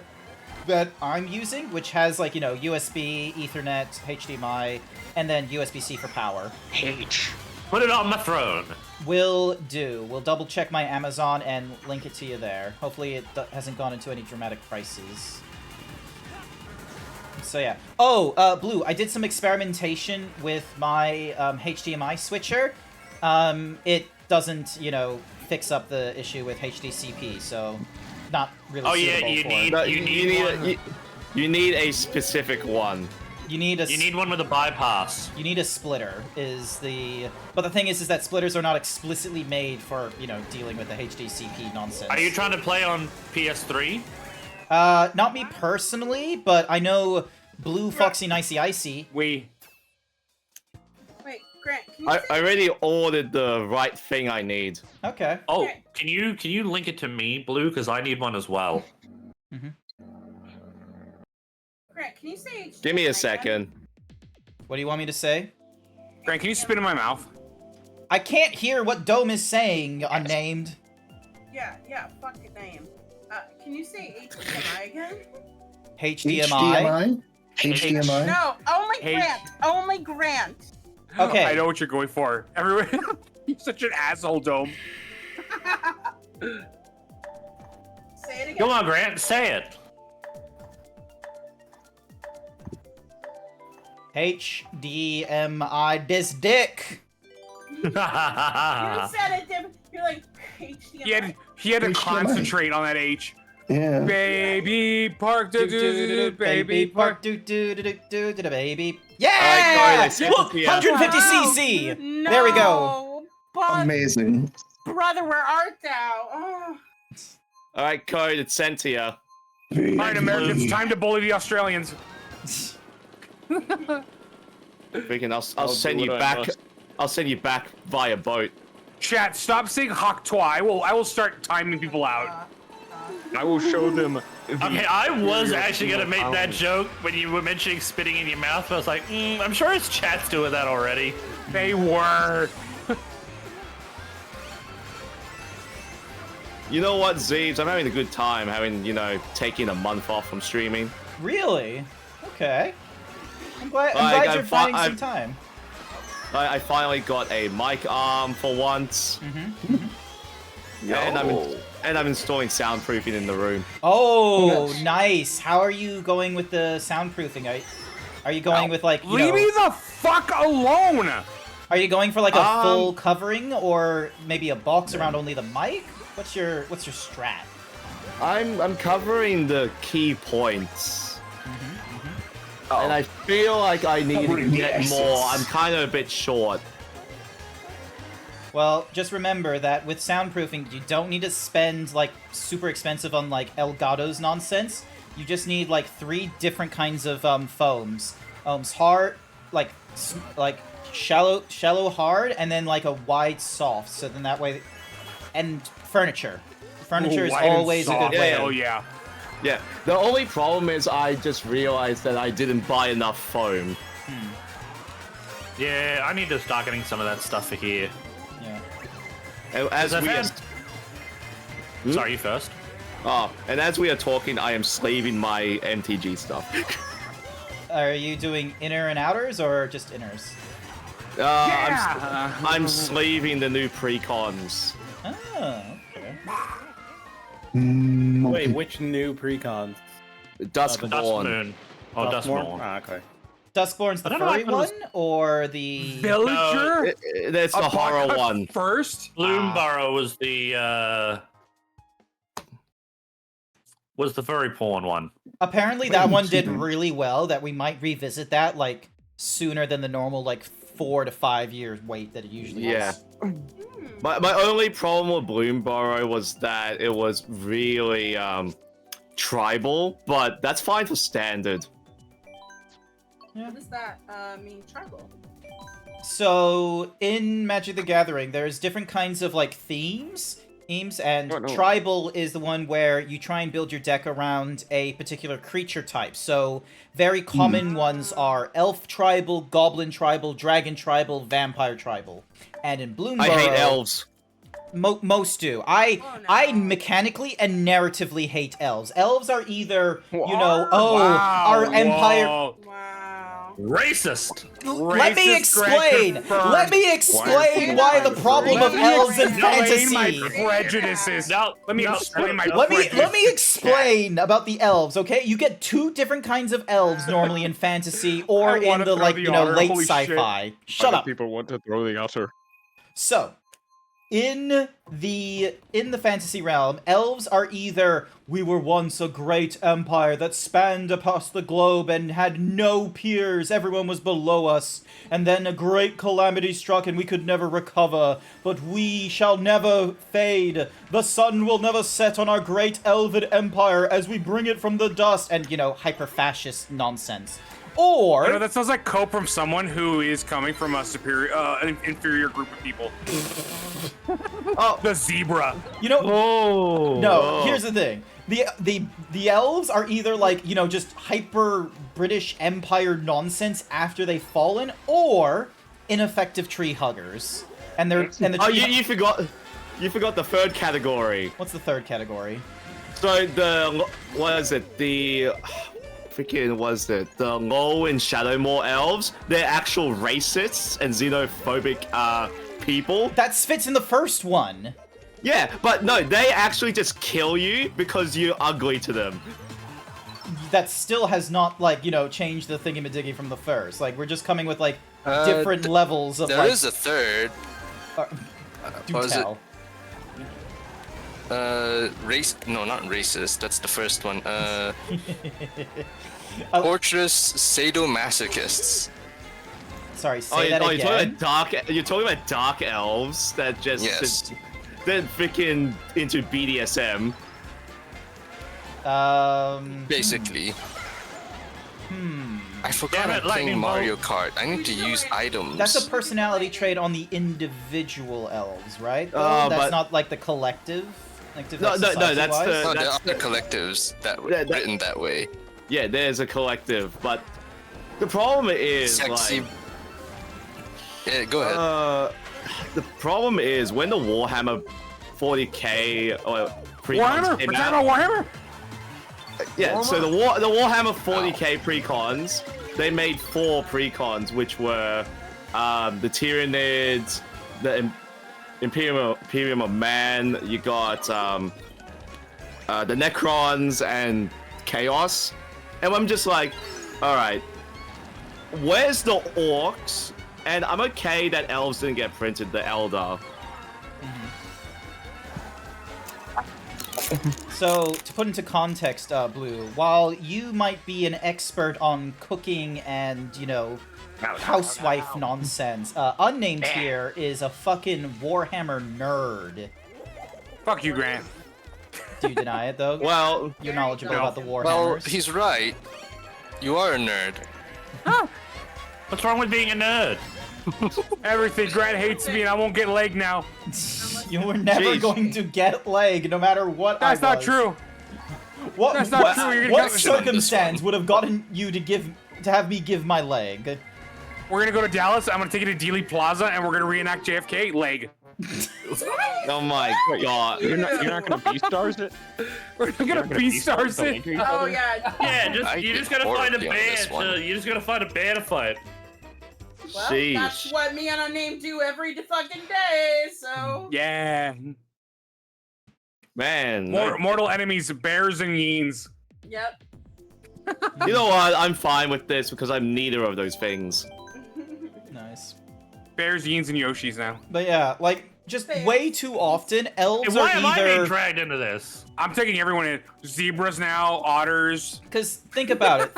that I'm using, which has, like, you know, USB, Ethernet, HDMI, and then USB-C for power. Put it on my throne. Will do. We'll double-check my Amazon and link it to you there. Hopefully it hasn't gone into any dramatic prices. So yeah. Oh, Blue, I did some experimentation with my HDMI switcher. It doesn't, you know, fix up the issue with HDCP, so not really Oh yeah, suitable you for need it. You need a specific one. You need one with a bypass. You need a splitter but the thing is that splitters are not explicitly made for, you know, dealing with the HDCP nonsense. Are you trying to play on PS3? Not me personally, but I know Blue, Foxy, and Icy. Wait, Grant, can you I already ordered the right thing I need. Okay. Oh, can you link it to me, Blue? Because I need one as well. Grant, can you say Give me a second. What do you want me to say? Grant, can you spit in my mouth? I can't hear what Dome is saying, unnamed. Yeah, fuck your name. Can you say HDMI again? HDMI? HDMI? No, only Grant. Okay. I know what you're going for. Everyone, you're such an asshole, Dome. Say it again. Come on, Grant, say it. HDMI, this dick. You said it different. You're like HDMI. He had to HDMI. concentrate on that H. Yeah. Baby park, baby park. Baby. Alright, Yeah! I sent it to you. 150cc. No, There we go. But, Amazing. brother, where art thou? Oh. Alright, code, it's sent to you. All right, Americans, time to bully the Australians. Freaking, I'll I'll send do you what I back. must. I'll send you back via boat. Chat, stop saying hawk twa. I will start timing people out. I will show them. Okay, I was actually gonna make that joke when you were mentioning spitting in your mouth, but I was like, I'm sure his chat's doing that already. They were. You know what, Zeebs? I'm having a good time having, you know, taking a month off from streaming. Really? Okay. I'm glad Like, you're finding some time. I finally got a mic arm for once. And I'm installing soundproofing in the room. Oh, nice. How are you going with the soundproofing? Are you going with, like, you Leave know, me the fuck alone. are you going for like a full covering or maybe a box around only the mic? What's your strat? I'm covering the key points. And I feel like I need to get more. I'm kind of a bit short. Well, just remember that with soundproofing, you don't need to spend, like, super expensive on, like, Elgato's nonsense. You just need, like, 3 different kinds of foams. Hard, like shallow hard, and then, like, a wide soft. So then that way... And furniture. Furniture is always a good way. Oh, yeah. Yeah, the only problem is I just realized that I didn't buy enough foam. Yeah, I need to start getting some of that stuff for here. Yeah. And as I've we had- are... Sorry, you first. Oh, and as we are talking, I am slaving my MTG stuff. Are you doing inner and outers, or just inners? I'm slaving the new precons. Oh, okay. Wait, which new precons? Duskborn. Dustmoon. Oh, Duskborn. Ah, okay. Duskborn's the I don't know, I furry thought it was- one, or the... Villager? That's the horror Uppercut one. First? Bloomborough was the furry porn one. Apparently that one did really well, that we might revisit that, like, sooner than the normal, like, 4 to 5 years wait that it usually is. My only problem with Bloomborough was that it was really tribal, but that's fine for standard. What does that mean, tribal? So, in Magic the Gathering, there's different kinds of, like, themes, and tribal is the one where you try and build your deck around a particular creature type. So, very common ones are elf tribal, goblin tribal, dragon tribal, vampire tribal. And in Bloomborough... I hate elves. Most do. I mechanically and narratively hate elves. Elves are either, you know, our empire... Wow. Racist! Let me explain! Let me explain why the problem of elves in fantasy... my prejudices. Let me explain my prejudices. Let me explain about the elves, okay? You get 2 different kinds of elves normally in fantasy or in the, like, you know, late sci-fi. Shut up. People want to throw the otter. So, in the fantasy realm, elves are either we were once a great empire that spanned across the globe and had no peers, everyone was below us, and then a great calamity struck and we could never recover, but we shall never fade. The sun will never set on our great elven empire as we bring it from the dust, and, you know, hyper-fascist nonsense. Or... You know, that sounds like cope from someone who is coming from a superior, an inferior group of people. The zebra. You know, here's the thing. The elves are either like, you know, just hyper British Empire nonsense after they've fallen, or ineffective tree huggers. And they're you forgot the third category. What's the third category? So the Low and Shadowmoor elves? They're actual racists and xenophobic people. That fits in the first one. Yeah, but no, they actually just kill you because you're ugly to them. That still has not, like, you know, changed the thingy-majiggy from the first. Like, we're just coming with, like, different levels of, there is a third. Do tell. No, not racist. That's the first one. Torturous sadomasochists. Sorry, say that again. You're talking about dark elves that just they're freaking into BDSM. Basically. I forgot I'm playing Mario Kart. I need to use items. That's a personality trait on the individual elves, right? That's not like the collective. No, that's the. There are collectives that were written that way. Yeah, there's a collective, but the problem is sexy. like. Yeah, go ahead. The problem is when the Warhammer 40k or Warhammer? came We're talking out. about Warhammer? Yeah, so the Warhammer 40k precons, they made 4 precons, which were the Tyranids, the Imperium of Man. You got the Necrons and Chaos, and I'm just like, all right, where's the orcs? And I'm okay that elves didn't get printed, the Eldar. So, to put into context, Blue, while you might be an expert on cooking and, you know, housewife nonsense, Unnamed here is a fucking Warhammer nerd. Fuck you, Grant. Do you deny it, though? Well, you're knowledgeable about the Warhammers. Well, he's right. You are a nerd. What's wrong with being a nerd? Everything. Grant hates me and I won't get leg now. You were never going to get leg, no matter what. That's not true. That's not true. What circumstance would have gotten you to have me give my leg? We're gonna go to Dallas. I'm gonna take you to Dealey Plaza, and we're gonna reenact JFK. Leg. Oh my god! You're not gonna B-stars it. We're gonna B-stars it. Oh yeah. Yeah, you just gotta find a bear. You just gotta find a bear to fight. Well, that's what me and Unnamed do every fucking day, so... Yeah. Man. Mortal enemies, bears and yeens. Yep. You know what? I'm fine with this because I'm neither of those things. Nice. Bears, Yeens, and Yoshis now. But yeah, like, just way too often, elves Why are am I being either... dragged into this? I'm taking everyone in. Zebras now, otters. Because think about it.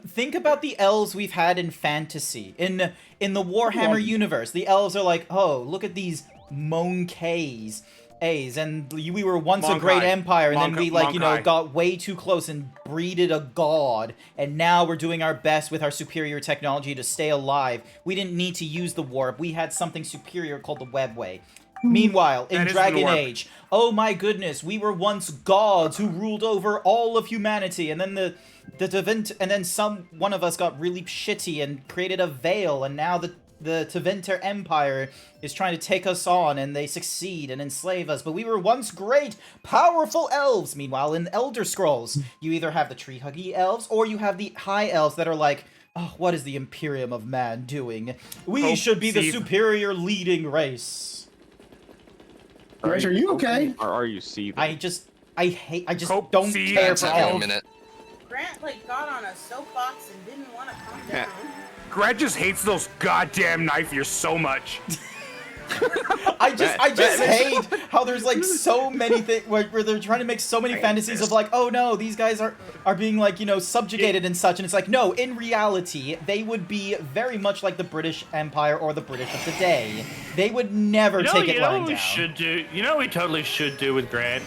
Think about the elves we've had in fantasy. In the Warhammer universe, the elves are like, oh, look at these Monkays. And we were once a great empire, and then we, like, you know, got way too close and breeded a god, and now we're doing our best with our superior technology to stay alive. We didn't need to use the warp. We had something superior called the webway. Meanwhile, in Dragon Age, oh my goodness, we were once gods who ruled over all of humanity, and then the one of us got really shitty and created a veil, and now the Tevinter Empire is trying to take us on, and they succeed and enslave us, but we were once great, powerful elves. Meanwhile, in Elder Scrolls, you either have the tree-huggy elves, or you have the high elves that are like, oh, what is the Imperium of Man doing? We should be the superior leading race. Rich, are you okay? Or are you seething? I just don't care for elves. Grant, like, got on a soapbox and didn't want to come down. Grant just hates those goddamn knife ears so much. I just hate how there's like so many things where they're trying to make so many fantasies of like, oh no, these guys are being like, you know, subjugated and such, and it's like, no, in reality, they would be very much like the British Empire or the British of today. They would never take it lying down. You know what we should do? You know what we totally should do with Grant?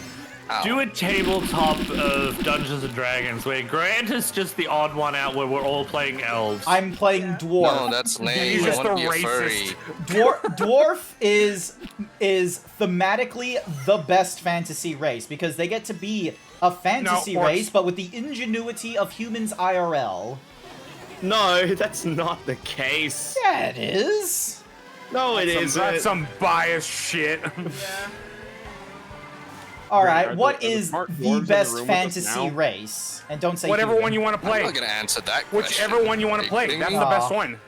Do a tabletop of Dungeons and Dragons where Grant is just the odd one out where we're all playing elves. I'm playing dwarf. No, that's lame. He's I just want a to be a racist. furry. Dwarf is thematically the best fantasy race because they get to be a fantasy race, but with the ingenuity of humans IRL. No, that's not the case. Yeah, it is. No, it isn't. That's some biased shit. Yeah. Alright, what is the best fantasy race? And don't say whatever human. one you want to play. I'm not gonna answer that question. Whichever one you want to play. That's the best one.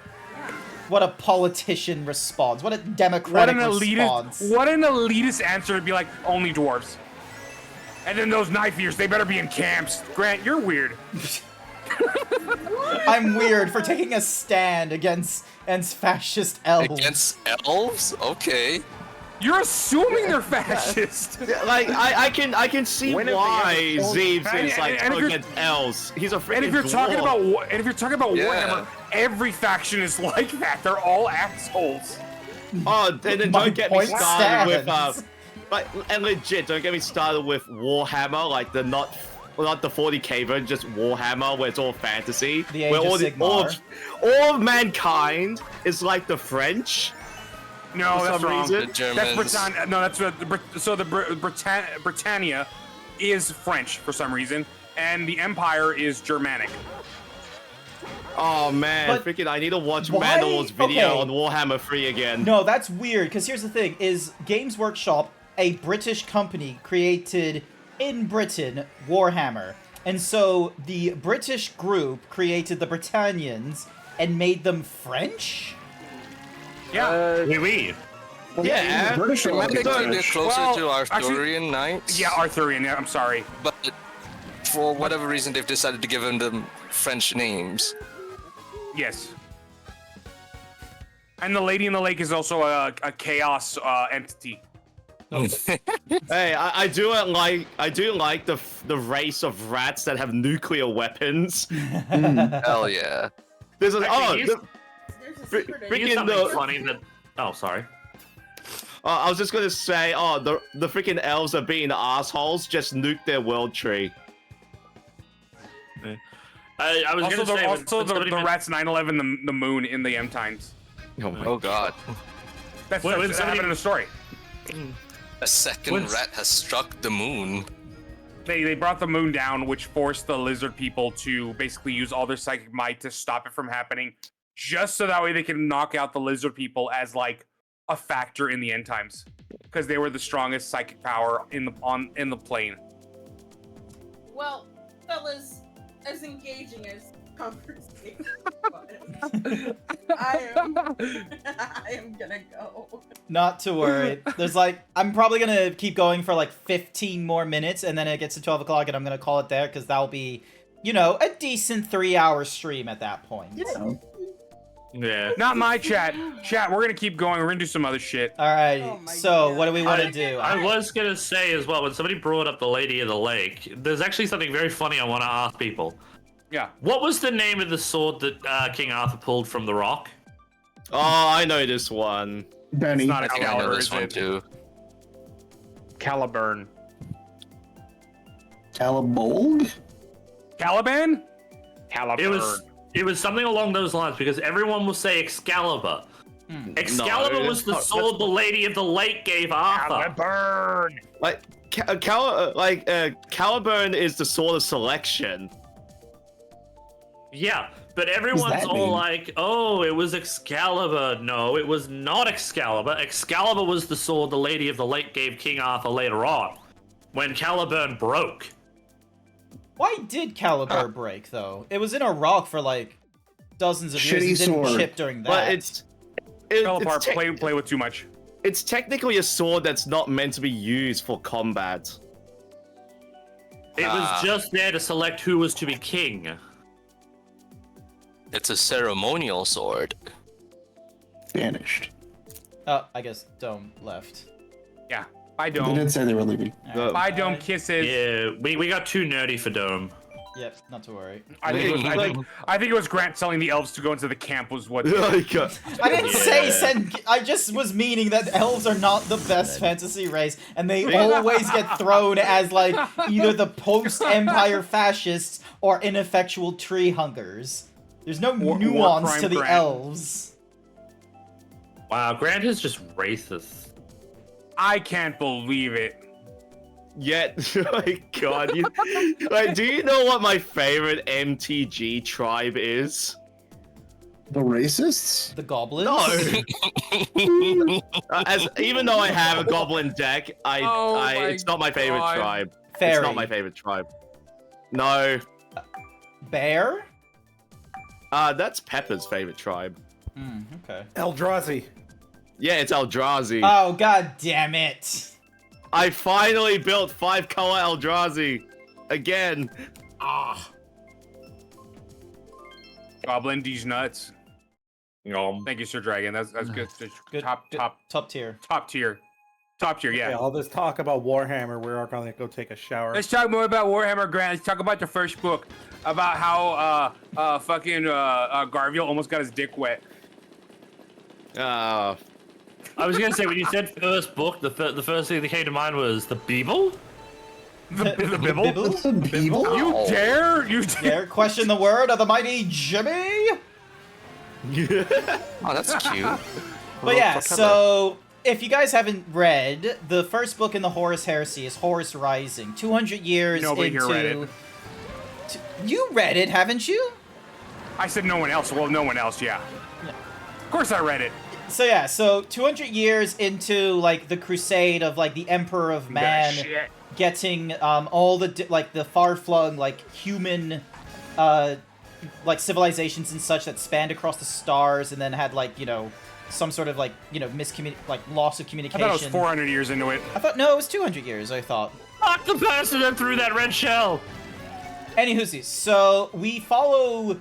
What a politician response. What a democratic response. What an elitist answer to be like, only dwarves. And then those knife ears, they better be in camps. Grant, you're weird. I'm weird for taking a stand against fascist elves. Against elves? Okay. You're assuming they're fascist. Like I can see why Zeebs is like against elves. He's a freaking And if you're talking dwarf. about Warhammer, every faction is like that. They're all assholes. Oh, and then don't get me started with and legit, don't get me started with Warhammer, like the not the 40k version, just Warhammer, where it's all fantasy. The Age where of Sigmar. all of mankind is like the French. No, that's wrong. The Germans. That's Britannia. No, that's Britannia is French for some reason, and the Empire is Germanic. Oh man, But freaking! I need to watch why- Mandalor's video okay. on Warhammer 3 again. No, that's weird, because here's the thing, is Games Workshop, a British company, created in Britain Warhammer. And so the British group created the Britannians and made them French? Yeah. Oui. Yeah, British are like Technically, they're closer Well, to Arthurian knights. Yeah, Arthurian. Yeah, I'm sorry. But for whatever reason, they've decided to give them French names. Yes. And the Lady in the Lake is also a chaos entity. Hey, I do like the race of rats that have nuclear weapons. Hell yeah. There's a, Actually, There's a secret in Here's freaking something funny that. Oh, sorry. I was just gonna say, the freaking elves are being assholes. Just nuke their world tree. I was Also, gonna say the rats 9/11 the moon in the M times. Oh god. That's When that happened in the story. A second rat has struck the moon. They brought the moon down, which forced the lizard people to basically use all their psychic might to stop it from happening, just so that way they can knock out the lizard people as like a factor in the end times, because they were the strongest psychic power in the plane. Well, fellas, as engaging as conversation was, I am gonna go. Not to worry. There's like, I'm probably gonna keep going for like 15 more minutes, and then it gets to 12 o'clock, and I'm gonna call it there, because that'll be, you know, a decent 3-hour stream at that point. Yeah. Not my chat. Chat, we're gonna keep going. We're gonna do some other shit. Alright, Oh my so God. what do we want to do? I was gonna say as well, when somebody brought up the Lady of the Lake, there's actually something very funny I want to ask people. Yeah. What was the name of the sword that King Arthur pulled from the rock? Oh, I know this one. Benny. It's not I think I know Excalibur, this is one it? too. Caliburn. Calibolg? Caliban? Caliburn. It was something along those lines because everyone will say Excalibur. Excalibur No, was the that's sword the Lady of the Lake gave Arthur. Caliburn. Like, Caliburn is the sword of selection. Yeah, but everyone's that all mean? like, "Oh, it was Excalibur." No, it was not Excalibur. Excalibur was the sword the Lady of the Lake gave King Arthur later on, when Caliburn broke. Why did Caliburn break, though? It was in a rock for, like, dozens of years Shitty and didn't sword. chip during that. But it's Fell apart. Play with too much. it's technically a sword that's not meant to be used for combat. It was just there to select who was to be king. It's a ceremonial sword. Vanished. Oh, I guess Dome left. Yeah. Bye, They Dome. did say they were leaving. Alright, Bye, Dome. bye. Kisses. Yeah, we got too nerdy for Dome. Yep, not to worry. I think it was Grant telling the elves to go into the camp was what. Like, I didn't say Yeah. send. I just was meaning that elves are not the best fantasy race, and they always get thrown as like either the post-Empire fascists or ineffectual tree huggers. There's no War nuance crime to the Grant. elves. Wow, Grant is just racist. I can't believe it. yet, like, God, like, do you know what my favorite MTG tribe is? The racists? The goblins? No. Even though I have a goblin deck, it's not my favorite tribe. Fairy. It's not my favorite tribe. No. Bear? That's Pepper's favorite tribe. Okay. Eldrazi. Yeah, it's Eldrazi. Oh, god damn it. I finally built 5-color Eldrazi. Again. Ah. Goblin, these nuts. Thank you, Sir Dragon. That's good. Good. Top tier. top tier. Top tier, yeah. Okay, all this talk about Warhammer, we're gonna go take a shower. Let's talk more about Warhammer, Grant. Let's talk about the first book. About how Garviel almost got his dick wet. I was gonna say, when you said first book, the first thing that came to mind was the Beeble? The Bibble? Bibble? Beeble? You dare? You Dare question the word of the mighty Jimmy? Oh, that's cute. But yeah, so if you guys haven't read, the first book in the Horus Heresy is Horus Rising. 200 years Nobody into... here read it. You read it, haven't you? I said no one else. Well, no one else, yeah. Of course I read it. So yeah, so 200 years into, like, the crusade of, like, the Emperor of Man getting, all the, like, the far-flung, like, human, like, civilizations and such that spanned across the stars and then had, like, you know, some sort of, like, you know, loss of I communication. thought it was 400 years into it. I thought, no, it was 200 years, I thought. Fuck the person that threw that red shell! Anywhoosies, so we follow,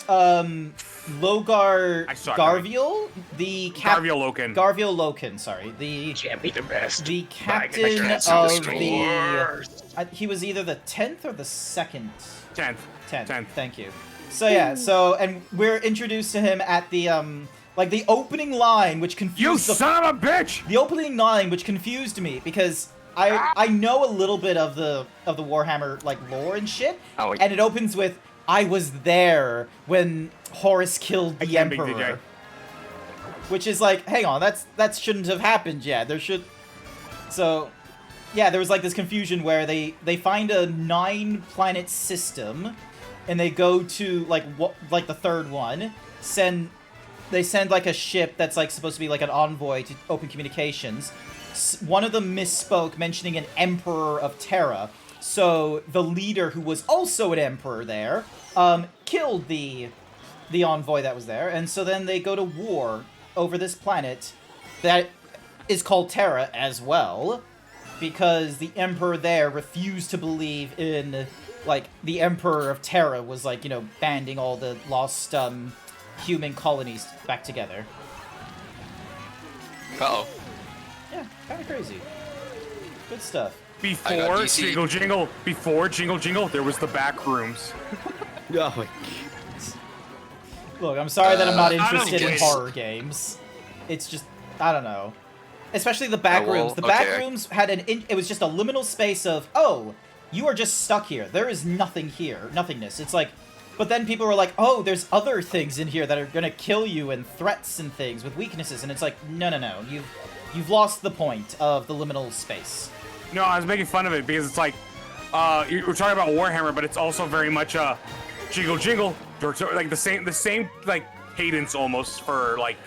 Logar Garviel, the Garviel Loken. Garviel Loken, sorry. The Can't be the best. the captain of the... he was either the 10th or the 2nd. 10th. Thank you. So yeah, and we're introduced to him at the, like, the opening line, which confused You son of a bitch! The opening line, which confused me, because I know a little bit of the Warhammer, like, lore and shit, and it opens with, I was there when Horus killed the Emperor. Which is like, hang on, that shouldn't have happened yet. There should... So, yeah, there was, like, this confusion where they find a 9-planet system, and they go to, like the third one, they send, like, a ship that's, like, supposed to be, like, an envoy to open communications. One of them misspoke, mentioning an Emperor of Terra. So, the leader, who was also an Emperor there, killed the envoy that was there. And so then they go to war over this planet that is called Terra as well, because the Emperor there refused to believe in like the Emperor of Terra was like, you know, banding all the lost human colonies back together. Uh-oh. Yeah, kind of crazy. Good stuff. Before Jingle Jingle, there was the back rooms. Oh my. Look, I'm sorry that I'm not I don't interested in guess. horror games. It's just, I don't know. Especially the back Oh, well, rooms. The back okay. rooms had it was just a liminal space of, oh, you are just stuck here. There is nothing here. Nothingness. It's like, but then people were like, oh, there's other things in here that are gonna kill you and threats and things with weaknesses. And it's like, no. You've lost the point of the liminal space. No, I was making fun of it because it's like, we're talking about Warhammer, but it's also very much Jingle Jingle, like the same like cadence almost for like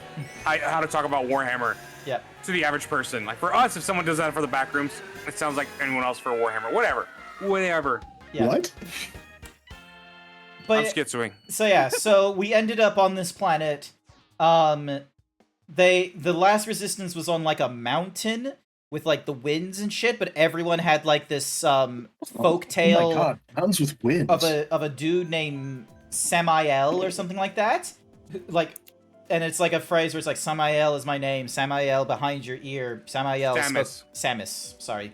how to talk about Warhammer. Yep. To the average person. Like for us, if someone does that for the back rooms, it sounds like anyone else for Warhammer. Whatever. Yeah. What? But I'm schizoing. So yeah, so we ended up on this planet. The last resistance was on like a mountain with like the winds and shit, but everyone had like this folk Oh my tale god, mountains with winds. of a dude named Samael or something like that. Like, and it's like a phrase where it's like, Samael is my name, Samael behind your ear, Samael Samus, sorry.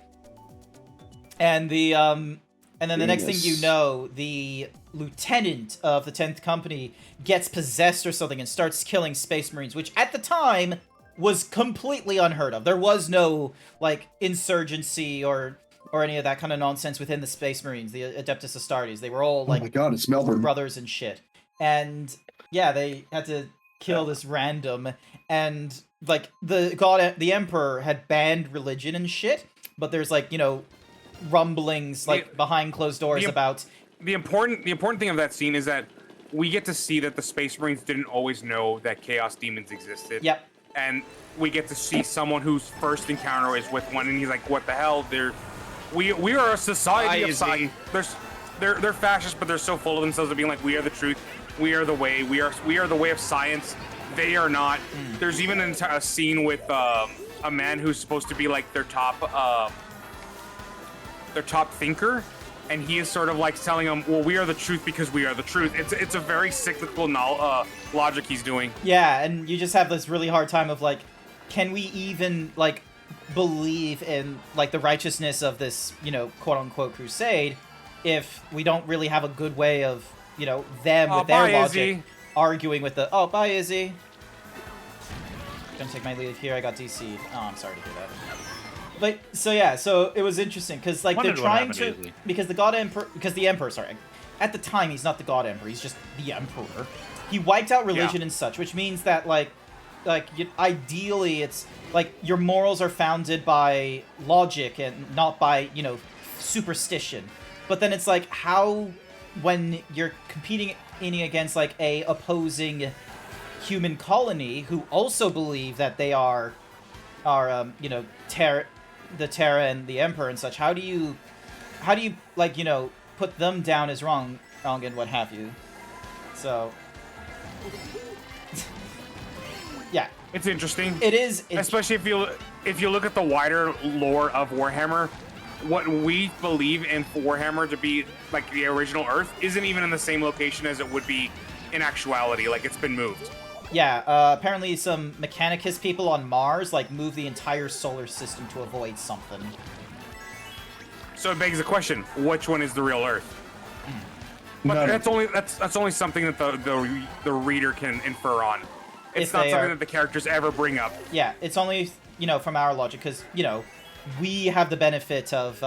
And then the next thing you know, the lieutenant of the 10th Company gets possessed or something and starts killing Space Marines, which at the time was completely unheard of. There was no, like, insurgency or any of that kind of nonsense within the Space Marines, the Adeptus Astartes. They were all, like, oh my god, it's Melbourne. brothers and shit. And, yeah, they had to kill this random, and, like, the Emperor had banned religion and shit, but there's, like, you know, rumblings, like, behind closed doors about... The important thing of that scene is that we get to see that the Space Marines didn't always know that Chaos Demons existed. Yep. And we get to see someone whose first encounter is with one, and he's like, "What the hell? We are a society of science. They're fascist, but they're so full of themselves of being like, we are the truth, we are the way, we are the way of science. They are not." There's even a scene with a man who's supposed to be like their top thinker. And he is sort of like telling them, well, we are the truth because we are the truth. It's a very cyclical logic he's doing. Yeah, and you just have this really hard time of, like, can we even, like, believe in, like, the righteousness of this, you know, quote-unquote crusade if we don't really have a good way of, you know, them with their logic Izzy. arguing with the... Oh, bye, Izzy. Don't take my leave here, I got DC'd. Oh, I'm sorry to hear that. But, so yeah, so it was interesting, because, like, they're trying to... Because the Emperor, sorry. At the time, he's not the God Emperor, he's just the Emperor. He wiped out religion and such, which means that, ideally, it's, like, your morals are founded by logic and not by, you know, superstition. But then it's like, how, when you're competing against, like, a opposing human colony who also believe that they are you know, the Terra and the Emperor and such, how do you like, you know, put them down as wrong and what have you? So yeah, it's interesting. It is, especially if you look at the wider lore of Warhammer. What we believe in Warhammer to be like the original Earth isn't even in the same location as it would be in actuality. Like, it's been moved. Yeah, apparently some Mechanicus people on Mars, like, move the entire solar system to avoid something. So it begs the question, which one is the real Earth? But that's only something that the reader can infer on. It's not something that the characters ever bring up. Yeah, it's only, you know, from our logic, because, you know, we have the benefit of,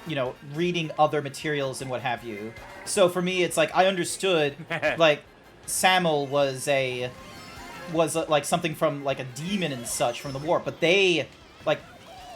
you know, reading other materials and what have you. So for me, it's like, I understood, like, Samuel was like something from, like, a demon and such from the war, but they, like,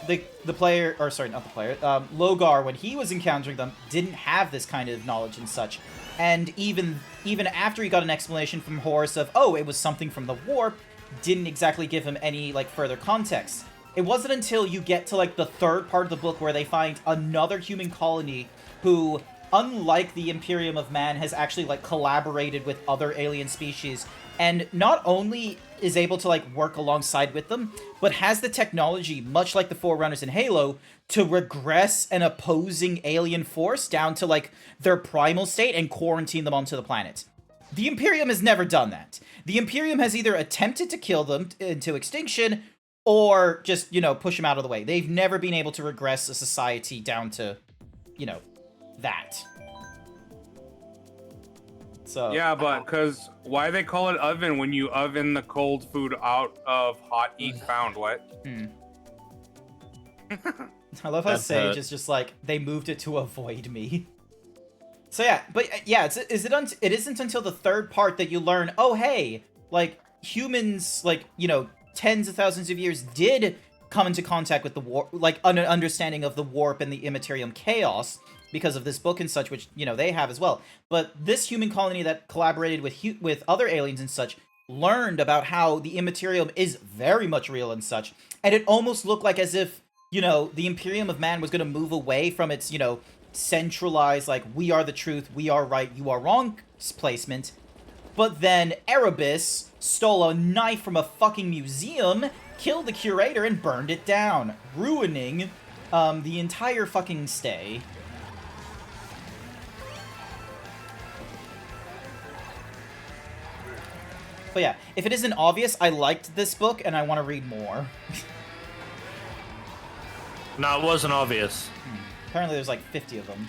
the player, or sorry, not the player, Logar, when he was encountering them, didn't have this kind of knowledge and such. And even after he got an explanation from Horus of, oh, it was something from the warp, didn't exactly give him any, like, further context. It wasn't until you get to, like, the third part of the book where they find another human colony who, unlike the Imperium of Man, has actually, like, collaborated with other alien species. And not only is able to like work alongside with them, but has the technology, much like the Forerunners in Halo, to regress an opposing alien force down to like their primal state and quarantine them onto the planet. The Imperium has never done that. The Imperium has either attempted to kill them into extinction or just, you know, push them out of the way. They've never been able to regress a society down to, you know, that. So Yeah, but because why they call it oven when you oven the cold food out of hot eat found? What? I love how Sage is just like, they moved it to avoid me. So yeah, but yeah, it isn't until the third part that you learn, oh hey, like humans, like, you know, tens of thousands of years did come into contact with the warp, like an understanding of the warp and the immaterium chaos because of this book and such, which, you know, they have as well. But this human colony that collaborated with other aliens and such learned about how the immaterium is very much real and such, and it almost looked like as if, you know, the Imperium of Man was going to move away from its, you know, centralized, like, we are the truth, we are right, you are wrong placement. But then Erebus stole a knife from a fucking museum, killed the curator, and burned it down, ruining the entire fucking stay. But yeah, if it isn't obvious, I liked this book and I want to read more. No, it wasn't obvious. Apparently there's like 50 of them.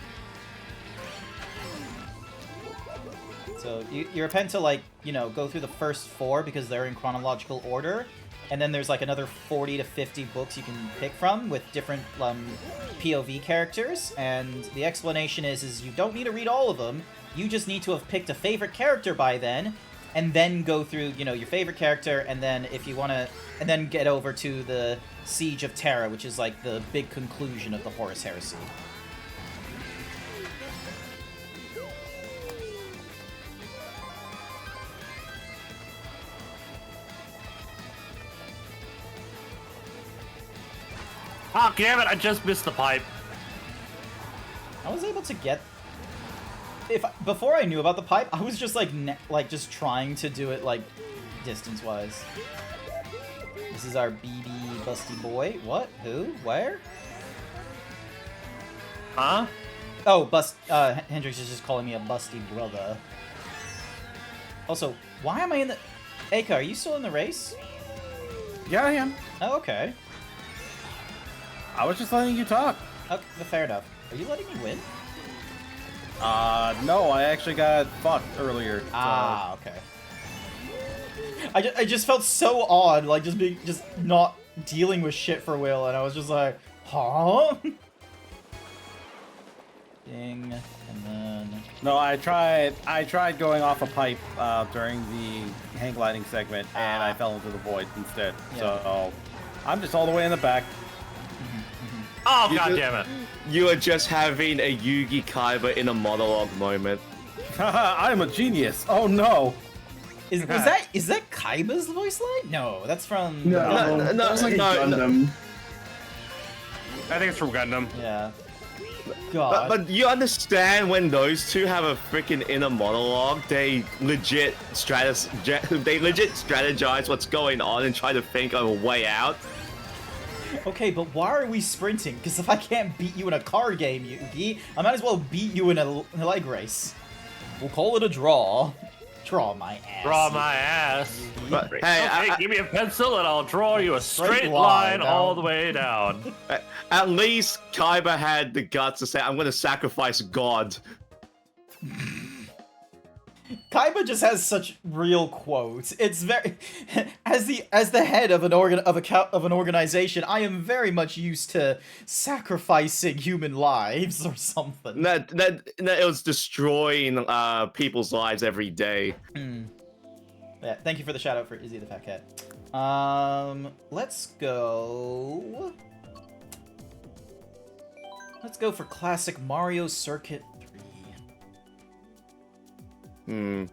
So you're meant to, like, you know, go through the first 4 because they're in chronological order. And then there's like another 40 to 50 books you can pick from with different POV characters. And the explanation is you don't need to read all of them. You just need to have picked a favorite character by then. And then go through, you know, your favorite character, and then if you want to, and then get over to the Siege of Terra, which is like the big conclusion of the Horus Heresy. Oh, damn it, I just missed the pipe. I was able to get... Before I knew about the pipe, I was just like, just trying to do it, like, distance-wise. This is our BB Busty Boy. What? Who? Where? Huh? Oh, Hendrix is just calling me a busty brother. Also, why am I in the... Aka, are you still in the race? Yeah, I am. Oh, okay. I was just letting you talk. Okay, fair enough. Are you letting me win? No, I actually got fucked earlier. So. Ah, okay. I just felt so odd, like, just not dealing with shit for Will, and I was just like, huh? Ding, and then... No, I tried going off a pipe during the hang gliding segment, and I fell into the void instead. Yeah. So I'm just all the way in the back. Oh, god damn it. You are just having a Yugi Kaiba in a monologue moment. I'm a genius. Oh no. Is that Kaiba's voice line? No, that's from... No, that was like Gundam. I think it's from Gundam. Yeah. God. But you understand when those two have a freaking inner monologue, they legit strategize what's going on and try to think of a way out. Okay, but why are we sprinting? Because if I can't beat you in a card game, Yugi, I might as well beat you in a leg race. We'll call it a draw. Draw my ass. Draw my ass. But, hey, give me a pencil and I'll draw you a straight line all the way down. At least Kaiba had the guts to say, I'm going to sacrifice God. Kaiba just has such real quotes. It's very, as the head of an organization, I am very much used to sacrificing human lives or something. That it was destroying people's lives every day. Yeah, thank you for the shout out for Izzy the Fat Cat. Let's go. Let's go for classic Mario Circuit 3. I'm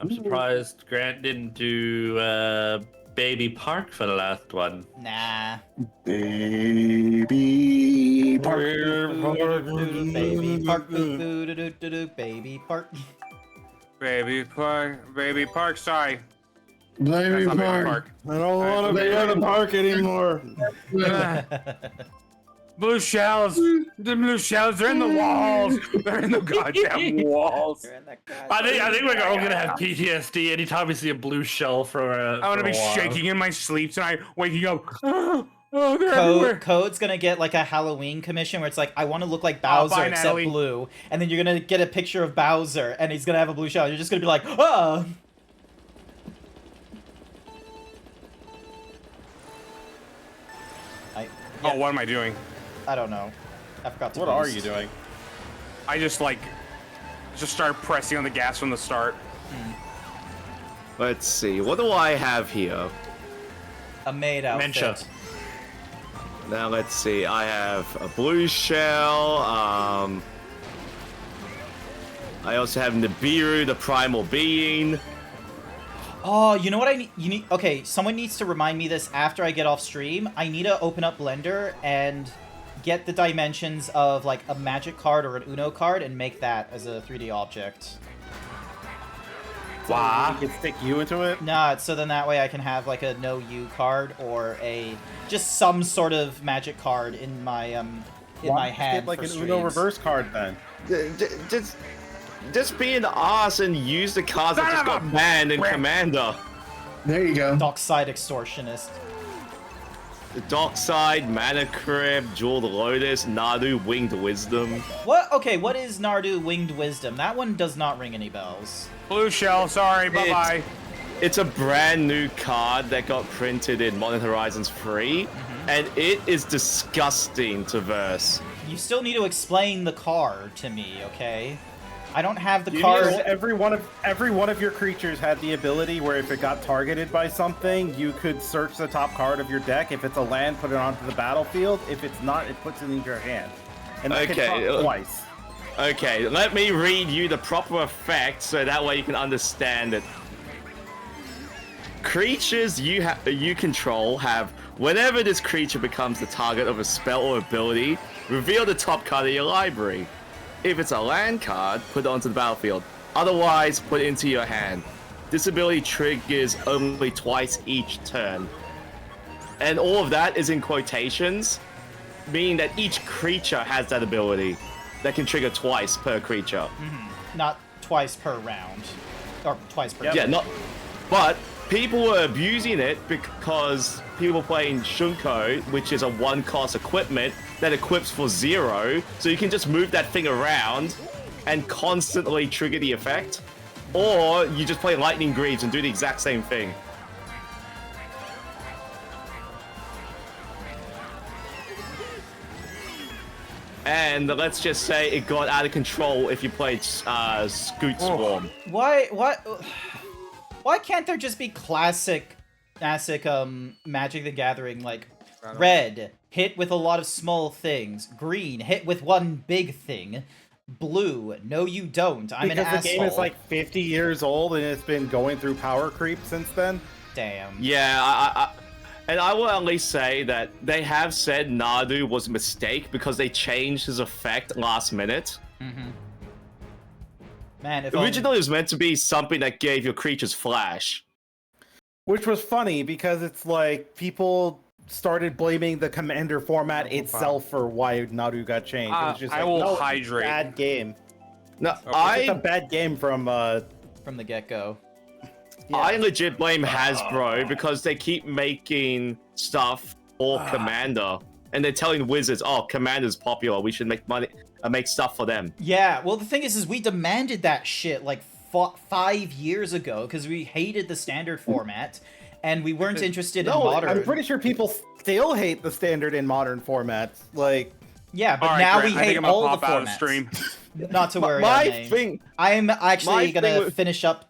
surprised Grant didn't do Baby Park for the last one. Nah. Baby Park. Baby Park. Baby Park. Baby Park, sorry. Baby That's not Baby Park. I don't want to be at the park anymore. Blue shells. The blue shells. They're in the walls. They're in the goddamn walls. I think we're all gonna have PTSD anytime we see a blue shell for a. I'm gonna for a be while. shaking in my sleep tonight, waking up. Oh, they're everywhere. Code's gonna get like a Halloween commission where it's like, I want to look like Bowser bye, except Natalie. blue, and then you're gonna get a picture of Bowser, and he's gonna have a blue shell. You're just gonna be like, oh. Oh, what am I doing? I don't know. I forgot to. What are boost. you doing? I just start pressing on the gas from the start. Let's see. What do I have here? A maid outfit. Mencha. Now let's see. I have a blue shell. I also have Nibiru, the primal being. Oh, you know what I need? You need. Okay, someone needs to remind me this after I get off stream. I need to open up Blender and get the dimensions of like a magic card or an Uno card and make that as a 3D object. Wow. You can stick you into it? Nah, so then that way I can have like a no you card or a just some sort of magic card in my my hand. Get like for an streams. Uno reverse card then. Just be an ass and use the cards that just got banned in Commander. There you go. Dockside extortionist. The Dockside, Mana Crypt, Jewel the Lotus, Nadu, Winged Wisdom. What? Okay, what is Nardu Winged Wisdom? That one does not ring any bells. Blue shell. Sorry. Bye bye. It's a brand new card that got printed in Modern Horizons 3, and it is disgusting to verse. You still need to explain the card to me, okay? I don't have the So card. every one of your creatures had the ability where if it got targeted by something, you could search the top card of your deck. If it's a land, put it onto the battlefield. If it's not, it puts it in your hand. And that can talk twice. Okay, let me read you the proper effect so that way you can understand it. Creatures you control have, whenever this creature becomes the target of a spell or ability, reveal the top card of your library. If it's a land card, put it onto the battlefield. Otherwise, put it into your hand. This ability triggers only twice each turn. And all of that is in quotations, meaning that each creature has that ability that can trigger twice per creature. Not twice per round. Or twice per Yeah, not. But people were abusing it because people were playing Shunko, which is a one-cost equipment that equips for 0, so you can just move that thing around and constantly trigger the effect. Or you just play Lightning Greaves and do the exact same thing. And let's just say it got out of control if you played Scoot Swarm. Why can't there just be classic Magic the Gathering, like red, hit with a lot of small things, green, hit with one big thing, blue, no you don't, I'm an asshole. Because the game is like 50 years old and it's been going through power creep since then? Damn. Yeah, and I will at least say that they have said Nadu was a mistake because they changed his effect last minute. Man, if Originally, it was meant to be something that gave your creatures flash. Which was funny because it's like people started blaming the Commander format itself for why Nadu got changed. It was just I like, will no, hydrate. Bad game. No, It's a bad game from the get-go. Yeah. I legit blame Hasbro because they keep making stuff for Commander, and they're telling Wizards, "Oh, Commander's popular. We should make money, make stuff for them." Yeah, well, the thing is we demanded that shit like 5 years ago because we hated the standard format, and we weren't interested in modern. I'm pretty sure people still hate the standard in modern formats. Like, yeah, but All right, now Grant, we I think hate I'm gonna all the pop out of formats. stream. Not to worry, I'm actually gonna finish up.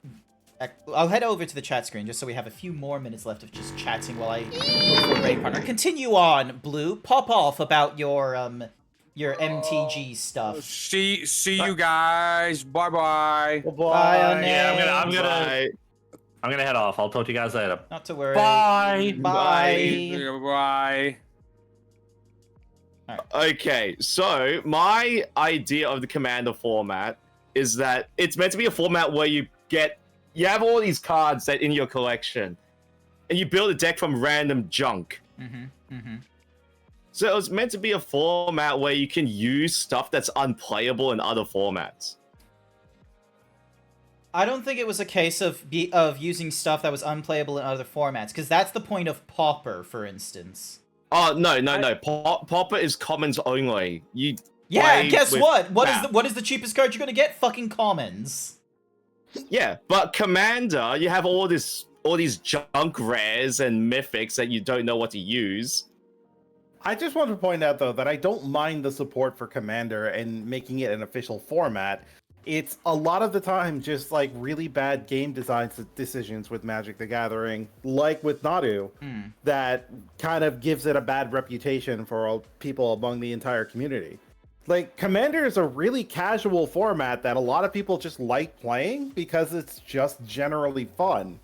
I'll head over to the chat screen just so we have a few more minutes left of just chatting while I look for a break partner. Continue on, Blue. Pop off about your MTG stuff. See you guys. Bye bye. Bye. Yeah, I'm gonna head off. I'll talk to you guys later. Not to worry. Bye. Bye. Bye. Okay, so my idea of the Commander format is that it's meant to be a format where you get you have all these cards that in your collection, and you build a deck from random junk. So it was meant to be a format where you can use stuff that's unplayable in other formats. I don't think it was a case of using stuff that was unplayable in other formats, because that's the point of Pauper, for instance. Oh no! Pauper is commons only. Yeah, guess what? That. What is the cheapest card you're gonna get? Fucking commons. Yeah, but Commander, you have all these junk rares and mythics that you don't know what to use. I just want to point out, though, that I don't mind the support for Commander and making it an official format. It's a lot of the time just like really bad game design decisions with Magic the Gathering, like with Nadu, that kind of gives it a bad reputation for all people among the entire community. Like, Commander is a really casual format that a lot of people just like playing because it's just generally fun.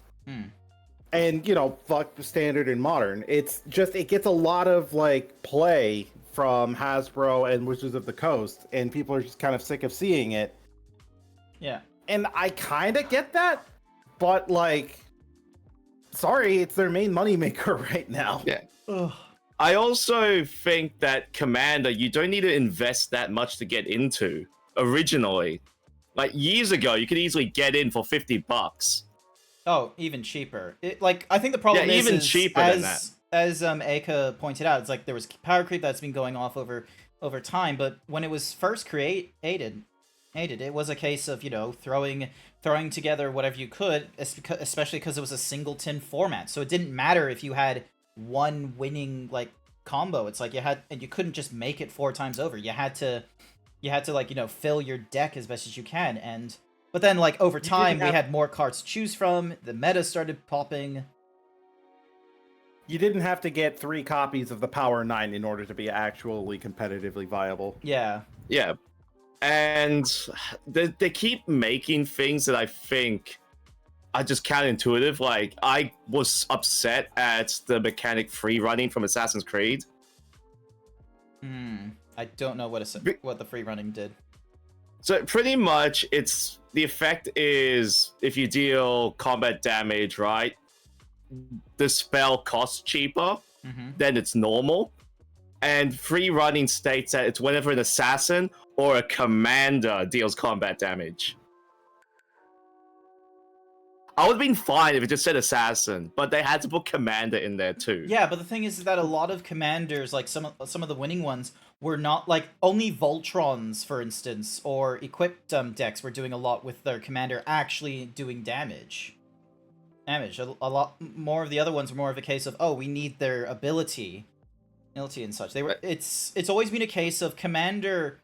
And, you know, fuck the standard and modern. It's just, it gets a lot of, like, play from Hasbro and Wizards of the Coast, and people are just kind of sick of seeing it. Yeah. And I kind of get that, but, like, sorry, it's their main moneymaker right now. Yeah. Ugh. I also think that Commander, you don't need to invest that much to get into originally. Like, years ago, you could easily get in for $50. Oh, even cheaper. I think the problem is even cheaper than that. As Aka pointed out, it's like there was power creep that's been going off over time, but when it was first created, it was a case of, you know, throwing together whatever you could, especially because it was a singleton format. So it didn't matter if you had one winning like combo. It's like you couldn't just make it 4 times over. You had to like, you know, fill your deck as best as you can. But then, like, over time, we had more cards to choose from. The meta started popping. You didn't have to get 3 copies of the Power 9 in order to be actually competitively viable. Yeah. Yeah. And they keep making things that I think are just counterintuitive. Like, I was upset at the mechanic free running from Assassin's Creed. I don't know what the free running did. So pretty much, the effect is if you deal combat damage, right? The spell costs cheaper than it's normal. And free running states that it's whenever an assassin or a commander deals combat damage. I would have been fine if it just said assassin, but they had to put commander in there too. Yeah, but the thing is that a lot of commanders, like some of the winning ones, were not, like, only Voltrons, for instance, or equipped decks were doing a lot with their commander actually doing damage. A lot more of the other ones were more of a case of, oh, we need their ability and such. It's always been a case of commander.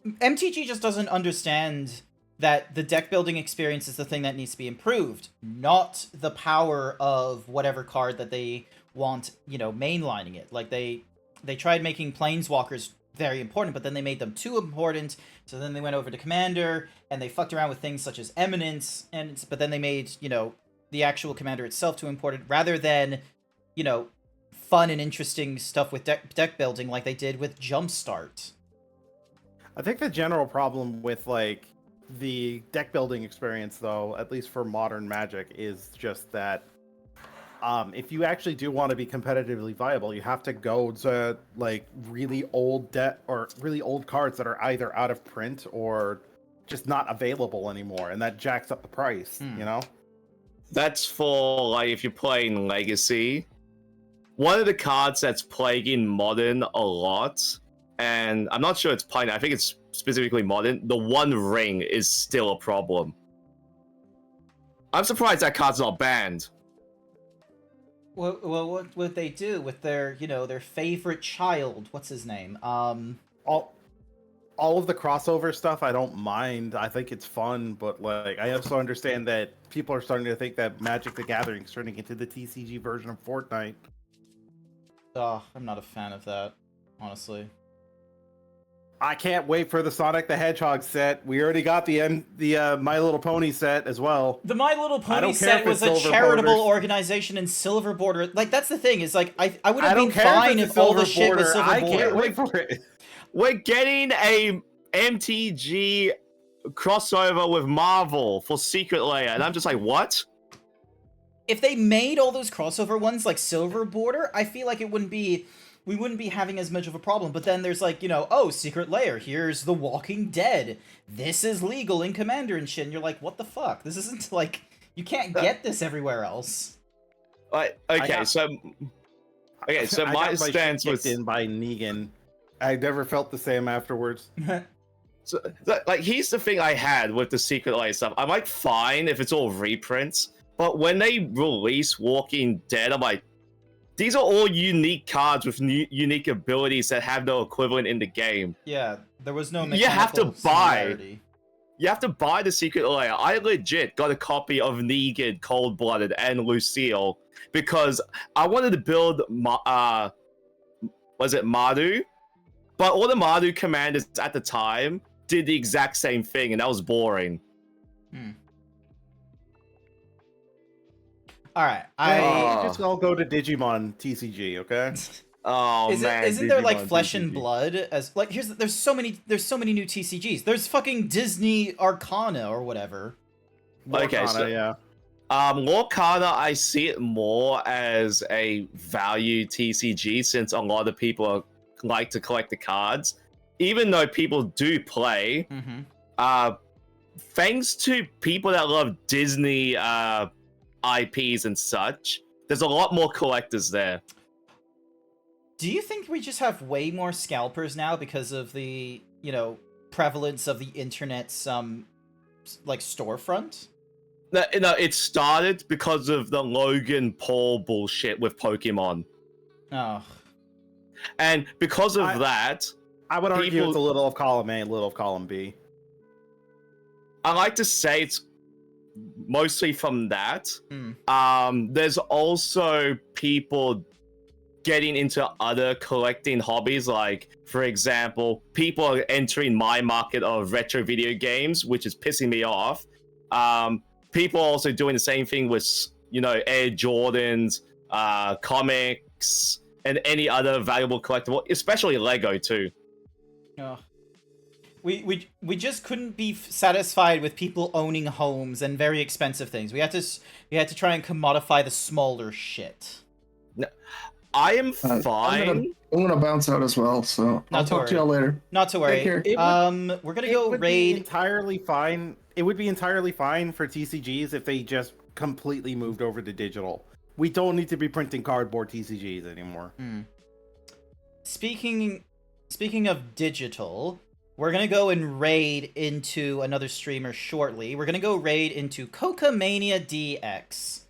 MTG just doesn't understand that the deck building experience is the thing that needs to be improved, not the power of whatever card that they want, you know, mainlining it. Like, they tried making Planeswalkers very important, but then they made them too important, so then they went over to Commander, and they fucked around with things such as Eminence, but then they made, you know, the actual Commander itself too important, rather than, you know, fun and interesting stuff with deck building like they did with Jumpstart. I think the general problem with, like, the deck building experience, though, at least for modern Magic, is just that if you actually do want to be competitively viable, you have to go to, like, really old deck or really old cards that are either out of print or just not available anymore, and that jacks up the price, you know? That's for, like, if you're playing Legacy. One of the cards that's plaguing Modern a lot, and I'm not sure it's Pioneer, I think it's specifically Modern, the One Ring is still a problem. I'm surprised that card's not banned. Well, what would they do with their, you know, their favorite child? What's his name? All of the crossover stuff, I don't mind. I think it's fun, but, like, I also understand that people are starting to think that Magic the Gathering is turning into the TCG version of Fortnite. Oh, I'm not a fan of that, honestly. I can't wait for the Sonic the Hedgehog set. We already got the My Little Pony set as well. The My Little Pony set was a charitable organization in silver border. Like, that's the thing. Is like I would have been fine if all the shit was silver border. I can't wait for it. We're getting a MTG crossover with Marvel for Secret Lair, and I'm just like, what? If they made all those crossover ones like Silver Border, I feel like we wouldn't be having as much of a problem. But then there's like, oh, Secret Lair, here's The Walking Dead. This is legal in Commander and shit. And you're like, what the fuck? This isn't like, you can't get this everywhere else. So my stance was in by Negan. I never felt the same afterwards. So, like, here's the thing I had with the Secret Lair stuff. I'm like, fine if it's all reprints, but when they release Walking Dead, I'm like, these are all unique cards with unique abilities that have no equivalent in the game. Yeah, there was no You have to buy. similarity. You have to buy the Secret Lair. I legit got a copy of Negan, Cold-Blooded, and Lucille because I wanted to build, was it Madu? But all the Madu commanders at the time did the exact same thing, and that was boring. Alright, just all go to Digimon TCG, okay? Oh man, isn't there like Flesh and Blood as like there's so many new TCGs. There's fucking Disney Arcana or whatever. Yeah. Lorcana, I see it more as a value TCG since a lot of people like to collect the cards. Even though people do play, thanks to people that love Disney IPs and such, there's a lot more collectors there. Do you think we just have way more scalpers now because of the, prevalence of the internet's, like, storefront? No, it started because of the Logan Paul bullshit with Pokemon. Oh. And because of that... I would argue it's a little of column A, a little of column B. I like to say it's mostly from that. There's also people getting into other collecting hobbies, like, for example, people are entering my market of retro video games, which is pissing me off. People are also doing the same thing with, Air Jordans, comics, and any other valuable collectible, especially Lego too. Oh. We just couldn't be satisfied with people owning homes and very expensive things. We had to try and commodify the smaller shit. No, I am fine. I'm gonna bounce out as well, so I'll talk to y'all later. Not to worry. We're gonna go raid. Entirely fine. It would be entirely fine for TCGs if they just completely moved over to digital. We don't need to be printing cardboard TCGs anymore. Speaking of digital, we're gonna go and raid into another streamer shortly. We're gonna go raid into Cocamania DX.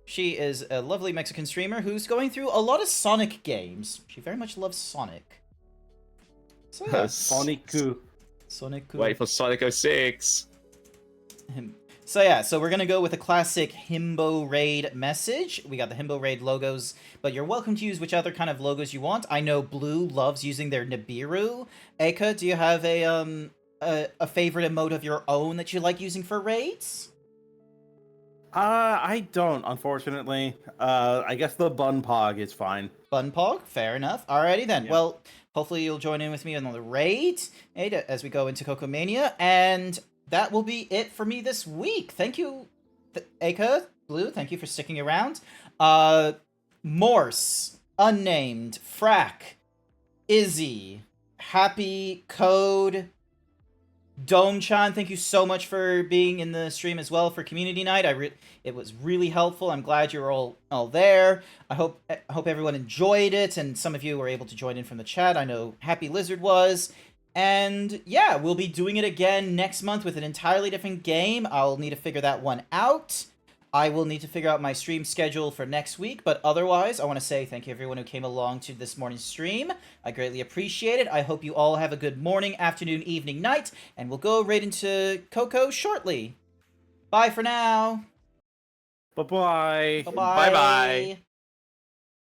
She is a lovely Mexican streamer who's going through a lot of Sonic games. She very much loves Sonic. So yeah. Sonic-ku. Wait for Sonic 06. So yeah, so we're gonna go with a classic Himbo Raid message. We got the Himbo Raid logos, but you're welcome to use which other kind of logos you want. I know Blue loves using their Nibiru. Eka, do you have a favorite emote of your own that you like using for raids? I don't, unfortunately. I guess the Bun Pog is fine. Bun Pog? Fair enough. Alrighty then. Yeah. Well, hopefully you'll join in with me on the raid as we go into Cocomania, and that will be it for me this week. Thank you, Eka, Blue, thank you for sticking around. Morse, Unnamed, Frack, Izzy, Happy, Code, Dome-chan, thank you so much for being in the stream as well for community night. It was really helpful. I'm glad you're all there. I hope everyone enjoyed it, and some of you were able to join in from the chat. I know Happy Lizard was. And yeah, we'll be doing it again next month with an entirely different game. I'll need to figure that one out. I will need to figure out my stream schedule for next week, but otherwise, I want to say thank you everyone who came along to this morning's stream. I greatly appreciate it. I hope you all have a good morning, afternoon, evening, night, and we'll go right into Coco shortly. Bye for now. Bye-bye. Bye-bye. Bye-bye.